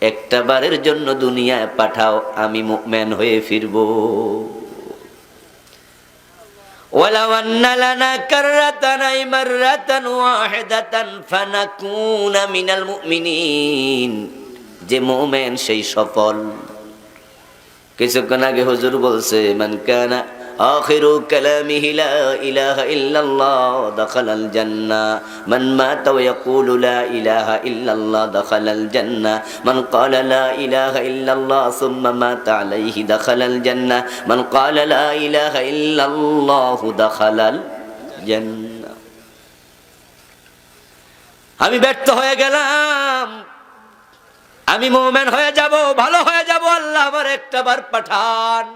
একটা বারের জন্য দুনিয়ায় পাঠাও, আমি মুমিন হয়ে ফিরবো। ওয়ালাউ আন্না লানা কাররাতান আই মাররাতান ওয়াহিদাতান ফানাকুনা মিনাল মুমিনিন। যে মুমিন সেই সফল। কিছুক্ষণ আগে হুজুর বলছে, মান কানা আখিরু কালামিহি লা ইলাহা ইল্লাল্লাহ দাখালাল জান্নাহ, মান মাতা ওয়া ইয়াকুলু লা ইলাহা ইল্লাল্লাহ দাখালাল জান্নাহ, মান ক্বালা লা ইলাহা ইল্লাল্লাহ সুম্মা মাতা আলাইহি দাখালাল জান্নাহ, মান ক্বালা লা ইলাহা ইল্লাল্লাহ দাখালাল জান্নাহ। আমি ব্যর্থ হয়ে গেলাম, আমি মুমিন হয়ে যাব, ভালো হয়ে যাব, আল্লাহ আমার একটা বার পাঠান।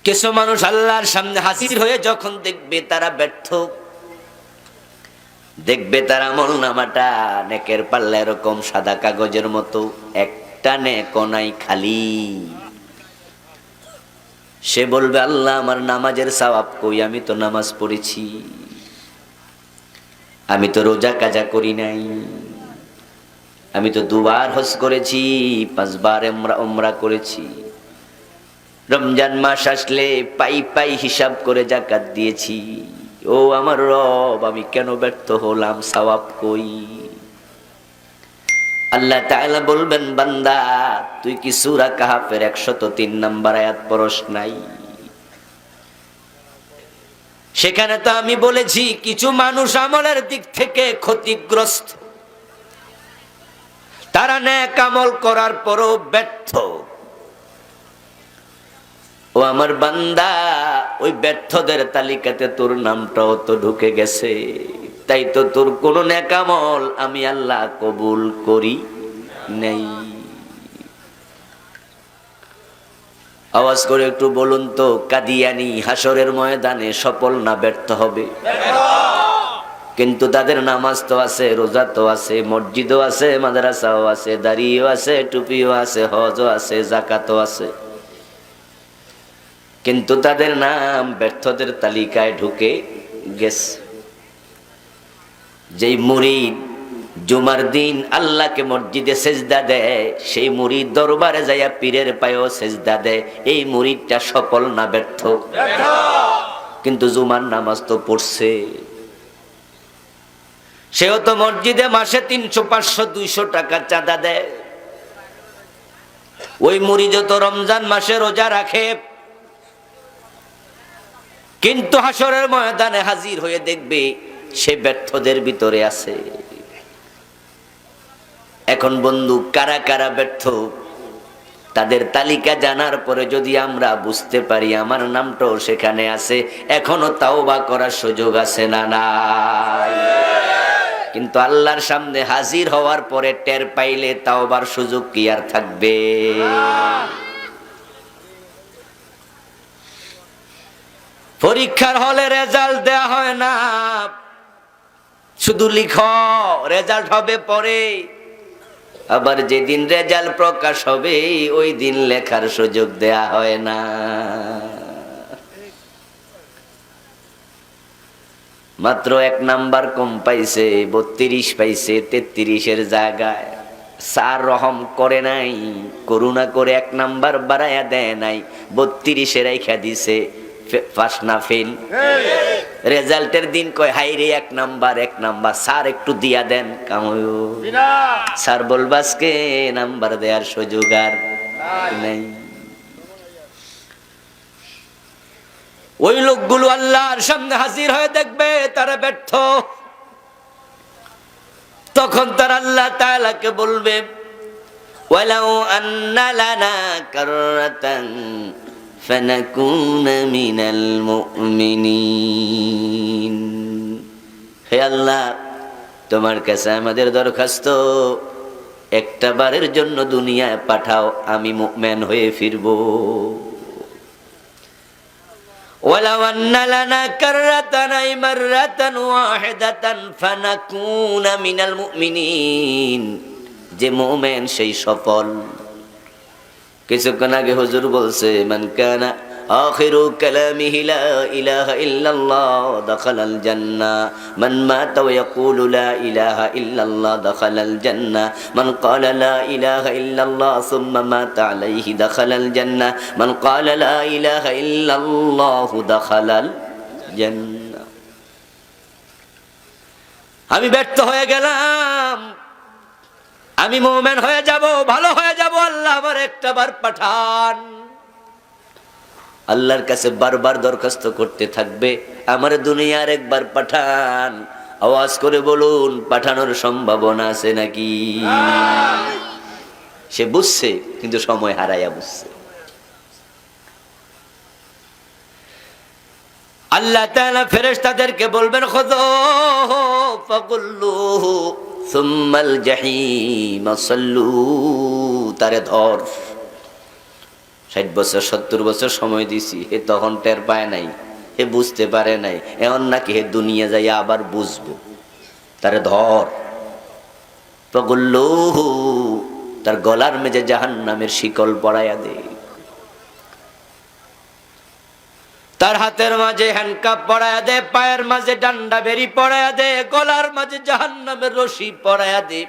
কিছু মানুষ আল্লাহর সামনে হাজির হয়ে যখন দেখবে তারা ব্যর্থ, দেখবে তার আমলনামাটা নেকের পাল্লা এরকম সাদা কাগজের মতো, একটা নেকও নাই, খালি। সে বলবে, আল্লাহ আমার নামাজের সওয়াব কই? আমি তো নামাজ পড়েছি, আমি তো রোজা কাজা করি নাই, আমি তো 2 বার হজ করেছি, 5 বার উমরা করেছি, রমজান মাস আসলে পাই পাই হিসাব করে যাকাত দিয়েছি। ও আমার রব, আমি কেন ব্যর্থ হলাম? সওয়াব কই? আল্লাহ তাআলা বলবেন, বান্দা তুই কি সূরা কাহাফের 103 নম্বর আয়াত পড়স নাই? সেখানে তো আমি বলেছি কিছু মানুষ আমলের দিক থেকে ক্ষতিগ্রস্ত, তারা নেক আমল করার পরও ব্যর্থ। ও আমার বান্দা, ওই ব্যর্থদের তালিকাতে তোর নামটাও তো ঢুকে গেছে, তাই তো তোর কোন নেক আমল আমি আল্লাহ কবুল করি নাই। আওয়াজ করে একটু বলুন তো, কাদিয়ানি হাসরের ময়দানে সফল না ব্যর্থ হবে? কিন্তু তাদের নামাজ তো আছে, রোজা তো আছে, মসজিদও আছে, মাদ্রাসাও আছে, দাড়িও আছে, টুপিও আছে, হজও আছে, যাকাতও আছে, কিন্তু তাদের নাম ব্যর্থদের তালিকায় ঢুকে গেছে। যেই মুরিদ জুমার দিন আল্লাহকে মসজিদে সেজদা দেয়, সেই মুরিদ দরবারে যাইয়া পীরের পায়েও সেজদা দেয়, এই মুরিদটা সফল না ব্যর্থ? কিন্তু জুমার নামাজ তো পড়ছে, সেও তো মসজিদে মাসে 300, 500, 200 টাকা চাঁদা দেয়। ওই মুরিদও তো রমজান মাসে রোজা রাখে, কিন্তু হাসরের ময়দানে হাজির হয়ে দেখবে সে ব্যর্থদের ভিতরে আছে। এখন বন্ধু, কারা কারা ব্যর্থ তাদের তালিকা জানার পরে যদি আমরা বুঝতে পারি আমার নামটাও সেখানে আছে, এখনো তাওবা করার সুযোগ আছে না নাই? কিন্তু আল্লাহর সামনে হাজির হওয়ার পরে টের পাইলে তাওবার সুযোগ কি আর থাকবে? পরীক্ষার হলে রেজাল্ট দেয়া হয় না, শুধু লিখো, রেজাল্ট হবে পরে। আবার যেদিন রেজাল্ট প্রকাশ হবে ওই দিন লেখার সুযোগ দেয়া হয় না। মাত্র 1 নাম্বার কম পাইছে, 32 পাইছে 33-এর জায়গায়। স্যার রহম করে নাই, করুণা করে 1 নাম্বার বাড়াইয়া দেয় নাই, 32-এ রাইখা দিছে। পাস না ফেল? রেজাল্টের দিন কয়, হাই রে 1 নাম্বার, স্যার একটু দিয়া দেন। কাময়ো স্যার বলবাসকে নাম্বার দেওয়ার সুযোগ আর নাই। ওই লোকগুলো আল্লাহর সামনে হাজির হয়ে দেখবে তারা ব্যর্থ, তখন তারা আল্লাহ তাআলাকে বলবে, ওয়ালাউ আন্না লানা কাররাতান ফানাকুনা মিনাল মুমিনিন। হে আল্লাহ, তোমার কাছে আমাদের দরখাস্ত, একটা বারের জন্য দুনিয়ায় পাঠাও, আমি মুমিন হয়ে ফিরবো। ওয়ালাউ আন্না লানা কাররাতান আই মাররাতান ওয়াহিদাতান ফানাকুনা মিনাল মুমিনিন। যে মুমিন সেই সফল। কিছুক্ষণ আগে হুজুর বলছে, মান কানা آخر كلامه لا إله إلا الله دخل الجنة من مات ويقول لا إله إلا الله دخل الجنة من قال لا إله إلا الله ثم مات عليه دخل الجنة من قال لا إله إلا الله دخل الجنة আমি ব্যর্থ হয়ে গেলাম, আমি মুমিন হয়ে যাব, ভালো হয়ে যাব, আল্লাহ আমার একটাবার পাঠান। আল্লাহর কাছে বারবার দরখাস্ত করতে থাকবে, আমার দুনিয়ার একবার পাঠান। আওয়াজ করে বলুন, পাঠানোর সম্ভাবনা আছে নাকি? সে বুঝছে, কিন্তু সময় হারাইয়া বুঝছে। আল্লাহ তাআলা ফেরেশতাদেরকে বলবেন, খুযূহু ফাকুল্লুহু সুম্মাল জাহিম সাল্লু, তারে ধর। 60 বছর 70 বছর সময় দিছি, হে তখন টের পায় নাই, হে বুঝতে পারে নাই, এমন নাকি হে দুনিয়া যাইয়া আবার বুঝবো। তারে ধর, ফাকুল্লুহু, তার গলার মেজে জাহান্নামের শিকল পরাইয়া দে, তার হাতের মাঝে হ্যান্ডকাপ পরাইয়া দে, পায়ের মাঝে ডান্ডা বেরি পরাইয়া দে, গলার মাঝে জাহান্নামের রশি পরাইয়া দে।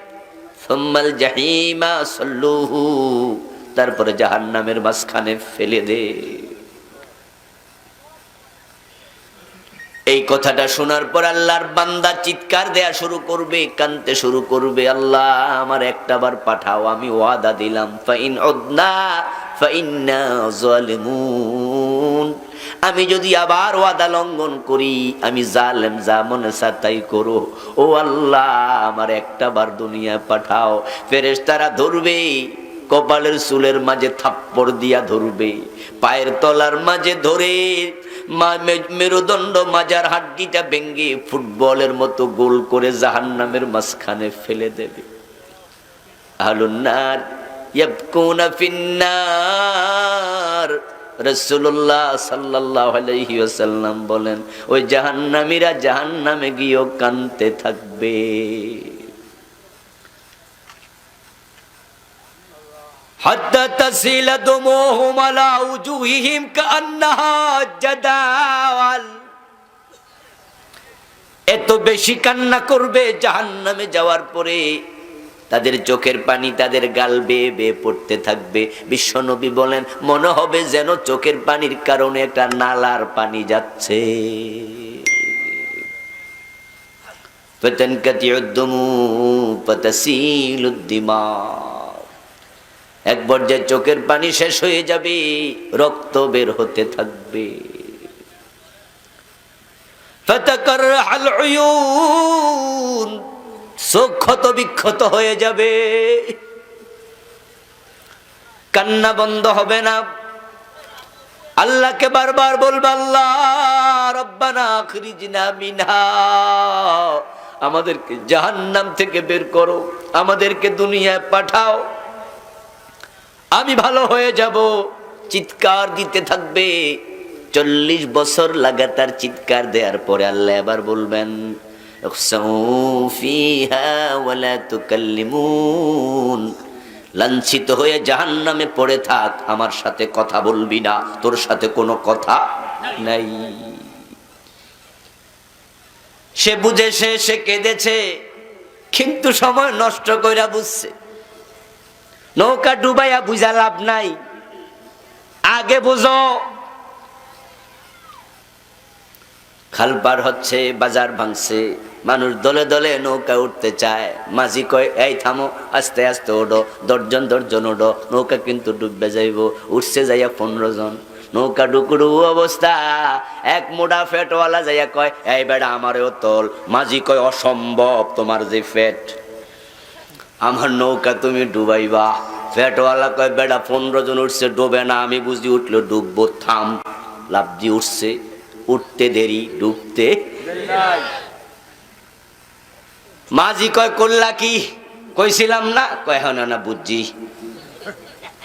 সুম্মাল জাহিমা সাল্লুহু, তারপরে জাহান্নামের মাঝখানে ফেলে দে। এই কথাটা শোনার পর আল্লাহর বান্দা চিৎকার দেয়া শুরু করবে, কাঁদতে শুরু করবে, আল্লাহ আমার একটাবার পাঠাও, আমি ওয়াদা দিলাম, ফাইন উদনা ফাইন্না যালিমুন, আমি যদি আবার ওয়াদা লঙ্ঘন করি, আমি জালেম, যা মনে চায় তাই করো, ও আল্লাহ আমার একটাবার দুনিয়া পাঠাও। ফেরেশতারা ধরবে, কপালের চুলের মাঝে থাপ্পড় দিয়া ধরবে, পায়ের তলার মাঝে ধরে মেরুদণ্ড মাজার হাড্ডিটা ভেঙ্গে ফুটবলের মতো গোল করে জাহান্নামের মাঝখানে ফেলে দেবে। আহলুন নার ইয়াবকুনা ফিন্নার, রাসূলুল্লাহ সাল্লাল্লাহু আলাইহি ওয়াসাল্লাম বলেন, ওই জাহান্নামীরা জাহান্নামে গিয়েও কাঁদতে থাকবে। হাত্তা তাসিলা দুমুহুম আলা উজুহিহিম কাআন্নাহা জাদাওয়াল, এত বেশি কান্না করবে জাহান্নামে যাওয়ার পরে, তাদের চোখের পানি তাদের গাল বেয়ে বেয়ে পড়তে থাকবে। বিশ্বনবী বলেন, মনে হবে যেন চোখের পানির কারণে একটা নালার পানি যাচ্ছে। ফাতানকাতিউদ দুমু ফাতাসিলুদ দিমা, এক পর্যায়ে চোখের পানি শেষ হয়ে যাবে, রক্ত বের হতে থাকবে। ফাতাকাররাহাল উয়ুন, চোখ ক্ষত বিক্ষত হয়ে যাবে, কান্না বন্ধ হবে না। আল্লাহকে বারবার বলবে, আল্লাহ রব্বানা আখরিজনা মিনহা, আমাদেরকে জাহান্নাম থেকে বের করো, আমাদেরকে দুনিয়ায় পাঠাও, আমি ভালো হয়ে যাব। চিৎকার দিতে থাকবে। 40 বছর লাগাতার চিৎকার দেওয়ার পরে আল্লাহ এবার বলবেন, ফিহা ওয়ালা তুকাল্লিমুন, লাঞ্ছিত হয়ে জাহান্নামে পড়ে থাক, আমার সাথে কথা বলবি না, তোর সাথে কোনো কথা নাই। সে বুঝে, সে কেঁদেছে, কিন্তু সময় নষ্ট কইরা বুঝছে। নৌকা ডুবাইয়া বুঝা লাভ নাই, আগে বুঝো। খাল পার হচ্ছে, বাজার ভাঙছে, মানুষ দলে দলে নৌকা উঠতে চায়, মাঝি কয় এই থামো, আস্তে আস্তে ওঠো, 10 জন ওঠো, নৌকা কিন্তু ডুববে যাইব। উঠছে যাইয়া 15 জন, নৌকা ডুকুডু অবস্থা। এক মোটা ফেটওয়ালা যাইয়া কয় এই বেড়া আমারেও তোল। মাঝি কয় অসম্ভব, তোমার যে ফেট, আমার নৌকা তুমি ডুবাইবা। ফেটওয়ালা কয় বেড়া 15 জন উঠছে, ডুবে না, আমি বুঝি উঠলো ডুববো, থাম। লাফ দিয়ে উঠছে, উঠতে দেরি, ডুবতে। মাঝি কয় করলা কি? কইছিলাম না। কয় হ্যাঁ না বুঝছি।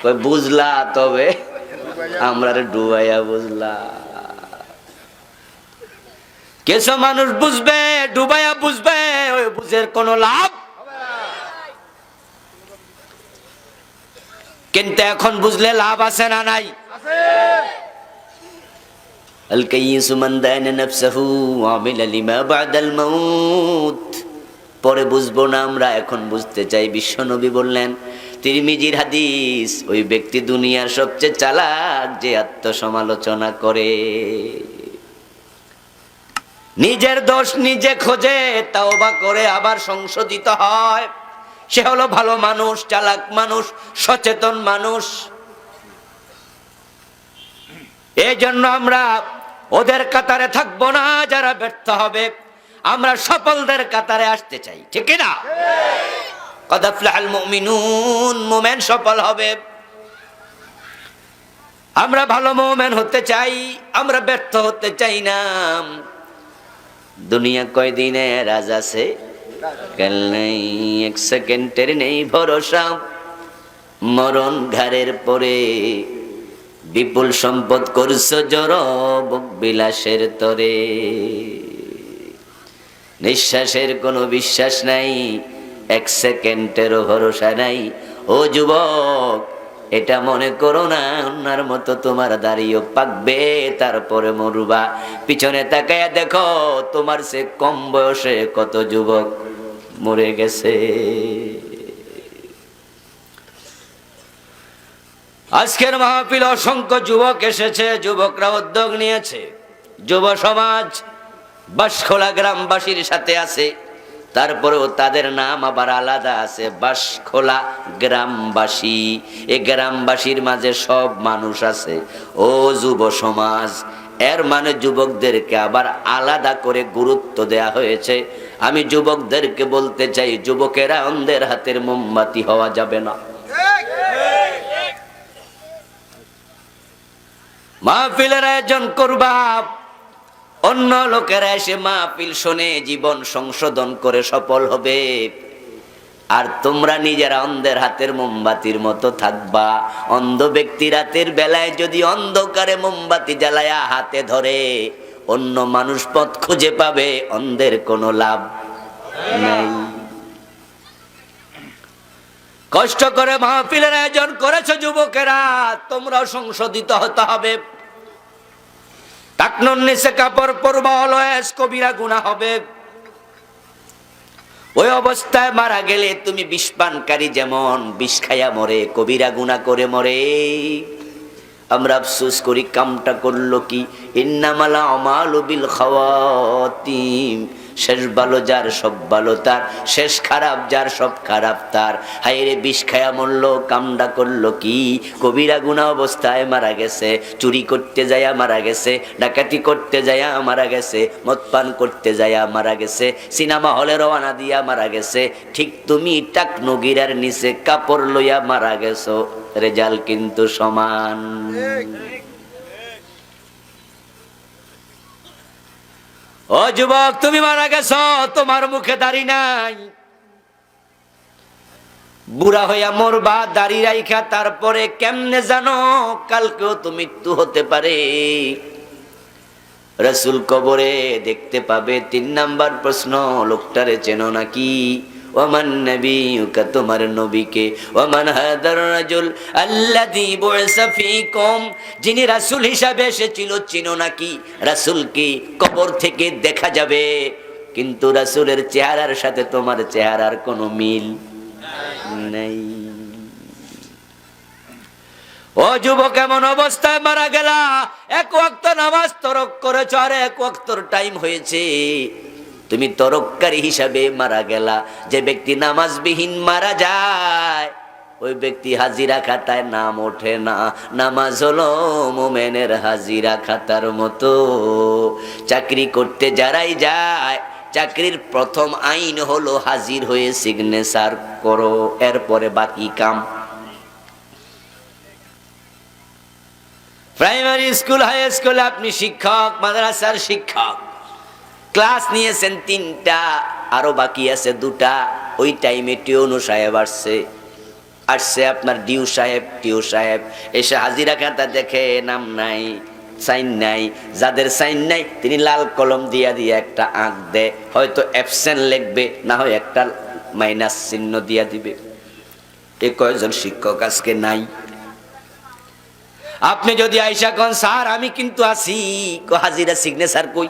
কয় বুঝলা, তবে আমরা ডুবাইয়া বুঝলা। কিছু মানুষ বুঝবে, ডুবাইয়া বুঝবে, ওই বুঝের কোনো লাভ। কিন্তু এখন বুঝলে লাভ আছে না নাই? আল কাইয়িসু মান দানা নাফসাহু ওয়া আমিলা লিমা বাদাল মাউত। পরে বুঝবো না আমরা, এখন বুঝতে চাই। বিশ্বনবী বললেন, তিরমিজির হাদিস, ওই ব্যক্তি দুনিয়ার সবচেয়ে চালাক যে আত্মসমালোচনা করে, নিজের দোষ নিজে খোঁজে, তাওবা করে আবার সংশোধিত হয়, সে হলো ভালো মানুষ, চালাক মানুষ, সচেতন মানুষ। এই জন্য আমরা ওদের কাতারে থাকবো না যারা ব্যর্থ হবে, আমরা সফলদের কাতারে আসতে চাই, ঠিক না? কদ আফলাহাল মুমিনুন, মুমিন সফল হবে। আমরা ভালো মুমিন হতে চাই, আমরা ব্যর্থ হতে চাই না। দুনিয়া কয়দিনের আজ আছে, কাল নেই, এক সেকেন্ডের নেই ভরসা। মরণ ঘাড়ের পরে, বিপুল সম্পদ করছো জড়ো ভোগ বিলাসের তরে। নিঃশ্বাসের কোনো বিশ্বাস নাই, এক সেকেন্ডেরও ভরসা নাই। ও যুবক, এটা মনে করো না অন্যার মতো তোমার দাড়িও পাকবে, তারপরে মরবা। পিছনে তাকায়া দেখো, তোমার সে কম বয়সে কত যুবক মরে গেছে। আজকের মাহফিল অসংখ্য যুবক এসেছে, যুবকরা উদ্যোগ নিয়েছে। যুব সমাজ বাঁশখোলা গ্রামবাসীর সাথে আছে, তারপরেও তাদের নাম আবার আলাদা আছে, বাঁশখোলা গ্রামবাসী। এই গ্রামবাসীর মাঝে সব মানুষ আছে। ও যুব সমাজ, এর মানে যুবকদেরকে আবার আলাদা করে গুরুত্ব দেয়া হয়েছে। আমি যুবকদেরকে বলতে চাই, যুবকেরা অন্ধের হাতের মোমবাতি হওয়া যাবে না। মাহফিলের আয়োজন করবা, অন্য লোকেরা এসে মাহফিল শুনে জীবন সংশোধন করে সফল হবে, আর তোমরা নিজেরা অন্ধের হাতের মোমবাতির মতো থাকবা। অন্ধ ব্যক্তি রাতের বেলায় যদি অন্ধকারে মোমবাতি জ্বালায়া হাতে ধরে, অন্য মানুষ পথ খুঁজে পাবে, অন্ধের কোনো লাভ নাই। কষ্ট করে মাহফিলের আয়োজন করেছো যুবকেরা, তোমরাও সংশোধিত হতে হবে। টাকনুর নিচে কাপড় পরবা, অলওয়েজ কবিরা গুনাহ হবে। ওই অবস্থায় মারা গেলে তুমি বিষ পানকারী যেমন বিষ খাইয়া মরে, কবিরা গুনাহ করে মরে। আমরা আফসোস করি, কামটা করলো কি? ইন্নামাল আমালু বিল খাওয়াতিম। শেষ ভালো যার সব ভালো তার, শেষ খারাপ যার সব খারাপ তার। হায়রে বিষ খায়া মরলো, কামডা করলো কি? কবিরা গুনাহ অবস্থায় মারা গেছে, চুরি করতে যায়া মারা গেছে, ডাকাতি করতে যায়া মারা গেছে, মদ পান করতে যায়া মারা গেছে, সিনেমা হলে রওনা দিয়া মারা গেছে। ঠিক তুমি টাকনুগিরার নিচে কাপড় লইয়া মারা গেছো, রেজাল্ট কিন্তু সমান। ও যুবক, তুমি মারা গেছো, তোমার মুখে দাড়ি নাই, বুড়া হইয়া মরবা দাড়ি রাইখা। তারপরে কেমনে জানো কালকেও তো মৃত্যু হতে পারে। রাসূল কবরে দেখতে পাবে। 3 নাম্বার প্রশ্ন, লোকটারে চেনো নাকি? ওমান নবিয়ুকা, তোমার নবীকে। ওমান হাদার রাজুল আল্লাযী বুইসা ফীকুম, যিনি রাসূল হিসাবে এসেছিল, চিনো নাকি? রাসূলকে কবর থেকে দেখা যাবে, কিন্তু রাসূলের চেহারার সাথে তোমার চেহারার কোনো মিল নাই। ও যুবক, এমন অবস্থায় মারা গেলা, এক ওয়াক্ত নামাজ তরক করেছ, আর এক ওয়াক্তর টাইম হয়েছে, তুমি তরককারী হিসাবে মারা গেলা। যে ব্যক্তি নামাজবিহীন মারা যায়, ওই ব্যক্তি হাজিরা খাতায় নাম ওঠে না। নামাজ হলো মুমিনের হাজিরা খাতার মতো। চাকরি করতে যারাই যায়, চাকরির প্রথম আইন হলো হাজির হয়ে সিগনেচার করো, এরপরে বাকি কাম। প্রাইমারি স্কুল, হাই স্কুলে আপনি শিক্ষক, মাদ্রাসার শিক্ষক, ক্লাস নিয়েছেন 3টা, আরো বাকি আছে 2টা। ওই টাইমে টিউনু সাহেব আসছে আপনার টিউ সাহেব এসে হাজিরা খাতা দেখে, নাম নাই, সাইন নাই। যাদের সাইন নাই তিনি লাল কলম দিয়া একটা আঁক দেয়, হয়তো অ্যাবসেন্ট লিখবে, না হয় একটা মাইনাস চিহ্ন দিয়া দিবে। এ কয়জন শিক্ষক আজকে নাই? আপনি যদি আইসা কোন স্যার আমি কিন্তু আছি, হাজিরা সিগনেচার কই,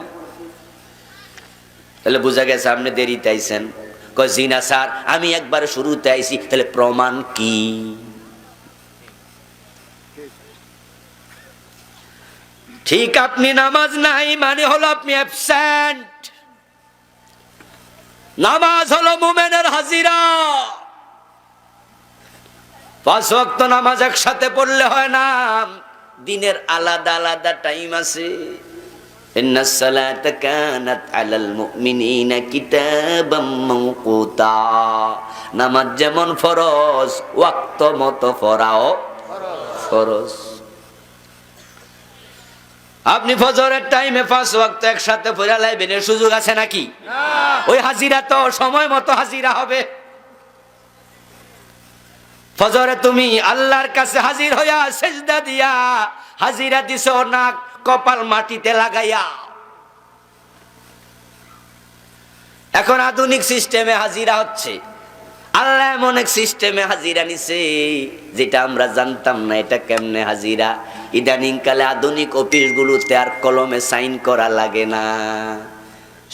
তাহলে বোঝা গেছে আপনি দেরিতে আইছেন। কয় জি না স্যার আমি একবার শুরুতে আইছি, তাহলে প্রমাণ কি? ঠিক আপনি নামাজ নাই মানে হলো আপনি অ্যাবসেন্ট। নামাজ হলো মুমিনের হাজিরা। 5 ওয়াক্ত নামাজ একসাথে পড়লে হয় না, দিনের আলাদা আলাদা টাইম আছে। ইন্নাস সালাতা কানাত আলাল মুমিনিনা কিতাবাম মাওকুতা। নামাজ যেমন ফরজ, ওয়াক্ত মতো পড়াও ফরজ। আপনি ফজরের টাইমে 5 ওয়াক্ত একসাথে পড়া লাইবেন, এর সুযোগ আছে নাকি? না। ওই হাজিরা তো সময় মতো হাজিরা হবে। ফজরে তুমি আল্লাহর কাছে হাজির হইয়া সেজদা দিয়া হাজিরা দিছো না কপাল মাটিতে লাগাইয়া। এখন আধুনিক সিস্টেমে হাজিরা হচ্ছে। আল্লাহ এমন এক সিস্টেমে হাজিরা নিছে যেটা আমরা জানতাম না এটা কেমনে হাজিরা। ইদানিং কালে আধুনিক অফিসগুলোতে আর কলমে সাইন করা লাগে না,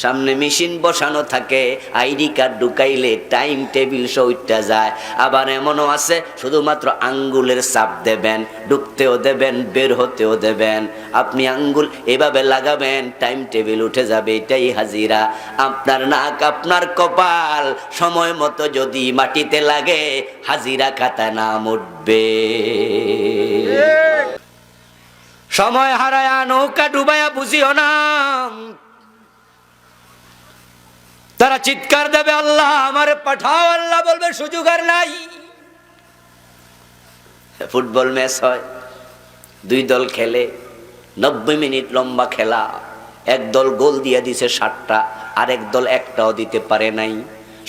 সামনে মেশিন বসানো থাকে, আইডি কার্ড ঢুকাইলে টাইম টেবিল সইটা যায়। আবার এমনও আছে শুধুমাত্র আঙ্গুলের চাপ দেবেন, ঢুকতেও দেবেন বের হতেও দেবেন। আপনি আঙ্গুল এভাবে লাগাবেন টাইম টেবিল উঠে যাবে, এটাই হাজিরা। আপনার নাক আপনার কপাল সময় মতো যদি মাটিতে লাগে হাজিরা খাতা নাম উঠবে। সময় হারায়া নৌকা ডুবায়া বুঝিও না। তারা চিৎকার দেবে আল্লাহ আমারে পাঠাও, আল্লাহ বলবে সুযোগ আর নাই। ফুটবল ম্যাচ হয়, 2 দল খেলে, 90 মিনিট লম্বা খেলা। এক দল গোল দিয়ে দিছে 7টা, আরেক দল একটাও দিতে পারে নাই।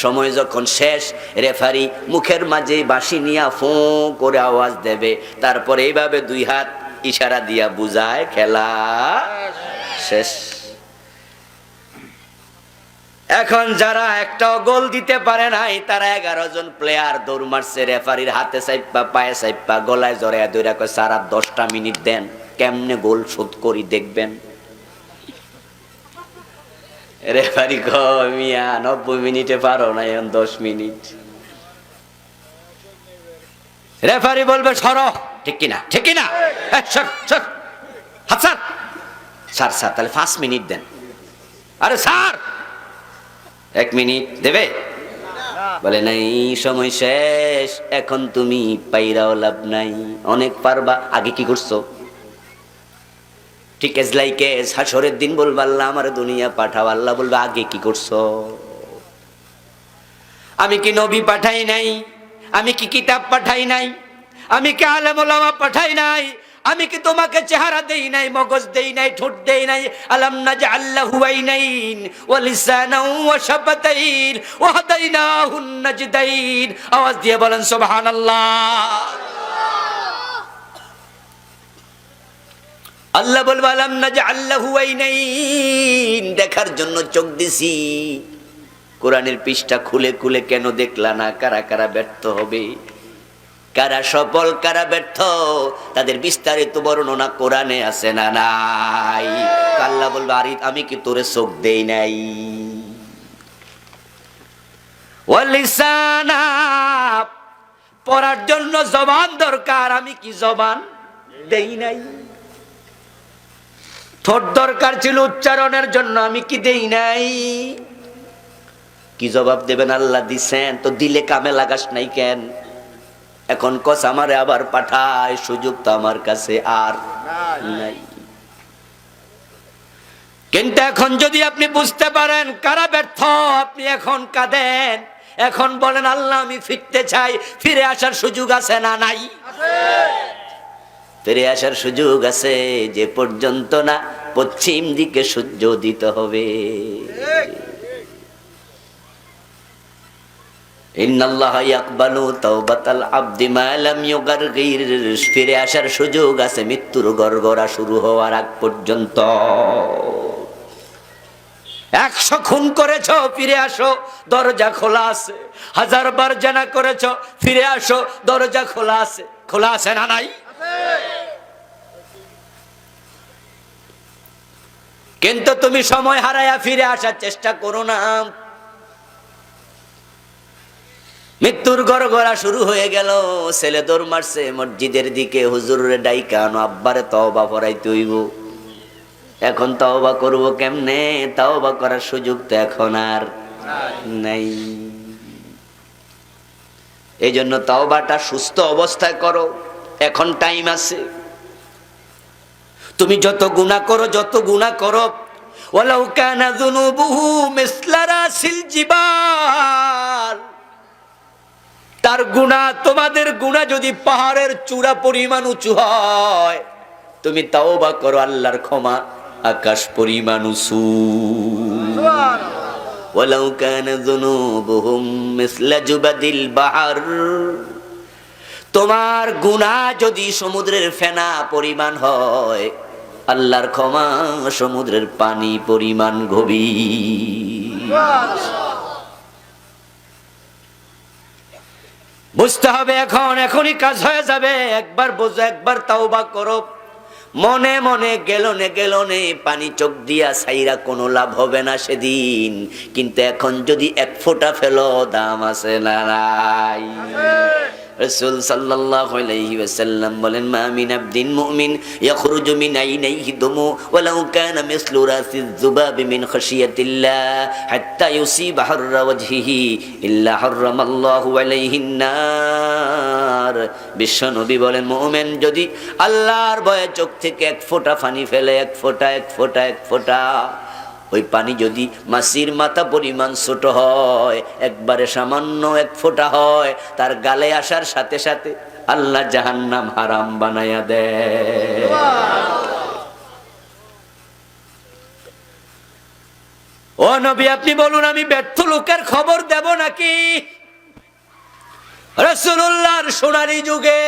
সময় যখন শেষ রেফারি মুখের মাঝে বাঁশি নিয়ে ফোঁ করে আওয়াজ দেবে, তারপরে এইভাবে 2 হাত ইশারা দিয়া বুঝায় খেলা শেষ। এখন যারা একটাও গোল দিতে পারে নাই তারা 11 জন প্লেয়ার দৌড় মারছে, রেফারির হাতে চাইপা পায়ে চাইপা গলায় জড়াইয়া দৌড়া কয় স্যার আর 10টা মিনিট দেন, কেমনে গোল শোধ করি দেখবেন। রেফারি কয় মিয়া 90 মিনিটে পারো না, এখন 10 মিনিট। রেফারি বলবে সরো, ঠিক কিনা ঠিক কিনা, হাত স্যার স্যার স্যার তাহলে 5 মিনিট দেন। আরে স্যার 1 মিনিট দেবে? বলে নাই সময় শেষ, এখন তুমি পাইরাও লাভ নাই, অনেক পারবা, আগে কি করছো? ঠিক এজ লাইক এজ হাসরের দিন বলবা আল্লাহ আমার দুনিয়া পাঠাও, আল্লাহ বলবে আগে কি করছো? আমি কি নবী পাঠাই নাই? আমি কি কিতাব পাঠাই নাই? আমি কি আলেম ওলামা পাঠাই নাই? আমি কি তোমাকে চেহারা দেই নাই, মগজ দেই নাই, ঠোঁট দেই নাই? আলাম নাজআল লাহু আইনাইন ওয়া লিসানান ওয়া শাফাতাইন ওয়া হাদাইনাহুন নাজদাইন। আওয়াজ দিয়ে বলেন সুবহানাল্লাহ। আল্লাহ বলবে আলাম নাজআল লাহু আইনাইন, দেখার জন্য চোখ দিছি। কোরআনের পৃষ্ঠা খুলে খুলে কেন দেখলা না? কারা কারা ব্যর্থ হবে, কারা সফল কারা ব্যর্থ, তাদের বিস্তারিত বর্ণনা কোরআনে আছে না নাই? আল্লাহ বলবে আরে আমি কি তোরে চোখ দেই নাই? ওয়ালিসানা, পড়ার জন্য জবান দরকার, আমি কি জবান দেই নাই? ঠোঁট দরকার ছিল উচ্চারণের জন্য, আমি কি দেই নাই? কি জবাব দেবেন? আল্লাহ দিছেন তো, দিলে কামে লাগাস নাই কেন? এখন কস আমারে আবার পাঠায়, সুযোগ তো আমার কাছে আর নাই। কিন্তু এখন যদি আপনি বুঝতে পারেন কারা ব্যর্থ, আপনি এখন কাঁদেন, এখন বলেন আল্লাহ আমি ফিরতে চাই, ফিরে আসার সুযোগ আছে না নাই? ফিরে আসার সুযোগ আছে, যে পর্যন্ত না পশ্চিম দিকে সূর্য উদিত হবে। ইন্নাল্লাহা ইয়াকবালু তাওবাতাল আবদি মা লাম ইউগারগির, ফিরে আসার সুযোগ আছে মৃত্যুর গড়গড়া শুরু হওয়ার আগ পর্যন্ত। 100 খুন করেছো, ফিরে আসো, দরজা খোলা আছে। 1000 বার জানা করেছো, ফিরে আসো, দরজা খোলা আছে। খোলা আছে না নাই? কিন্তু তুমি সময় হারায়া ফিরে আসার চেষ্টা করো না। মৃত্যুর গড়গড়া শুরু হয়ে গেল, ছেলে দৌড় মারছে মসজিদের দিকে, হুজুরে ডাইকা আনো, আব্বারে তওবা পড়াইতে হইব। এখন তওবা করব কেমনে? তওবা করার সুযোগ তো এখন আর নাই। এই জন্য তওবাটা সুস্থ অবস্থায় করো, এখন টাইম আছে। তুমি যত গুনাহ করো, ওয়ালাউ কানা যুনুবুহু মিসলা রাসিল জিবাল, তার গুনাহ, তোমাদের গুনাহ যদি পাহাড়ের চূড়া পরিমাণ উঁচু হয়, তুমি তওবা করো, আল্লাহর ক্ষমা আকাশ পরিমাণ উঁচু। ওয়ালাউ কানা যুনুবুহুম মিসলা জুবাদিল বাহর, তোমার গুনাহ যদি সমুদ্রের ফেনা পরিমাণ হয়, আল্লাহর ক্ষমা সমুদ্রের পানি পরিমাণ গভীর। বুঝতে হবে, এখনই কাজ হয়ে যাবে। একবার বোঝো, একবার তাওবা করো। মনে মনে গেলনে পানি চোখ দিয়া ছাইরা কোনো লাভ হবে না সেদিন। কিন্তু এখন যদি এক ফোঁটা ফেলো, দাম আছে না নাই? রাসূল সাল্লাল্লাহু আলাইহি ওয়াসাল্লাম বলেন, মা মিন আবদিন মুমিন ইয়াখরুজু মিন আইনাইহি দুমু ওয়ালাউ কানা মিসলু রাসিজ যুবাবি মিন খাশিয়াতিল্লাহ হাত্তা ইউসিবা হাররা ওয়াজহিহি ইল্লা হারামাল্লাহু আলাইহিন নার। বিশ্বনবী বলেন, মুমিন যদি আল্লাহর ভয়ে চোখ থেকে এক ফোঁটা পানি ফেলে, এক ফোঁটা, ওই পানি যদি মাছির মাথা পরিমাণ ছোট হয়, একবারে সামান্য এক ফোঁটা হয়, তার গালে আসার সাথে সাথে আল্লাহ জাহান্নাম হারাম বানায়া দেয়। ও নবী, আপনি বলুন, আমি ব্যর্থ লোকের খবর দেব নাকি? রাসূলুল্লাহর সোনালী যুগে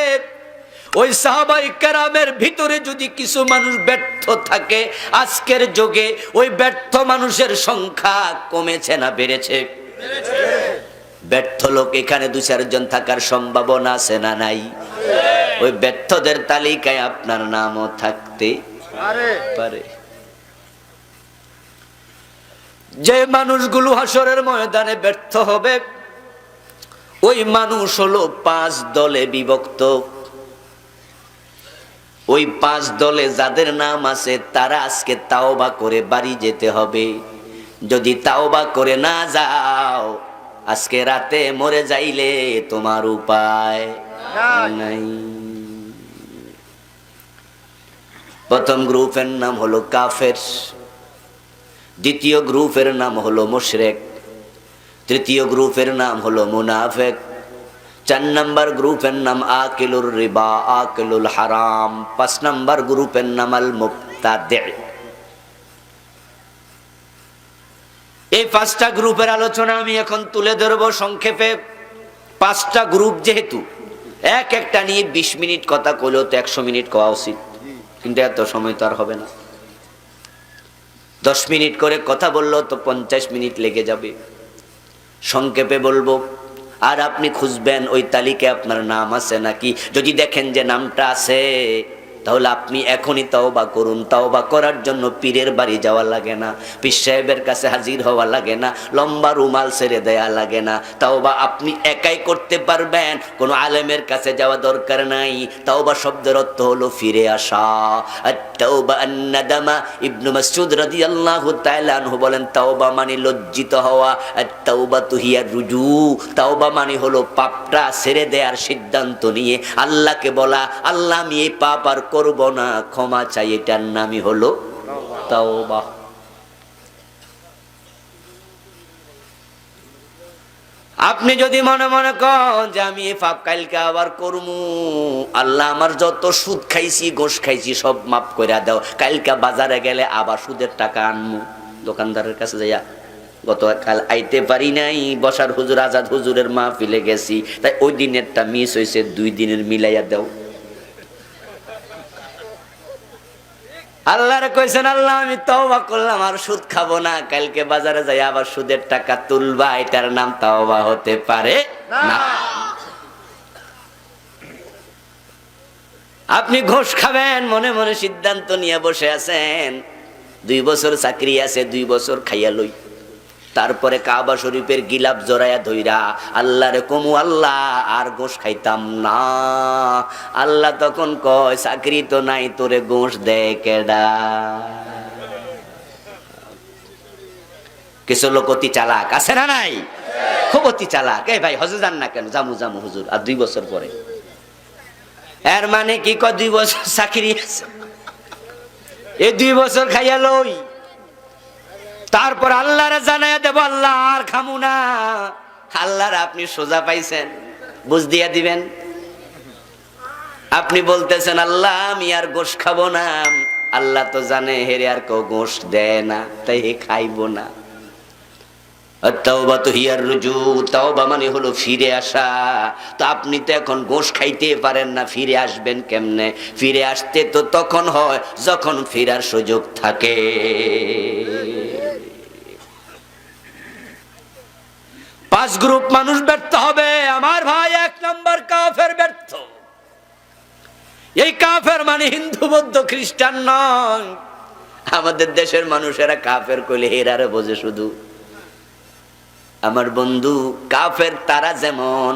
ওই সাহাবায়ে কেরামের ভিতরে যদি কিছু মানুষ ব্যর্থ থাকে, আজকের যুগে ওই ব্যর্থ মানুষের সংখ্যা কমেছে না বেড়েছে? ব্যর্থ লোক এখানে 2-4 জন থাকার সম্ভাবনা আছে না নাই? ওই ব্যর্থদের তালিকায় আপনার নামও থাকতে পারে। যে মানুষগুলো হাসরের ময়দানে ব্যর্থ হবে, ওই মানুষ হলো 5 দলে বিভক্ত। ওই 5 দলে যাদের নাম আছে, তারা আজকে তাওবা করে বাড়ি যেতে হবে। যদি তাওবা করে না যাও, আজকে রাতে মরে যাইলে তোমার উপায় নাই। প্রথম গ্রুপের নাম হলো কাফের, দ্বিতীয় গ্রুপের নাম হলো মুশরিক, তৃতীয় গ্রুপের নাম হলো মুনাফিক, 4 নম্বর গ্রুপের নাম আকিলুর রিবা, আকিলুল হারাম, 5 নম্বর গ্রুপের নাম আল মুবতাদি। এই 5টা গ্রুপের আলোচনা আমি এখন তুলে ধরবো সংক্ষেপে। 5টা গ্রুপ যেহেতু, একটা নিয়ে 20 মিনিট কথা কইলেও তো 100 মিনিট কওয়া উচিত, কিন্তু এত সময় তো আর হবে না। 10 মিনিট করে কথা বললেও তো 50 মিনিট লেগে যাবে। সংক্ষেপে বলবো, আর আপনি খুঁজবেন ওই তালিকায় আপনার নাম আছে নাকি। যদি দেখেন যে নামটা আছে, তাহলে আপনি এখনই তাওবা করুন। তাওবা করার জন্য পীরের বাড়ি যাওয়া লাগে না, পীর সাহেবের কাছে হাজির হওয়া লাগে না, লম্বা রুমাল ছেড়ে দেয়া লাগে না। তাওবা আপনি একাই করতে পারবেন, কোনো আলেমের কাছে যাওয়া দরকার নাই। তাওবা শব্দের অর্থ হলো ফিরে আসা। আত-তাওবা আন-নাদামা। ইবনে মাসউদ রাদিয়াল্লাহু তাআলা আনহু বলেন, তাওবা মানে লজ্জিত হওয়া। আত-তাওবাতু হিয়া রুজু। তাওবা মানে হলো পাপটা ছেড়ে দেওয়ার সিদ্ধান্ত নিয়ে আল্লাহকে বলা, আল্লাহ আমি এই পাপ আর করব না, ক্ষমা চাই। এটার নামই হলো তাওবা। আপনি যদি মনে মনে করেন যে আমি এই পাপ কালকে আবার করবো, আল্লাহ আমার যত সুদ খাইছি, ঘোষ খাইছি সব মাফ করে দাও, কালকে বাজারে গেলে আবার সুদের টাকা আনমু। দোকানদারের কাছে যাইয়া, গতকাল আইতে পারি নাই, বসার হুজুর আজাদ হুজুরের মাহফিলে গেছি, তাই ওই দিনেরটা মিস হয়েছে, 2 দিনের মিলাইয়া দাও। আল্লাহরে কইছেন, আল্লাহ আমি তওবা করলাম, আর সুদ খাবো না, কালকে বাজারে যাই আবার সুদের টাকা তুলবা, এটার নাম তওবা হতে পারে না। আপনি ঘোষ খাবেন মনে মনে সিদ্ধান্ত নিয়ে বসে আছেন, 2 বছর চাকরি আছে, 2 বছর খাইয়া লই। তারপরে কাবা শরীফের গিলাপ জড়াইয়া ধইরা আল্লাহরে কমু, আল্লাহ আর গোশ খাইতাম না। আল্লাহ তখন কয়, চাকরি তো নাই, তোরে গোশ দেয় কেডা? কিছু লোক অতি চালাক আছে না নাই? খুব অতি চালাক। এই ভাই হজে যান না কেন? জামু জামু হুজুর, আর 2 বছর পরে। এর মানে কি? কয় 2 বছর চাকরি আছে, এই 2 বছর খাইয়া লই, তারপর আল্লাহরে জানাইয়া দেব, আল্লাহ আর খামু না। আল্লাহর আপনি সোজা পাইছেন, বুঝ দিয়া দিবেন। আপনি বলতেছেন আল্লাহ আমি আর গোশ খাবো না, আল্লাহ তো জানে হেরে আর কেউ গোশ দেয় না, তাই হে খাইবো না। তাওবা তো হিয়ার রুজু, তাওবা মানে হলো ফিরে আসা। তো আপনি তো এখন গোশ খাইতে পারেন না, ফিরে আসবেন কেমনে? ফিরে আসতে তো তখন হয় যখন ফেরার সুযোগ থাকে। 5 গ্রুপ মানুষ ব্যর্থ হবে আমার ভাই। 1 নম্বর কাফের ব্যর্থ। এই কাফের মানে হিন্দু বৌদ্ধ খ্রিস্টান নয়। আমাদের দেশের মানুষেরা কাফের কইলে হেরারে বোঝে শুধু। আমার বন্ধু, কাফের তারা যেমন,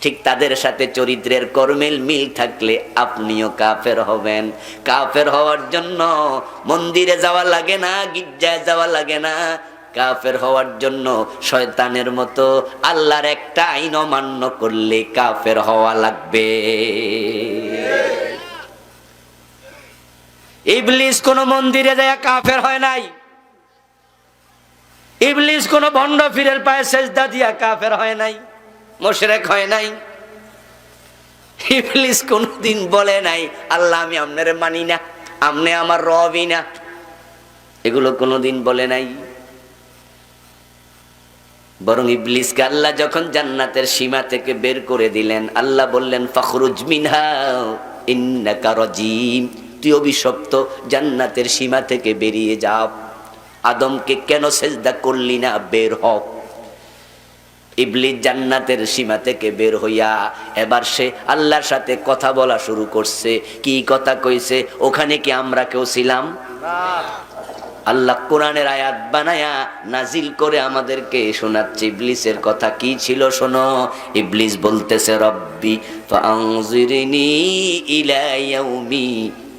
ঠিক তাদের সাথে চরিত্রের কর্মের মিল থাকলে আপনিও কাফের হবেন। কাফের হওয়ার জন্য মন্দিরে যাওয়া লাগে না, গির্জায় যাওয়া লাগে না। কাফের হওয়ার জন্য শয়তানের মতো আল্লাহর একটা আইন অমান্য করলে কাফের হওয়া লাগবে। ইবলিস কোন মন্দিরে যায় কাফের হয় নাই। ইবলিস কোন ভণ্ড পীরের পায়ে সেজদা দিয়া কাফের হয় নাই, মুশরিক হয় নাই। ইবলিস কোনদিন বলে নাই আল্লাহ আমি আপনারে মানি না, আপনি আমার রবই না, এগুলো কোনদিন বলে নাই। বরং ইবলিসকে আল্লাহ যখন জান্নাতের সীমা থেকে বের করে দিলেন, আল্লাহ বললেন ফাখরুজ মিনহা ইন্নাকা রাজিম, তুই অভিশপ্ত, জান্নাতের সীমা থেকে বেরিয়ে যা। আদমকে কেন সেজদা করলি না? বের হ। ইবলিস জান্নাতের সীমা থেকে বের হইয়া এবার সে আল্লাহর সাথে কথা বলা শুরু করছে। কি কথা কইছে? ওখানে কি আমরা কেউ ছিলাম? আল্লাহ কোরআনের আয়াত বানায়া নাজিল করে আমাদেরকে শোনাচ্ছে ইবলিসের কথা কি ছিল। শোনো, ইবলিস বলতেছে রব্বি ফাআনজিরনি ইলা ইয়াউমি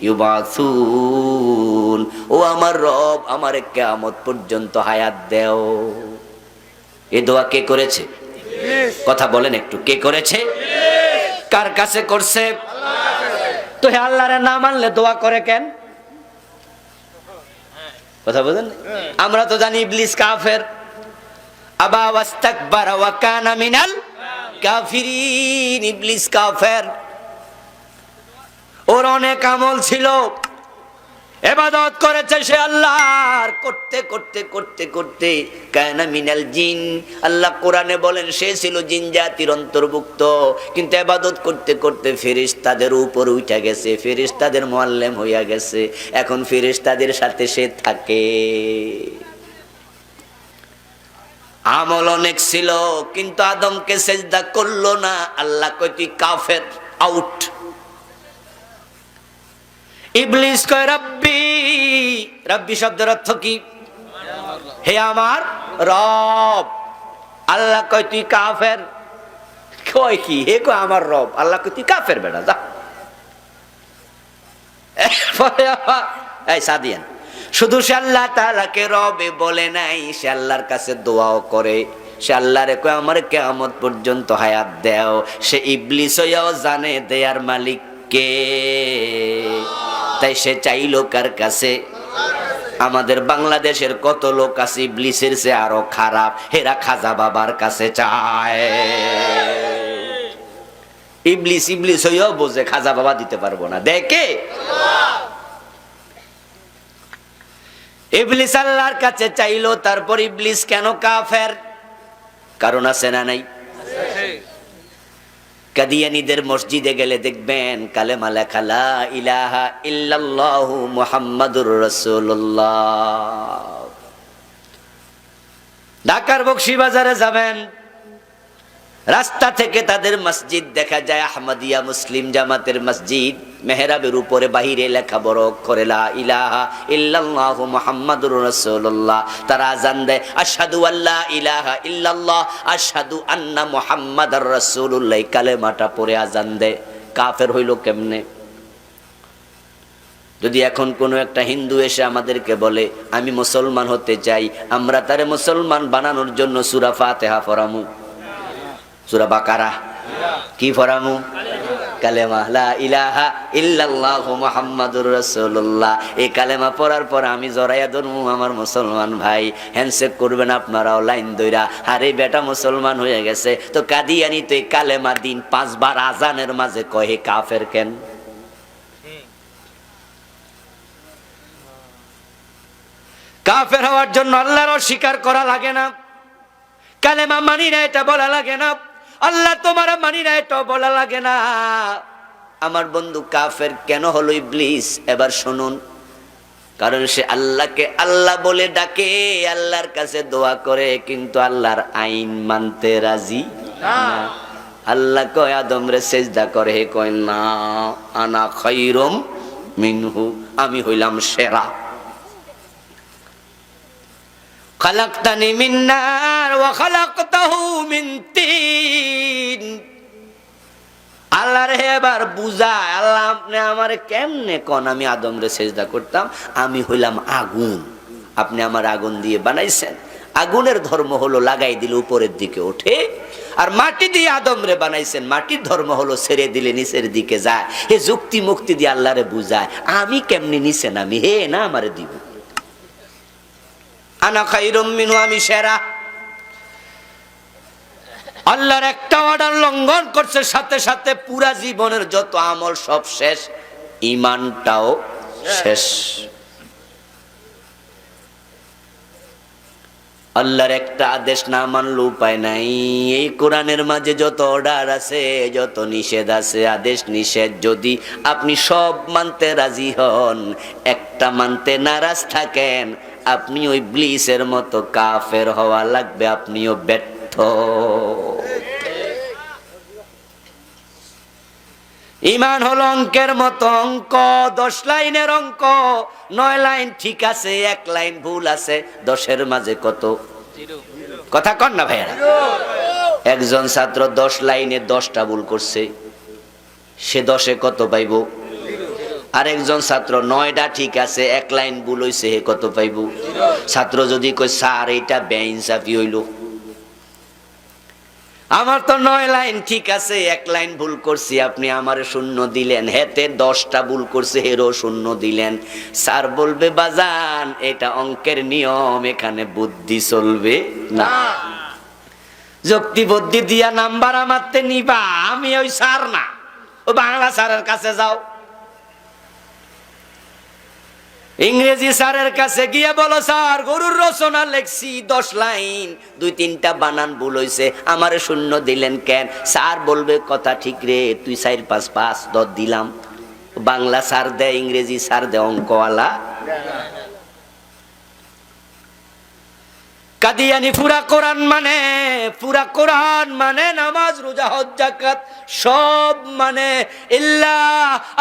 ইউবাসুন, ও আমার রব আমারে কিয়ামত পর্যন্ত হায়াত দাও। এই দোয়া কে করেছে? কথা বলেন একটু, কে করেছে? কার কাছে করছে? তো হে আল্লাহরে না মানলে দোয়া করে কেন? কথা বলেন। আমরা তো জানি ইবলিস কাফের। আবা ওয়াস্তাকবারা ওয়া কানা মিনাল কাফিরিন। ইবলিস কাফের। ওর অনেক আমল ছিল, ইবাদত করেছে সে আল্লাহর, করতে করতে করতে করতে কানা মিনাল জিন। আল্লাহ কোরআনে বলেন সে ছিল জিন জাতির অন্তর্ভুক্ত, কিন্তু ইবাদত করতে করতে ফেরেশতাদের উপর উঠে গেছে, ফেরেশতাদের মুআল্লিম হইয়া গেছে। এখন ফেরেশতাদের সাথে সে থাকে। আমল অনেক ছিল, কিন্তু আদমকে সেজদা করলো না। আল্লাহ কয় তুই কাফের, আউট। ইবলিস কয় রব্বি, রব্বি শব্দের অর্থ কি? হে আমার রব। আল্লাহ কয় তুই কাফের। কয় কি? হে কয় আমার রব। আল্লাহ কয় তুই কাফের বেটা, যা। এই সাদিয়ান, শুধু সে আল্লাহ তাআলাকে রবে বলে নাই, সে আল্লাহর কাছে দোয়াও করে। সে আল্লাহরে কয় আমার কিয়ামত পর্যন্ত হায়াত দাও। সে ইবলিস হইয়াও জানে দেয়ার মালিক কে, তাই সে চাইলো কার কাছে? আমাদের বাংলাদেশের কত লোক আছে ইবলিসের চেয়ে আরো খারাপ, হেরা খাজা বাবার কাছে চায়। ইবলিস ইবলিস হইয়াও বোঝে খাজা বাবা দিতে পারবো না, দেখে। ইবলিস আল্লাহর কাছে চাইলো, তারপর ইবলিস কেন কাফের? কারণ আছে না নাই? কাদিয়ানীদের মসজিদে গেলে দেখবেন কালেমা লেখা লা ইলাহা ইল্লাল্লাহু মুহাম্মাদুর রাসূলুল্লাহ। ঢাকার বকশী বাজারে যাবেন, রাস্তা থেকে তাদের মসজিদ দেখা যায়, আহমদিয়া মুসলিম জামাতের মসজিদ। মেহরাবের উপরে বাহিরে লেখা বড় অক্ষরে লা ইলাহা ইল্লাল্লাহু মুহাম্মাদুর রাসূলুল্লাহ। তারা আযান দেয় আশহাদু আল্লা ইলাহা ইল্লাল্লাহ আশহাদু আন্না মুহাম্মাদার রাসূলুল্লাহ। কালেমাটা পড়ে আযান দেয়। কাফের হইল কেমনে? যদি এখন কোনো একটা হিন্দু এসে আমাদেরকে বলে আমি মুসলমান হতে চাই, আমরা তারে মুসলমান বানানোর জন্য সূরা ফাতিহা পড়ামু, সূরা বাকারা কি পড়ামু? কালেমা লা ইলাহা ইল্লাল্লাহু মুহাম্মাদুর রাসূলুল্লাহ। এই কালেমা পড়ার পর আমি জড়াইয়া ধরমু আমার মুসলমান ভাই। হ্যান্ডশেক করবেন আপনারাও লাইন দইরা, আরে বেটা মুসলমান হয়ে গেছে। তো কাদিয়ানি তো এই কালেমা দিন 5 বার আজানের মাঝে কহে কাফের কেন? কাফের হওয়ার জন্য আল্লাহর অস্বীকার করা লাগে না, কালেমা মানি না এটা বলা লাগে না, আল্লাহ তোমার মানি না এটা বলা লাগে না। আমার বন্ধু কাফের কেন হলো ইবলিস? এবার শুনুন। কারণ সে আল্লাহকে আল্লাহ বলে ডাকে, আল্লাহর কাছে দোয়া করে, কিন্তু আল্লাহর আইন মানতে রাজি না। আল্লাহ কয় আদম রে সেজদা করে, হে কয় না, আনা খায়রুম মিনহু, আমি হইলাম সেরা। খালাকতানি মিন নার ওয়া খালাকতাহু মিন তিন। আল্লাহ রে এবার বুঝায়, আল্লাহ আপনি আমারে কেমনে কোন আমি আদম রে সেজদা করতাম? আমি হইলাম আগুন, আপনি আমার আগুন দিয়ে বানাইছেন। আগুনের ধর্ম হলো লাগাই দিলে উপরের দিকে ওঠে, আর মাটি দিয়ে আদম রে বানাইছেন, মাটির ধর্ম হলো ছেড়ে দিলে নিচের দিকে যায়। হে যুক্তি মুক্তি দিয়ে আল্লাহ রে বুঝায়, আমি কেমনে নিচে নামি, হে না আমারে দিব। আনা খায়রুম মিনহু, আমি সেরা। আল্লাহর একটা অর্ডার লঙ্ঘন করছে, সাথে সাথে পুরা জীবনের যত আমল সব শেষ, ঈমানটাও শেষ। আল্লাহর একটা আদেশ না মানলে উপায় নাই। এই কোরআনের মাঝে যত অর্ডার আছে, যত নিষেধ আছে, আদেশ নিষেধ, যদি আপনি সব মানতে রাজি হন, একটা মানতে নারাজ থাকেন, আপনি ওই ইবলিসের মতো কাফের হওয়া লাগবে, আপনিও ব্যর্থ। ঈমান হলো অঙ্কের মতো অঙ্ক, 10 লাইনের অঙ্ক, 9 লাইন ঠিক আছে, 1 লাইন ভুল আছে, 10-এর মাঝে কত? কথা কন না ভাইয়া। একজন ছাত্র 10 লাইনে 10টা ভুল করছে, সে 10-এ কত পাইব? আর একজন ছাত্র 9টা ঠিক আছে, 1 লাইন ভুল হইছে, হে কত পাইব? ছাত্র যদি কই স্যার এটা বেইনসাফি হইল, আমার তো 9 লাইন ঠিক আছে, 1 লাইন ভুল করছি, আপনি আমারে 0 দিলেন, হেতে 10টা ভুল করছে, হেরও 0 দিলেন। স্যার বলবে বাজান এটা অঙ্কের নিয়ম, এখানে বুদ্ধি চলবে না। যুক্তি বুদ্ধি দিয়া নাম্বার আমারতে নিবা, আমি ওই স্যার না, ও বাংলা স্যারের কাছে যাও। ইংরেজি স্যারের কাছে গিয়ে বলো স্যার গরুর রচনা লেখছি 10 লাইন, 2-3টা বানান ভুল হইছে, আমারে 0 দিলেন কেন? স্যার বলবে কথা ঠিক রে, তুই 4-5 10 দিলাম। বাংলা স্যার দেয়, ইংরেজি স্যার দেয়, অঙ্কওয়ালা। কাদিয়ানি পুরা কোরআন মানে, পুরা কোরআন মানে নামাজ রোজা হজ যাকাত সব মানে, ইল্লা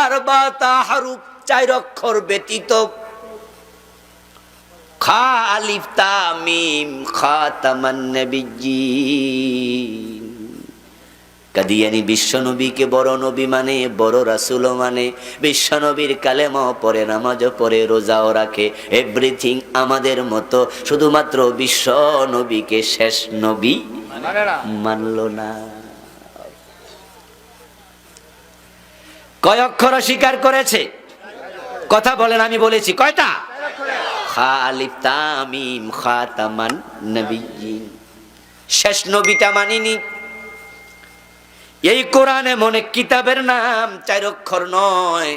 আরবাতা হারুফ 4 অক্ষর ব্যতীত। খা আলিফ তা মিম খাতামান নবিয়্যিন। কাদিয়ানি বিশ্বনবীকে বড় নবী মানে, বড় রাসূল মানে, বিশ্বনবীর কালেমাও পড়ে, নামাজও পড়ে, রোজাও রাখে, এভরিথিং আমাদের মতো, শুধুমাত্র বিশ্বনবীকে শেষ নবী মানল না। কয় অক্ষর অস্বীকার করেছে? কথা বলেন, আমি বলেছি কয়টা? খা আলিফ তা মিম খাতামান নবিয়্যিন, শেষ নবীটা মানিনি। এই কোরআনে মনে কিতাবের নাম 4 অক্ষর নয়,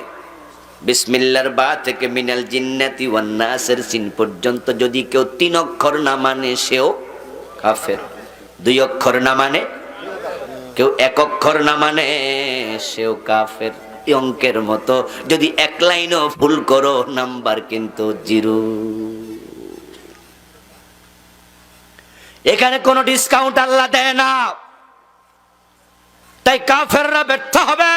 বিসমিল্লাহর বা থেকে মিনাল জিন্নাতি ওয়ান নাসের সিন পর্যন্ত যদি কেউ 3 অক্ষর না মানে সেও কাফের, 2 অক্ষর না মানে, কেউ 1 অক্ষর না মানে সেও কাফের। অঙ্কের মতো যদি 1 লাইনও ভুল করো নাম্বার কিন্তু 0। এখানে কোনো ডিসকাউন্ট আল্লাহ দেয় না। তাই কাফেররা ব্যর্থ হবে,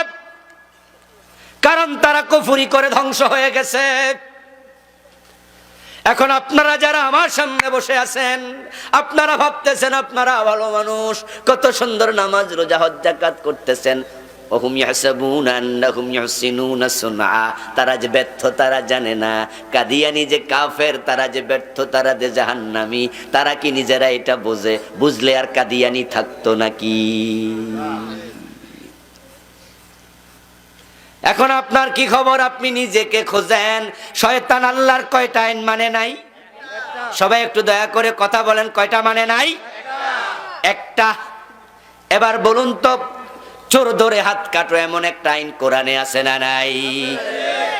কারণ তারা কুফরি করে ধ্বংস হয়ে গেছে। এখন আপনারা যারা আমার সামনে বসে আছেন, আপনারা ভাবতেছেন আপনারা ভালো মানুষ, কত সুন্দর নামাজ রোজা হজ যাকাত করতেছেন। ওহুম ইয়াহসাবুনা আন্নাহুম ইউহসিনুনা সুনআ, তারা যে ব্যর্থ তারা জানে না। কাদিয়ানি যে কাফের, তারা যে ব্যর্থ, তারা যে জাহান্নামী, তারা কি নিজেরা এটা বোঝে? বুঝলে আর কাদিয়ানি থাকতো নাকি? এখন আপনার কি খবর? আপনি নিজেকে খোঁজেন। শয়তান আল্লাহর কয়টা আইন মানে নাই? সবাই একটু দয়া করে কথা বলেন, কয়টা মানে নাই? একটা। এবার বলুন তো, চোর ধরে হাত কাটো এমন একটা আইন কোরআনে আছে না নাই?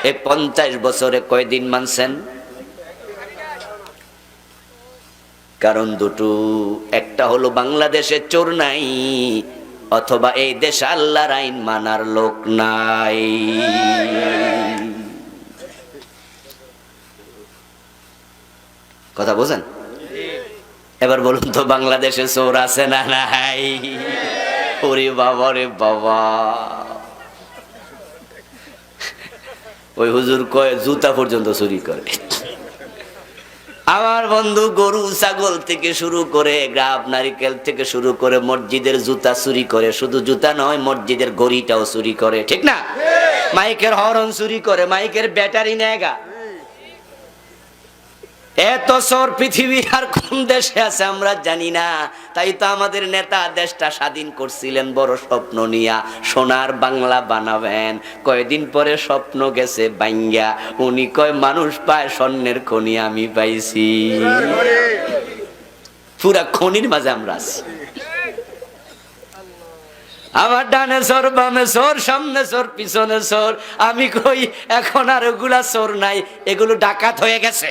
এই 50 বছরে কয়দিন মানছেন? কারণ দুটো, একটা হলো বাংলাদেশে চোর নাই, অথবা এই দেশে আল্লাহর আইন মানার লোক নাই। কথা বোঝেন? এবার বলুন তো, বাংলাদেশে চোর আছে না নাই? ওরে বাবা রে বাবা, ওই হুজুর কয় জুতা পর্যন্ত চুরি করে। আমার বন্ধু গরু ছাগল থেকে শুরু করে, গাব নারিকেল থেকে শুরু করে মসজিদের জুতা চুরি করে। শুধু জুতা নয়, মসজিদের ঘড়িটাও চুরি করে, ঠিক না? মাইকের হরন চুরি করে, মাইকের ব্যাটারি নেগা। এত চোর পৃথিবী আর কোন দেশে আছে আমরা জানি না। তাই তো আমাদের নেতা দেশটা স্বাধীন করছিলেন বড় স্বপ্ন নিয়া, সোনার বাংলা বানাবেন। কয়দিন পরে স্বপ্ন গেছে ভাঙ্গা। উনি কয় মানুষ পায় স্বর্ণের খনি, আমি পাইছি। পুরা খনির মাঝে আমরা আছি। আমার ডানে চোর, বামে চোর, সামনে চোর, পিছনে চোর। আমি কই এখন আর ওগুলা চোর নাই, এগুলো ডাকাত হয়ে গেছে।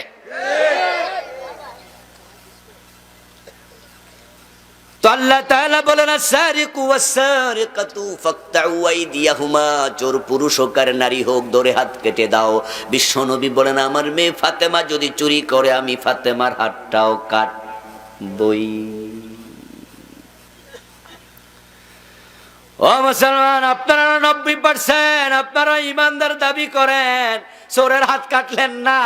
তো আল্লাহ তাআলা বলেন, আস-সারিকু ওয়াস-সারিকাতু ফাকতাউ আইদিয়াহুমা, চোর পুরুষ হোক আর নারী হোক ধরে হাত কেটে দাও। বিশ্বনবী বলেন, আমার মেয়ে ফাতেমা যদি চুরি করে, আমি ফাতেমার হাতটাও কাটবই। ও মুসলমান, আপনারা 90% আপনারা ইমানদার দাবি করেন, চোরের হাত কাটলেন না,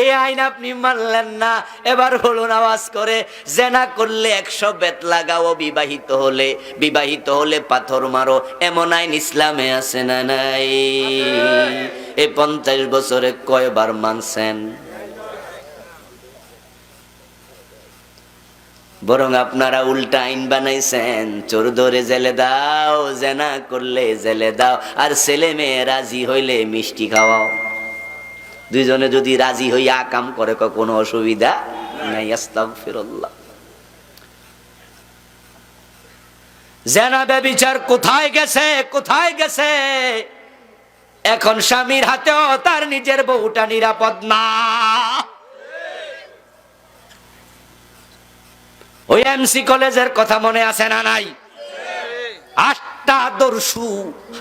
এই আইন আপনি মানলেন না। এবার বলুন আওয়াজ করে, জেনা করলে 100 বেত লাগাও, বিবাহিত হলে পাথর মারো, এমন আইন ইসলামে আছে না নাই? এই 50 বছরে কয়বার মানছেন? বরং আপনারা উল্টা আইন বানাইছেন, চোর ধরে জেলে দাও, জেনা করলে জেলে দাও, আর ছেলে মেয়ে রাজি হইলে মিষ্টি খাওয়াও। দুইজনে যদি রাজি হইয়া কাম করে, কোনো অসুবিধা নাই। আস্তাগফিরুল্লাহ। জেনা ব্যভিচার কোথায় গেছে, কোথায় গেছে? এখন স্বামীর হাতেও তার নিজের বউটা নিরাপদ না। ওই এমসি কলেজের কথা মনে আছে না নাই? 8টা দর্শু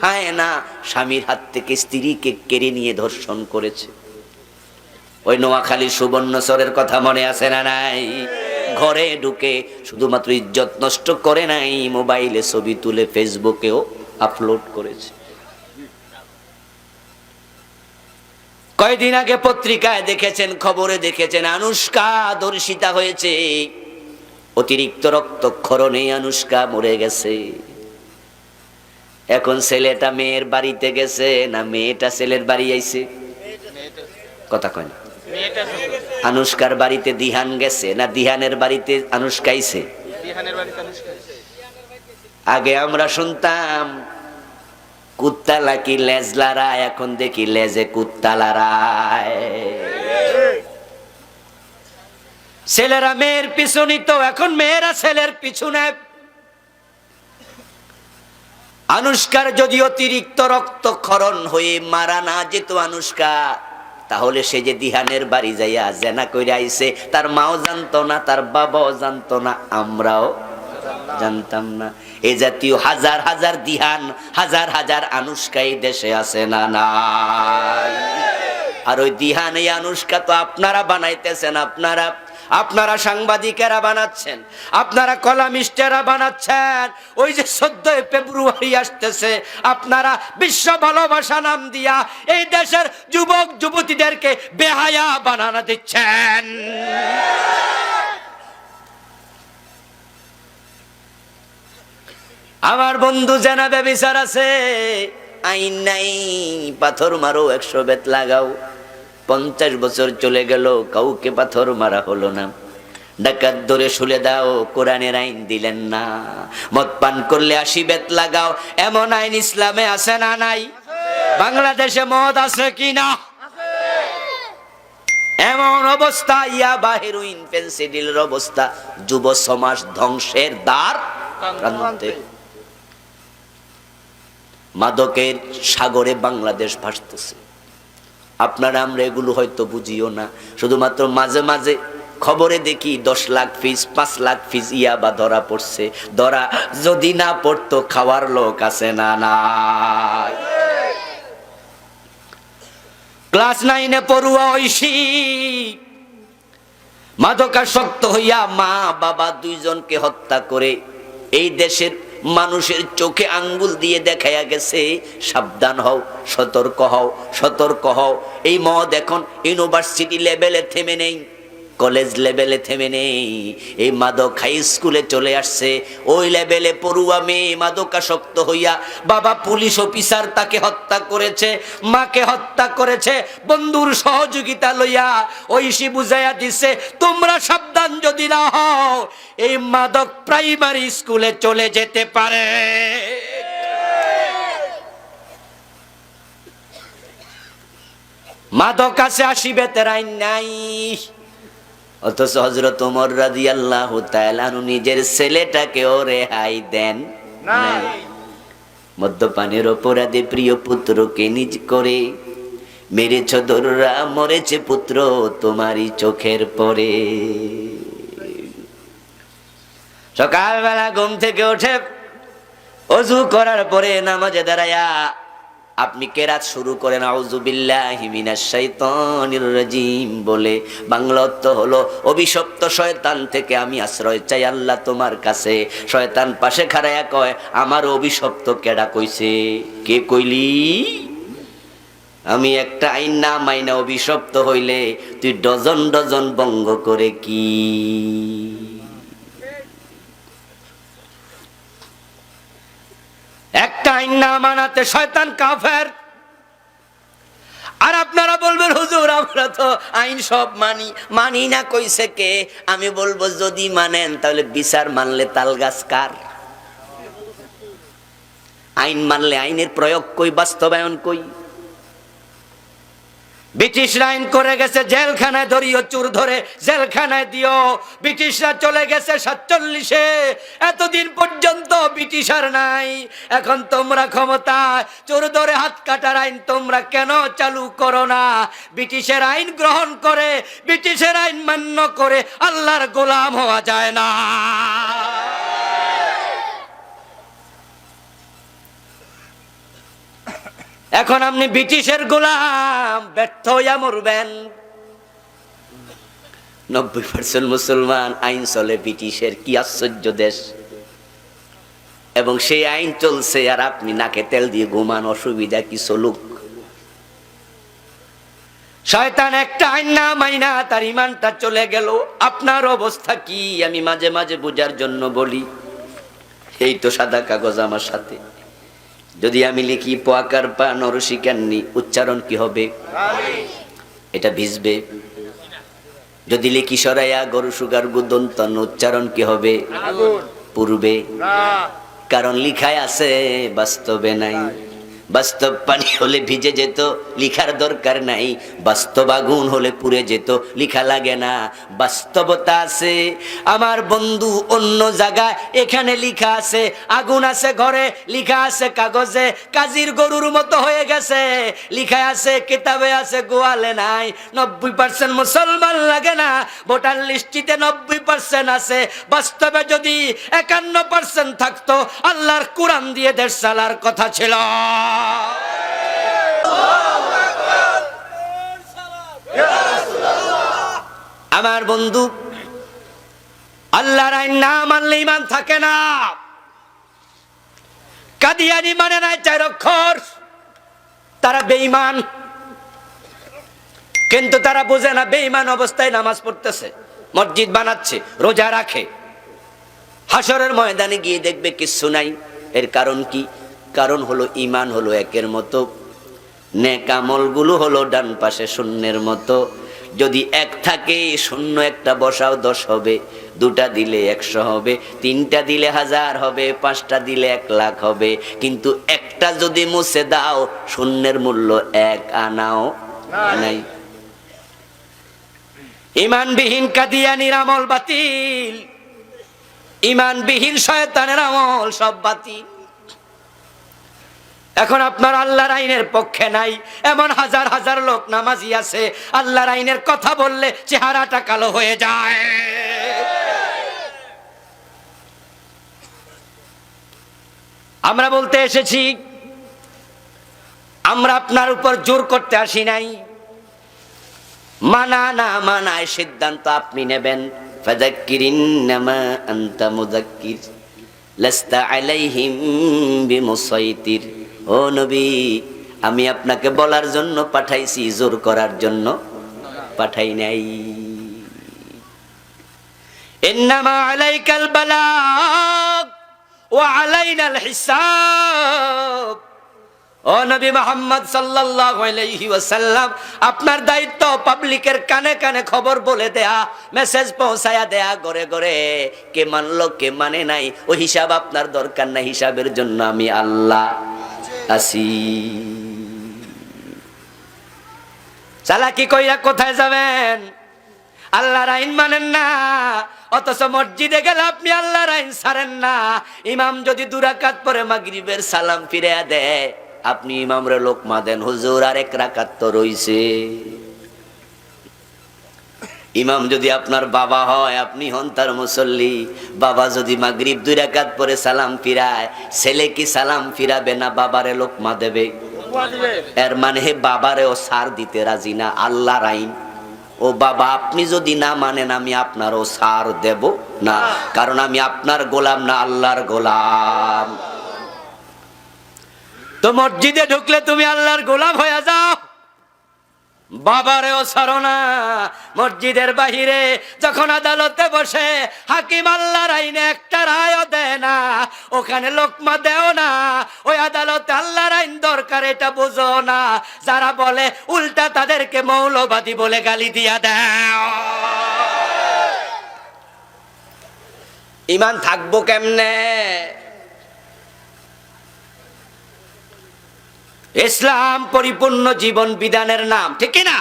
হায়না স্বামীর হাত থেকে স্ত্রীকে কেড়ে নিয়ে ধর্ষণ করেছে। ওই নোয়াখালীর সুবর্ণচরের কথা মনে আছে না নাই? ঘরে ঢুকে শুধুমাত্র ইজ্জত নষ্ট করে নাই, মোবাইলে ছবি তুলে ফেসবুকেও আপলোড করেছে। কয়দিন আগে পত্রিকায় দেখেছেন, খবরে দেখেছেন, আনুষ্কা ধর্ষিতা হয়েছে। অতিরিক্ত রক্তক্ষরণে আনুষ্কা মরে গেছে। এখন ছেলেটা মেয়ের বাড়িতে গেছে না মেয়েটা ছেলের বাড়ি আইছে? কথা কয় না। আনুষ্কার বাড়িতে দিহান গেছে না দিহানের বাড়িতে আনুষ্কা আইছে? আগে আমরা শুনতাম কুত্তা লাকি লেজ লড়ায়, এখন দেখি লেজে কুত্তা লড়ায়। ছেলেরা মেয়ের পিছু নিত, এখন মেয়েরা ছেলের পিছু নেয়। আনুষ্কার যদি অতিরিক্ত রক্তক্ষরণ হয়ে মারা না যেত আনুষ্কা, তাহলে সে যে দিহানের বাড়ি যাইয়া জেনা কইরা আইছে, তার মাও জানতো না, তার বাবাও জানতো না, আমরাও জানতাম না। এই জাতীয় হাজার হাজার দিহান, হাজার হাজার আনুষ্কা এই দেশে আছে না নাই? আর ওই দিহান এই আনুষ্কা তো আপনারা বানাইতেছেন, আপনারা সাংবাদিকেরা বানাচ্ছেন, আপনারা কলামিস্টেরা বানাচ্ছেন। ওই যে 14 ফেব্রুয়ারি আসতেছে, আপনারা বিশ্ব ভালোবাসা নাম দিয়া এই দেশের যুবক যুবতীদেরকে বেহায়া বানানো দিচ্ছেন। আমার বন্ধু জানাবে বিচার আছে, আইন নাই, পাথর মারো, 100 বেত লাগাও। 50 বছর চলে গেল, কাউকে পাথর মারা হলো না। ডাকাত ধরে শুলে দাও, কোরআনের আইন দিলেন না। মদ পান করলে 80 বেত লাগাও, এমন আইন ইসলামে আছে না নাই? বাংলাদেশে মদ আছে কি না? এমন অবস্থা, ইয়াবা, হেরোইন, ফেন্সিডিলের অবস্থা, যুব সমাজ ধ্বংসের দ্বার প্রান্তে। মাদকের সাগরে বাংলাদেশ ভাসতেছে। আপনারা আমরা এগুলো হয়তো বুঝিও না, শুধুমাত্র মাঝে মাঝে খবরে দেখি 10 লাখ পিস 5 লাখ পিস ইয়াবা ধরা পড়ছে। ধরা যদি না পড়তো, খাওয়ার লোক আছে না নাই? ক্লাস 9-এ পড়ুয়া ঐশী মাদকাসক্ত হইয়া মা বাবা 2 জনকে হত্যা করে এই দেশের মানুষের চোখে আঙ্গুল দিয়ে দেখাইয়া গেছে, সাবধান হও, সতর্ক হও, সতর্ক হও। এই মদ এখন ইউনিভার্সিটি লেভেলে থেমে নেই, কলেজ লেভেলে থেমে নেই, এই মাদক হাই স্কুলে চলে আসছে। ওই লেভেলে পড়ুয়া মেয়ে মাদকাসক্ত হইয়া বাবা পুলিশ অফিসার তাকে হত্যা করেছে, মাকে হত্যা করেছে। বন্ধুর সহযোগিতা লইয়া ঐশী বুঝাইয়া দিছে, তোমরা সাবধান যদি না হও, এই মাদক প্রাইমারি স্কুলে চলে যেতে পারে। মাদক আছে, 80 বেতের আইন নাই। অথচ হযরত ওমর রাদিয়াল্লাহু তাআলা নিজের ছেলেটাকেও রেহাই দেন নাই। মদ্যপানের অপরাধে প্রিয় পুত্রকে নিজ করে মেরেছ দররা, মরেছে পুত্র তোমারই চোখের পরে। সকালবেলা ঘুম থেকে উঠে ওযু করার পরে নামাজে দাঁড়ায়া আপনি কেরাত শুরু করেন আউযু বিল্লাহি মিনাশ শাইতানির রাজিম বলে। বাংলা অর্থ হলো, অভিশপ্ত শয়তান থেকে আমি আশ্রয় চাই আল্লাহ তোমার কাছে। শয়তান পাশে খাড়ায়া কয়, আমার অভিশপ্ত কেডা কইছে? কে কইলি? আমি একটা আইন না মাইনা অভিশপ্ত হইলে তুই ডজন ডজন ভঙ্গ করে কি? একটা আইন না মানাতে শয়তান কাফের। আর আপনারা বলবেন, হুজুর আমরা তো আইন সব মানি না, কইছে কে? আমি বলবো, যদি মানেন তাহলে বিচার মানলে তাল গাছ কার? আইন মানলে আইনের প্রয়োগ কই, বাস্তবায়ন কই? ব্রিটিশরা আইন করে গেছে, জেলখানায় ধরিও, চোর ধরে জেলখানায় দিও। ব্রিটিশরা চলে গেছে 47-এ, এতদিন পর্যন্ত ব্রিটিশ আর নাই। এখন তোমরা ক্ষমতায়, চোর ধরে হাত কাটার আইন তোমরা কেন চালু করো না? ব্রিটিশের আইন গ্রহণ করে, ব্রিটিশের আইন মান্য করে আল্লাহর গোলাম হওয়া যায় না। এখন আপনি ব্রিটিশের গোলাম, ব্যর্থ হইয়া মরবেন। 90% মুসলমান, আইন চলে ব্রিটিশের। কি আশ্চর্য দেশ! এবং সেই আইন চলছে আর আপনি নাকে তেল দিয়ে ঘুমান, অসুবিধা কি? চলুক। শয়তান একটা আইন না মাইনা তার ইমানটা চলে গেল। আপনার অবস্থা কি আমি মাঝে মাঝে বোঝার জন্য বলি। এই তো সাদা কাগজ আমার সাথে, যদি আমি লিখি পোয়াকার পা নরসিকান্নি, উচ্চারণ কি হবে? এটা ভিজবে। যদি লিখি সরাইয়া গরু সুগার গুদন্তন, উচ্চারণ কি হবে? পূর্বে। কারণ লিখায় আছে, বাস্তবে নাই। বাস্তব পানি হলে ভিজে যেত, লিখার দরকার নাই। বাস্তব আগুন হলে পুড়ে যেত, লিখা লাগে না। বাস্তবতা আছে আমার বন্ধু অন্য জায়গায়, এখানে লিখা আছে আগুন আছে ঘরে, লিখা আছে কাগজে। কাজীর গরুর মতো হয়ে গেছে, লিখা আছে কিতাবে আছে, গোয়ালে নাই। 90% মুসলমান লাগে না, ভোটার লিস্টিতে 90% আছে। বাস্তবে যদি 51% থাকতো, আল্লাহর কোরআন দিয়ে দেশ চালার কথা ছিল। আমার বন্ধু, আল্লাহর আইন না মানলে ঈমান থাকে না। কাদিয়ানী মানে না 4 অক্ষর, তারা বেঈমান। কিন্তু তারা বোঝে না বেঈমান অবস্থায় নামাজ পড়তেছে, মসজিদ বানাচ্ছে, রোজা রাখে, হাসরের ময়দানে গিয়ে দেখবে কিছু নাই। এর কারণ কি? কারণ হলো ঈমান হলো একের মতো, নেক আমলগুলো হলো ডান পাশে শূন্যের মতো। যদি 1 থাকে, শূন্য একটা বসাও 10 হবে, 2টা দিলে 100 হবে, 3টা দিলে 1000 হবে, 5টা দিলে 1 লাখ হবে। কিন্তু একটা যদি মুছে দাও, শূন্যের মূল্য 1 আনাও নাই। ঈমানবিহীন কাদিয়ানীর আমল বাতিল, ঈমানবিহীন শয়তানের আমল সব বাতিল। এখন আপনার আল্লাহর আইনের পক্ষে নাই এমন হাজার হাজার লোক নামাজি আছে, আল্লাহর আইনের কথা বললে চেহারাটা কালো হয়ে যায়। আমরা বলতে এসেছি, আমরা আপনার উপর জোর করতে আসি নাই। মানা না মানায় সিদ্ধান্ত আপনি নেবেন। ফাযাক্কির ইন্নামা আনতা মুযাক্কির লাস্তা আলাইহিম বিমুসাইতির। ও নবী, আমি আপনাকে বলার জন্য পাঠাইছি, জোর করার জন্য পাঠাই নাই। ইন্নামা আলাইকাল বালাগ ওয়া আলাইনাল হিসাব। ও নবী মুহাম্মদ সাল্লাল্লাহু আলাইহি ওয়াসাল্লাম, আপনার দায়িত্ব পাবলিকের কানে কানে খবর বলে দেয়া, মেসেজ পৌঁছায়া দেয়া, ঘরে ঘরে কে মানলো কে মানে নাই ওই হিসাব আপনার দরকার নাই। হিসাবের জন্য আমি আল্লাহ আছি। চালাকি কইরা কোথায় যাবেন? আল্লাহর আইন মানেন না, অথচ মসজিদে গেলে আপনি আল্লাহর আইন ছাড়েন না। ইমাম যদি 2 রাকাত পরে মাগরিবের সালাম ফিরিয়ে দেয়, আপনি ইমামরে লোকমা দেন, হুজুর আর 1 রাকাত তো রইছে। ইমাম যদি আপনার বাবা হয়, আপনি হন তার মুসল্লি। বাবা যদি মাগরিব 2 রাকাত পরে সালাম ফিরায়, ছেলে কি সালাম ফিরাবে না বাবারে লোকমা দেবে? এর মানে বাবারেও ছাড় দিতে রাজি না। আল্লাহর আইন, ও বাবা আপনি যদি না মানেন, আমি আপনারও ছাড় দেব না, কারণ আমি আপনার গোলাম না, আল্লাহর গোলাম। তো মসজিদে ঢুকলে তুমি আল্লাহর গোলাম হয়ে যাও, বাবারেও ছাড়ো না। মসজিদের বাহিরে যখন আদালতে বসে হাকিম আল্লাহর আইনে একটা রায়ও দেয় না, ওখানে লোকমা দেও না। ওই আদালতে আল্লাহর আইন দরকার এটা বুঝো না। যারা বলে উল্টা তাদেরকে মৌলবাদী বলে গালি দিয়া দাও। ঈমান থাকবো কেমনে? ইসলাম পরিপূর্ণ জীবন বিধানের নাম, ঠিক কি না?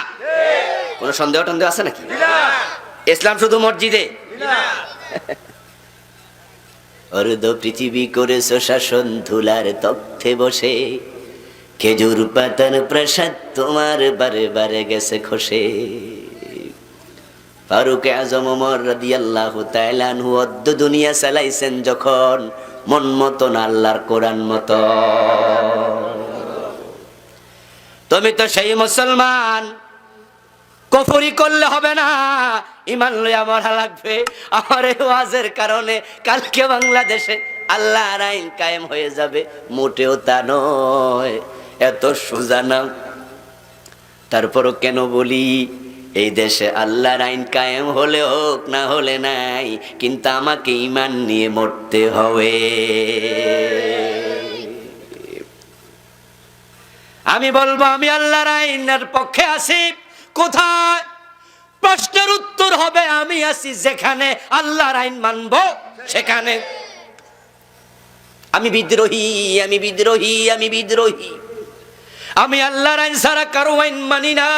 কোন সন্দেহ টন্দেহ আছে নাকি? ইসলাম শুধু মসজিদে? অর্ধ পৃথিবী করেছো শাসন ধুলার তখ্তে বসে, খেজুর পাতার প্রাসাদ তোমার বারে বারে গেছে খসে। ফারুক আজম ওমর রাদিয়াল্লাহু তাআলা আনহু অর্ধ দুনিয়া চালাইছেন যখন, মন মতন আল্লাহর কোরআন মতো। তুমি তো সেই মুসলমান, কুফরি করলে হবে না, ঈমান লইয়া মরা লাগবে। আমার এই ওয়াজের কারণে কালকে বাংলাদেশে আল্লাহর আইন কায়েম হয়ে যাবে, মোটেও তা নয়, এত সোজা না। তারপরও কেন বলি, এই দেশে আল্লাহর আইন কায়েম হলে হোক না হলে নাই, কিন্তু আমাকে ঈমান নিয়ে মরতে হবে। আমি বলবো আমি আল্লাহর আইনের পক্ষে আছি। কোথায়? প্রশ্নের উত্তর হবে আমি আছি যেখানে আল্লাহর আইন মানবো সেখানে। আমি বিদ্রোহী, আমি বিদ্রোহী, আমি বিদ্রোহী। আমি আল্লাহর আইন ছাড়া কারো আইন মানি না।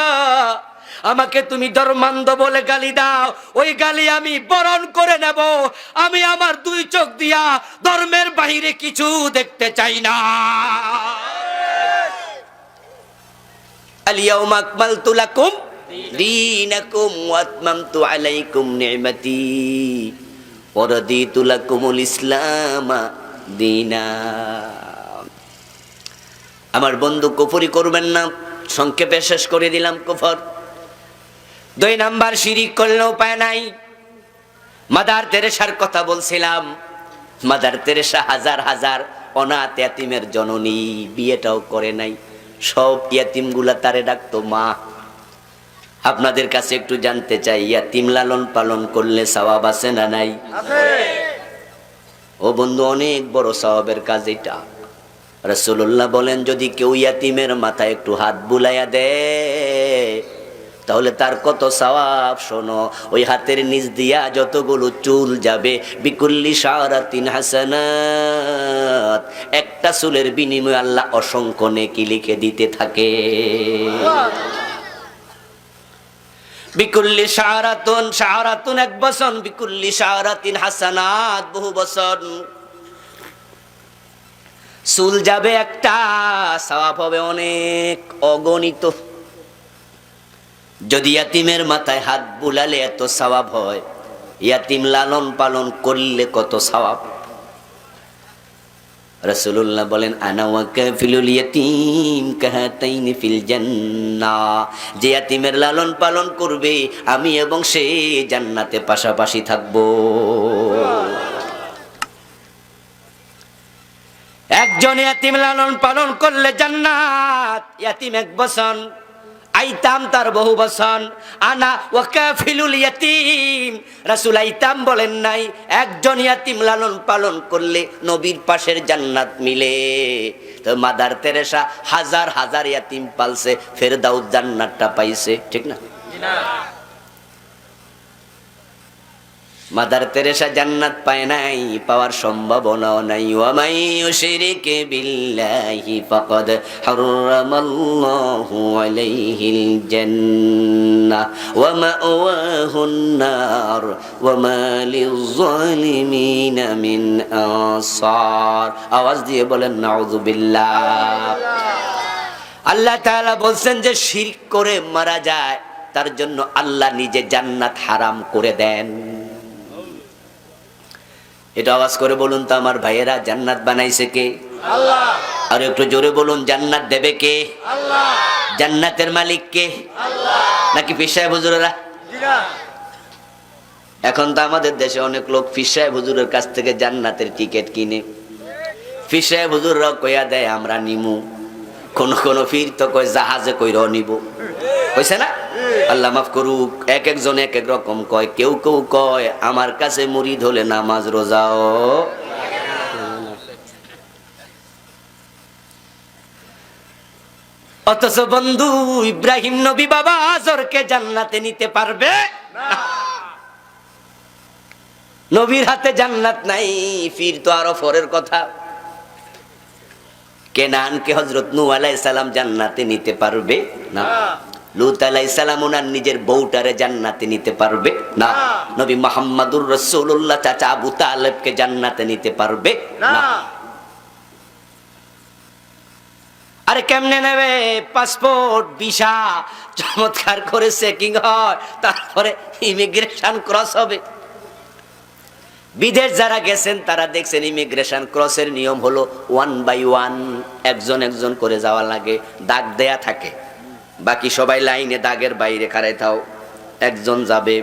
আমাকে তুমি ধর্মান্ধ বলে গালি দাও, ওই গালি আমি বরণ করে নেব। আমি আমার 2 চোখ দিয়া ধর্মের বাহিরে কিছু দেখতে চাই না। আল-ইয়াওমা আকমালতু লাকুম দীনাকুম ওয়া আতমামতু আলাইকুম নি'মাতি ওয়া রাদিতু লাকুমুল ইসলামা দীনা। আমার বন্ধু কুফরি করবেন না, সংক্ষেপে শেষ করে দিলাম। কুফর দুই নাম্বার শিরিক করলে উপায় নাই। মাদার তেরেসার কথা বলছিলাম। মাদার তেরেসা হাজার হাজার অনাথ ইয়াতিমের জননী, বিয়েটাও করে নাই। সব ইয়াতিমগুলা তারে ডাকতো মা। আপনাদের কাছে একটু জানতে চাই, ইয়াতিম লালন পালন করলে সওয়াব আছে না নাই? ও বন্ধু, অনেক বড় সওয়াবের কাজ এটা। রাসূলুল্লাহ বলেন, যদি কেউ ইয়াতিমের মাথায় একটু হাত বুলাইয়া দেয় তাহলে তার কত সওয়াব শোনো। ওই হাতের নিচ দিয়া যতগুলো চুল যাবে, বিকুল্লি শারাতিন হাসানাত, একটা চুলের বিনিময়ে আল্লাহ অসংখ্য নেকি লিখে দিতে থাকে। বিকুল্লি শারাতুন, শারাতুন এক বছর, বিকুল্লি শারাতিন হাসানাত বহু বছর। চুল যাবে একটা, সওয়াব হবে অনেক, অগণিত। যদি ইয়াতিমের মাথায় হাত বুলালে এত সওয়াব হয়, ইয়াতিম লালন পালন করলে কত সওয়াব। রাসূলুল্লাহ বলেন, আনা ওয়া কাফিলুল ইয়াতীম কাহাতাইনি ফিল জান্নাহ, যে ইয়াতিমের লালন পালন করবে আমি এবং সে জান্নাতে পাশাপাশি থাকবো। একজন ইয়াতিম লালন পালন করলে জান্নাত। ইয়াতিম এক বছর, আইতাম তার বহু বছর। আনা ওয়া কাফিলুল ইয়াতীম, রাসূল আইতাম বলেন নাই। একজন ইয়াতিম লালন পালন করলে নবীর পাশের জান্নাত মিলে। তো মাদার তেরেসা হাজার হাজার ইয়াতিম পালছে, ফেরদাউস জান্নাতটা পাইছে, ঠিক না? মাদার তেরেসা জান্নাত পায় নাই, পাওয়ার সম্ভাবনাও নাই। ওয়া মান ইউশরিক বিল্লাহি ফাকাদ হারামাল্লাহু আলাইহিল জান্নাহ ওয়া মাওয়াহুন নার ওয়া মা লিয-যালিমিনা মিন আনসার। আওয়াজ দিয়ে বলেন নাউযুবিল্লাহ। আল্লাহ তাআলা বলছেন যে শিরক করে মারা যায় তার জন্য আল্লাহ নিজে জান্নাত হারাম করে দেন। এটা আওয়াজ করে বলুন তো আমার ভাইয়েরা, জান্নাত বানাইছে কে? আল্লাহ। আর একটু জোরে বলুন, জান্নাত দেবে কে? আল্লাহ। জান্নাতের মালিক কে? আল্লাহ। নাকি পীর সাহেব হুজুরেরা? এখন তো আমাদের দেশে অনেক লোক পীর সাহেব হুজুরের কাছ থেকে জান্নাতের টিকিট কিনে। পীর সাহেব হুজুররা কইয়া দেয় আমরা নিমু, কোন কোন পীর তো কয় জাহাজে কইরাও নিব, কইছে না? আল্লাহ মাফ করুক, এক একজন এক এক রকম কয়। কেউ কেউ কয় আমার কাছে মুরিদ হলে নামাজ রোজাও। অথচ বন্ধু ইব্রাহিম নবী বাবা আজরকে জান্নাতে নিতে পারবে না। নবীর হাতে জান্নাত নাই, ফির তো আরো পরের কথা। কেনানকে হযরত নূহ আলাইহিস সালাম জান্নাতে নিতে পারবে না। লূত আলাইহিস সালাম ওনার নিজের বউটারে জান্নাতে নিতে পারবে না। নবী মুহাম্মদুর রাসূলুল্লাহ চাচা আবু তালেবকে জান্নাতে নিতে পারবে না। আরে কেমনে নেবে? পাসপোর্ট ভিসা চমৎকার করে চেকিং হয়, তারপরে ইমিগ্রেশন ক্রস হবে। বিদেশ যারা গেছেন তারা দেখছেন ইমিগ্রেশন ক্রসের নিয়ম হলো 1 বাই 1, একজন একজন করে যাওয়া লাগে, দাগ দেয়া থাকে। বাকি সবাই লাইনে দাগের বাইরে খাড়াই থাও, একজন যাবে।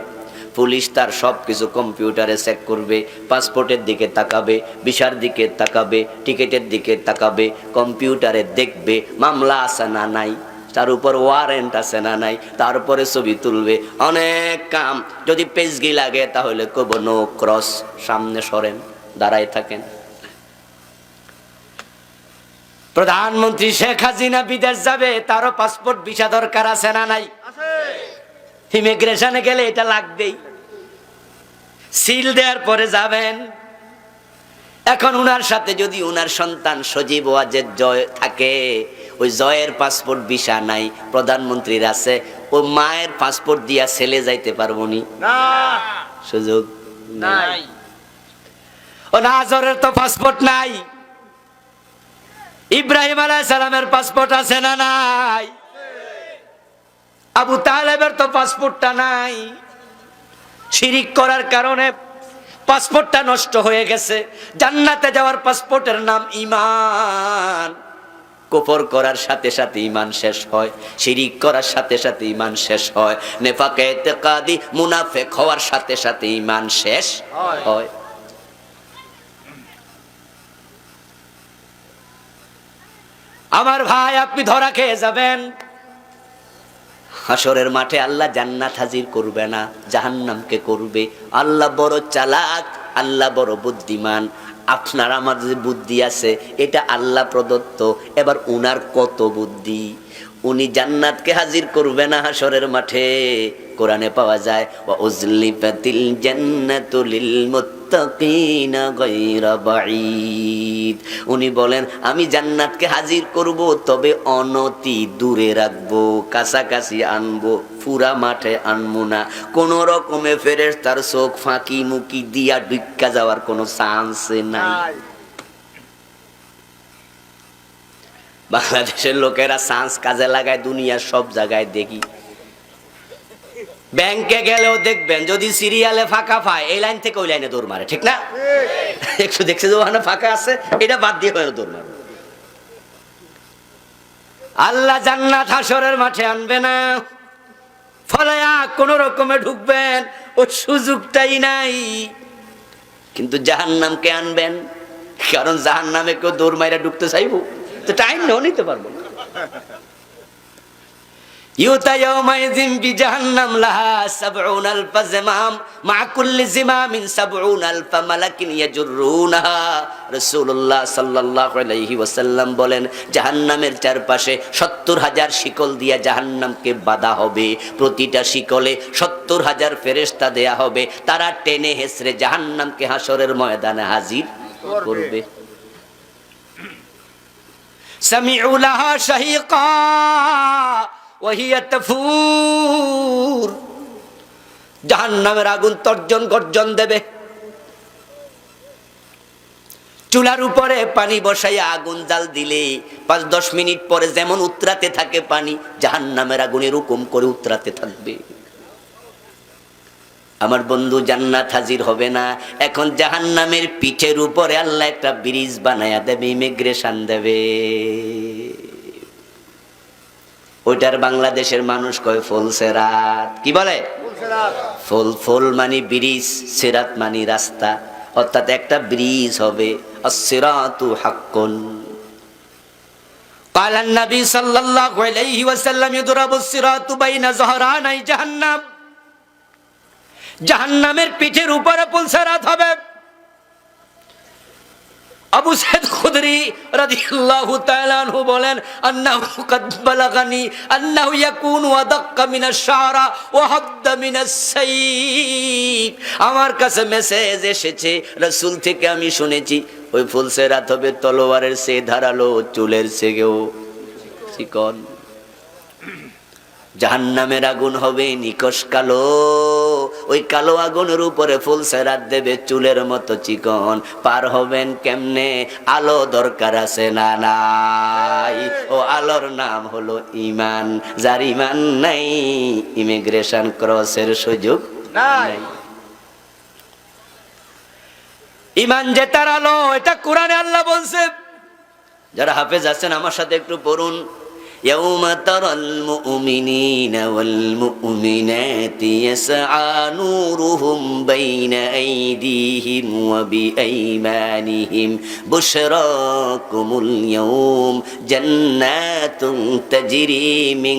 পুলিশ তার সবকিছু কম্পিউটারে চেক করবে, পাসপোর্টের দিকে তাকাবে, ভিসার দিকে তাকাবে, টিকেটের দিকে তাকাবে, কম্পিউটারে দেখবে মামলা আছে না নাই, তার উপর ওয়ারেন্ট আছে না নাই, তারপরে ছবি তুলবে। অনেক কাম। যদি পেজগি লাগে তাহলে কব নো ক্রস, সামনে সরেন, দাঁড়ায় থাকেন। প্রধানমন্ত্রী শেখ হাসিনা বিদেশ যাবে, তারও পাসপোর্ট ভিসা দরকার আছে না নাই? ইমিগ্রেশনে গেলে এটা লাগবেই, সিল দেওয়ার পরে যাবেন। এখন উনার সাথে যদি উনার সন্তান সজীব ওয়াজেদ জয় থাকে, ওই জয়ের পাসপোর্ট ভিসা নাই, প্রধানমন্ত্রীর আছে, ও মায়ের পাসপোর্ট দিয়া ছেলে যাইতে পারবো নি? সুযোগ নাই। ও নাজরের তো পাসপোর্ট নাই, ইব্রাহিম আলাইহিস সালামের পাসপোর্ট আছে না নাই? আবু তালেবের তো পাসপোর্টটা নাই। শিরিক করার কারণে পাসপোর্টটা নষ্ট হয়ে গেছে। জান্নাতে যাওয়ার পাসপোর্টের নাম ঈমান। কুফর করার সাথে সাথে ঈমান শেষ হয়, শিরিক করার সাথে সাথে ঈমান শেষ হয়, নেফাকে ইতিকাদি মুনাফিক হওয়ার সাথে সাথে ঈমান শেষ হয়। আমার ভাই, আপনি ধরা খেয়ে যাবেন। হাসরের মাঠে আল্লাহ জান্নাত হাজির করবে না, জাহান্নামকে করবে। আল্লাহ বড় চালাক, আল্লাহ বড় বুদ্ধিমান। আপনার আমার যে বুদ্ধি আছে এটা আল্লাহ প্রদত্ত, এবার উনার কত বুদ্ধি। উনি জান্নাতকে হাজির করবে না হাসরের মাঠে। কোরআনে পাওয়া যায় ওয়া উজলিফাতিল জান্নাতু লিল মুত্তাকিনা গায়রা বাঈদ। উনি বলেন আমি জান্নাতকে হাজির করব, তবে অনতি দূরে রাখবো, কাছাকাছি আনবো, পুরা মাঠে আনবো না। কোন রকমে ফেরেশতার চোখ ফাঁকি মুকি দিয়া ঢুক্কা যাওয়ার কোনো চান্স নাই। বাংলাদেশের লোকেরা চান্স কাজে লাগায়, দুনিয়ার সব জায়গায় দেখি। ব্যাংকে গেলেও দেখবেন যদি সিরিয়ালে ফাঁকা পায় এই লাইন থেকে ওই লাইনে দৌড় মারে, ঠিক না? একটু দেখছে যে ওখানে ফাঁকা আছে, এটা বাদ দিয়ে দৌড় মারে। আল্লাহ জান্নাত হাসরের মাঠে আনবে না, ফলায়া কোন রকমে ঢুকবেন, ও সুযোগটাই নাই। কিন্তু জাহান্নামকে আনবেন, কারণ জাহান্নামে কেউ দৌড় মাইরা ঢুকতে চাইবো তো টাইম নেও নিতে পারবো না। ইউতা ইয়াউমাইযিন বিজাহান্নাম লাহা ৭০ আলফা জিমাম মা কুল্লি জিমামিন ৭০ আলফা মালাকিন ইয়াজুরুনাহা। রাসূলুল্লাহ সাল্লাল্লাহু আলাইহি ওয়াসাল্লাম বলেন, জাহান্নামের চারপাশে ৭০,০০০ শিকল দিয়া জাহান্নামকে বাঁধা হবে। প্রতিটা শিকলে ৭০,০০০ ফেরেশতা দেয়া হবে, তারা টেনে হেঁচড়ে জাহান্নামকে হাসরের ময়দানে হাজির করবে। সামিউ লাহা শাহিকা ওয়া হিয়া তাফুর। জাহান্নামের আগুন তর্জন গর্জন দেবে। চুলার উপরে পানি বসাইয়া আগুন জাল দিলে ৫-১০ মিনিট পরে যেমন উতরাতে থাকে পানি, জাহান্নামের আগুনের হুকুম করে উতরাতে থাকবে। আমার বন্ধু, জান্নাত হাজির হবে না, এখন জাহান্নামের পিঠের উপরে আল্লাহ একটা ব্রিজ বানায়া দেবে, ইমিগ্রেশন দেবে। ওইটার বাংলাদেশের মানুষ কয় ফুল সেরাত। কি বলে? ফুল ফুল মানে ব্রিজ, সেরাত মানে রাস্তা, অর্থাৎ একটা ব্রিজ হবে। আস-সিরাতু হাক্কুন। قال النبي صلى الله عليه وسلم يضرب الصراط بين ظهراني جهنم। জাহান্নামের পিঠের উপরে পুল সেরাত হবে। আবু সাইদ খুদরি রাদিয়াল্লাহু তাআলা আনহু বলেন, আন্নাহু কাদ বালাগানি আন্নাহু ইয়াকুনু আদাক্কা মিনাশ শারা ওয়া হাদ্দা মিনাস সাইফ। আমার কাছে মেসেজ এসেছে, রাসূল থেকে আমি শুনেছি ওই ফুল সেরাত হবে তলোয়ারের চেয়ে ধারালো, চুলের চেয়েও চিকন। জাহান্নামের আগুন হবে নিকশ কালো, ওই কালো আগুনের উপরে ফুল সেরাত দেবে চুলের মতো চিকন। পার হবেন কেমনে? আলো দরকার আছে না নাই? ও আলোর নাম হলো ঈমান। যার ঈমান নাই ইমিগ্রেশন ক্রসের সুযোগ নাই। ঈমান যে তার আলো, এটা কোরআনে আল্লাহ বলছে। যারা হাফেজ আছেন আমার সাথে একটু পড়ুন। يوم ترى المؤمنين والمؤمنات يسعى نورهم بين أيديهم وبأيمانهم بشراكم اليوم جنات تجري من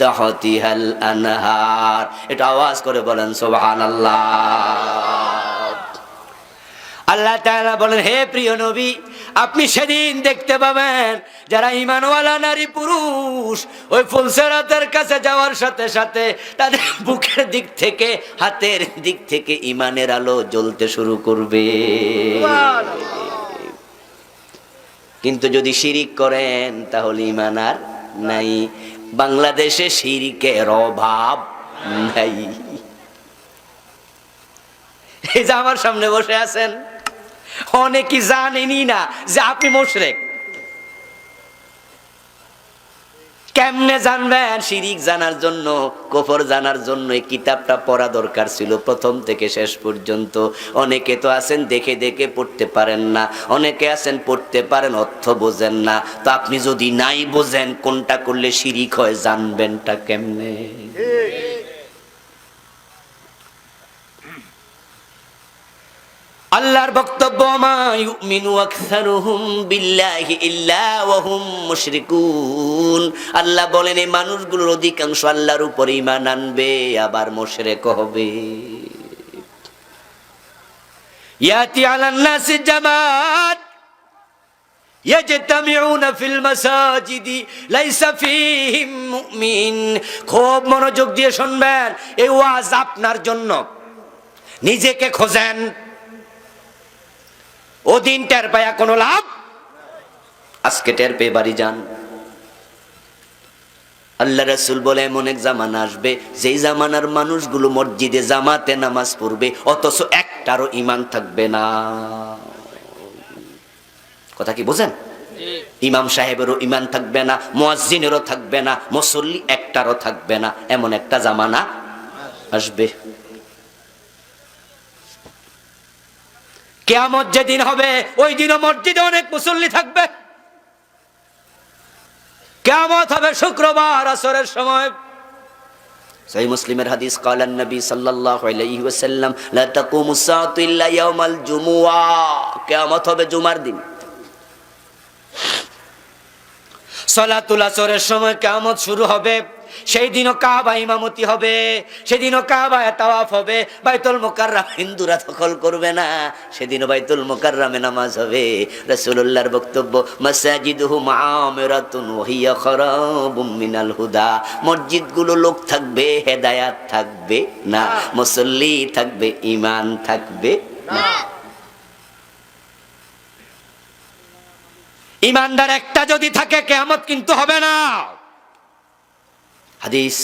تحتها الأنهار। এটা আওয়াজ করে বলেন সুবহানাল্লাহ। আল্লাহ তাআলা বলেন, হে প্রিয় নবী, আপনি সেদিন দেখতে পাবেন যারা ঈমানওয়ালা নারী পুরুষ ওই ফুল সেরাতের কাছে যাওয়ার সাথে সাথে তাদের বুকের দিক থেকে, হাতের দিক থেকে ঈমানের আলো জ্বলতে শুরু করবে। কিন্তু যদি শিরিক করেন তাহলে ঈমান আর নাই। বাংলাদেশে শিরিকের অভাব নাই। এই যে আমার সামনে বসে আছেন, অনেকে জানেনই না যে আপনি মুশরিক। কেমনে জানবেন? শিরিক জানার জন্য, কুফর জানার জন্য এই কিতাবটা পড়া দরকার ছিল প্রথম থেকে শেষ পর্যন্ত। অনেকে তো আছেন দেখে দেখে পড়তে পারেন না, অনেকে আছেন পড়তে পারেন অর্থ বোঝেন না। তো আপনি যদি নাই বোঝেন কোনটা করলে শিরিক হয়, জানবেনটা কেমনে? আল্লাহর বক্তব্য, মা ইউমিনু আকসারুহুম বিল্লাহি ইল্লা ওয়া হুম মুশরিকুন। আল্লাহ বলেন এই মানুষগুলোর অধিকাংশ আল্লাহর উপর ঈমান আনবে আবার মুশরিক হবে। ইয়াতি আলান নাসি জামাত ইয়াজতামিউনা ফিল মাসাজিদি লাইসা ফীহিম মুমিন। খুব মনোযোগ দিয়ে শুনবেন, এই ওয়াজ আপনার জন্য। নিজেকে খোঁজেন, ও দিন টের পায়া কোনো লাভ, আজকে টের পেয়ে বাড়ি যান। আল্লাহ রাসূল বলে এমন এক জামানা আসবে যেই জামানার মানুষগুলো মসজিদে জামাতে নামাজ পড়বে অথচ একটারও ঈমান থাকবে না। কথা কি বোঝেন? ইমাম সাহেবেরও ঈমান থাকবে না, মুয়াজ্জিনেরও থাকবে না, মুসল্লি একটারও থাকবে না। এমন একটা জামানা আসবে। কিয়ামত যেদিন হবে ওই দিনও মসজিদে অনেক মুসল্লি থাকবে। কিয়ামত হবে শুক্রবার আসরের সময়। সহিহ মুসলিমের হাদিস, ক্বালান নবী সাল্লাল্লাহু আলাইহি ওয়াসাল্লাম লা তাকুমুস সাআতু ইল্লা ইয়াউমাল জুমুআ। কিয়ামত হবে জুমার দিন। সালাতুল আসরের সময় কিয়ামত শুরু হবে। সেই দিনও কাবা ইমামতি হবে, সেদিনও কাবায় তাওয়াফ হবে। বাইতুল মুকাররম হিন্দুরা দখল করবে না, সেদিনও বাইতুল মুকাররমে নামাজ হবে। রাসূলুল্লাহর বক্তব্য, মাসাজিদুহু মুআমিরাতুন ওয়া হিয়া খারাবুম মিনাল হুদা। মসজিদগুলো লোক থাকবে, হেদায়েত থাকবে না, মুসল্লি থাকবে, ঈমান থাকবে না। ঈমানদার একটা যদি থাকে কিয়ামত কিন্তু হবে না। হাদিস,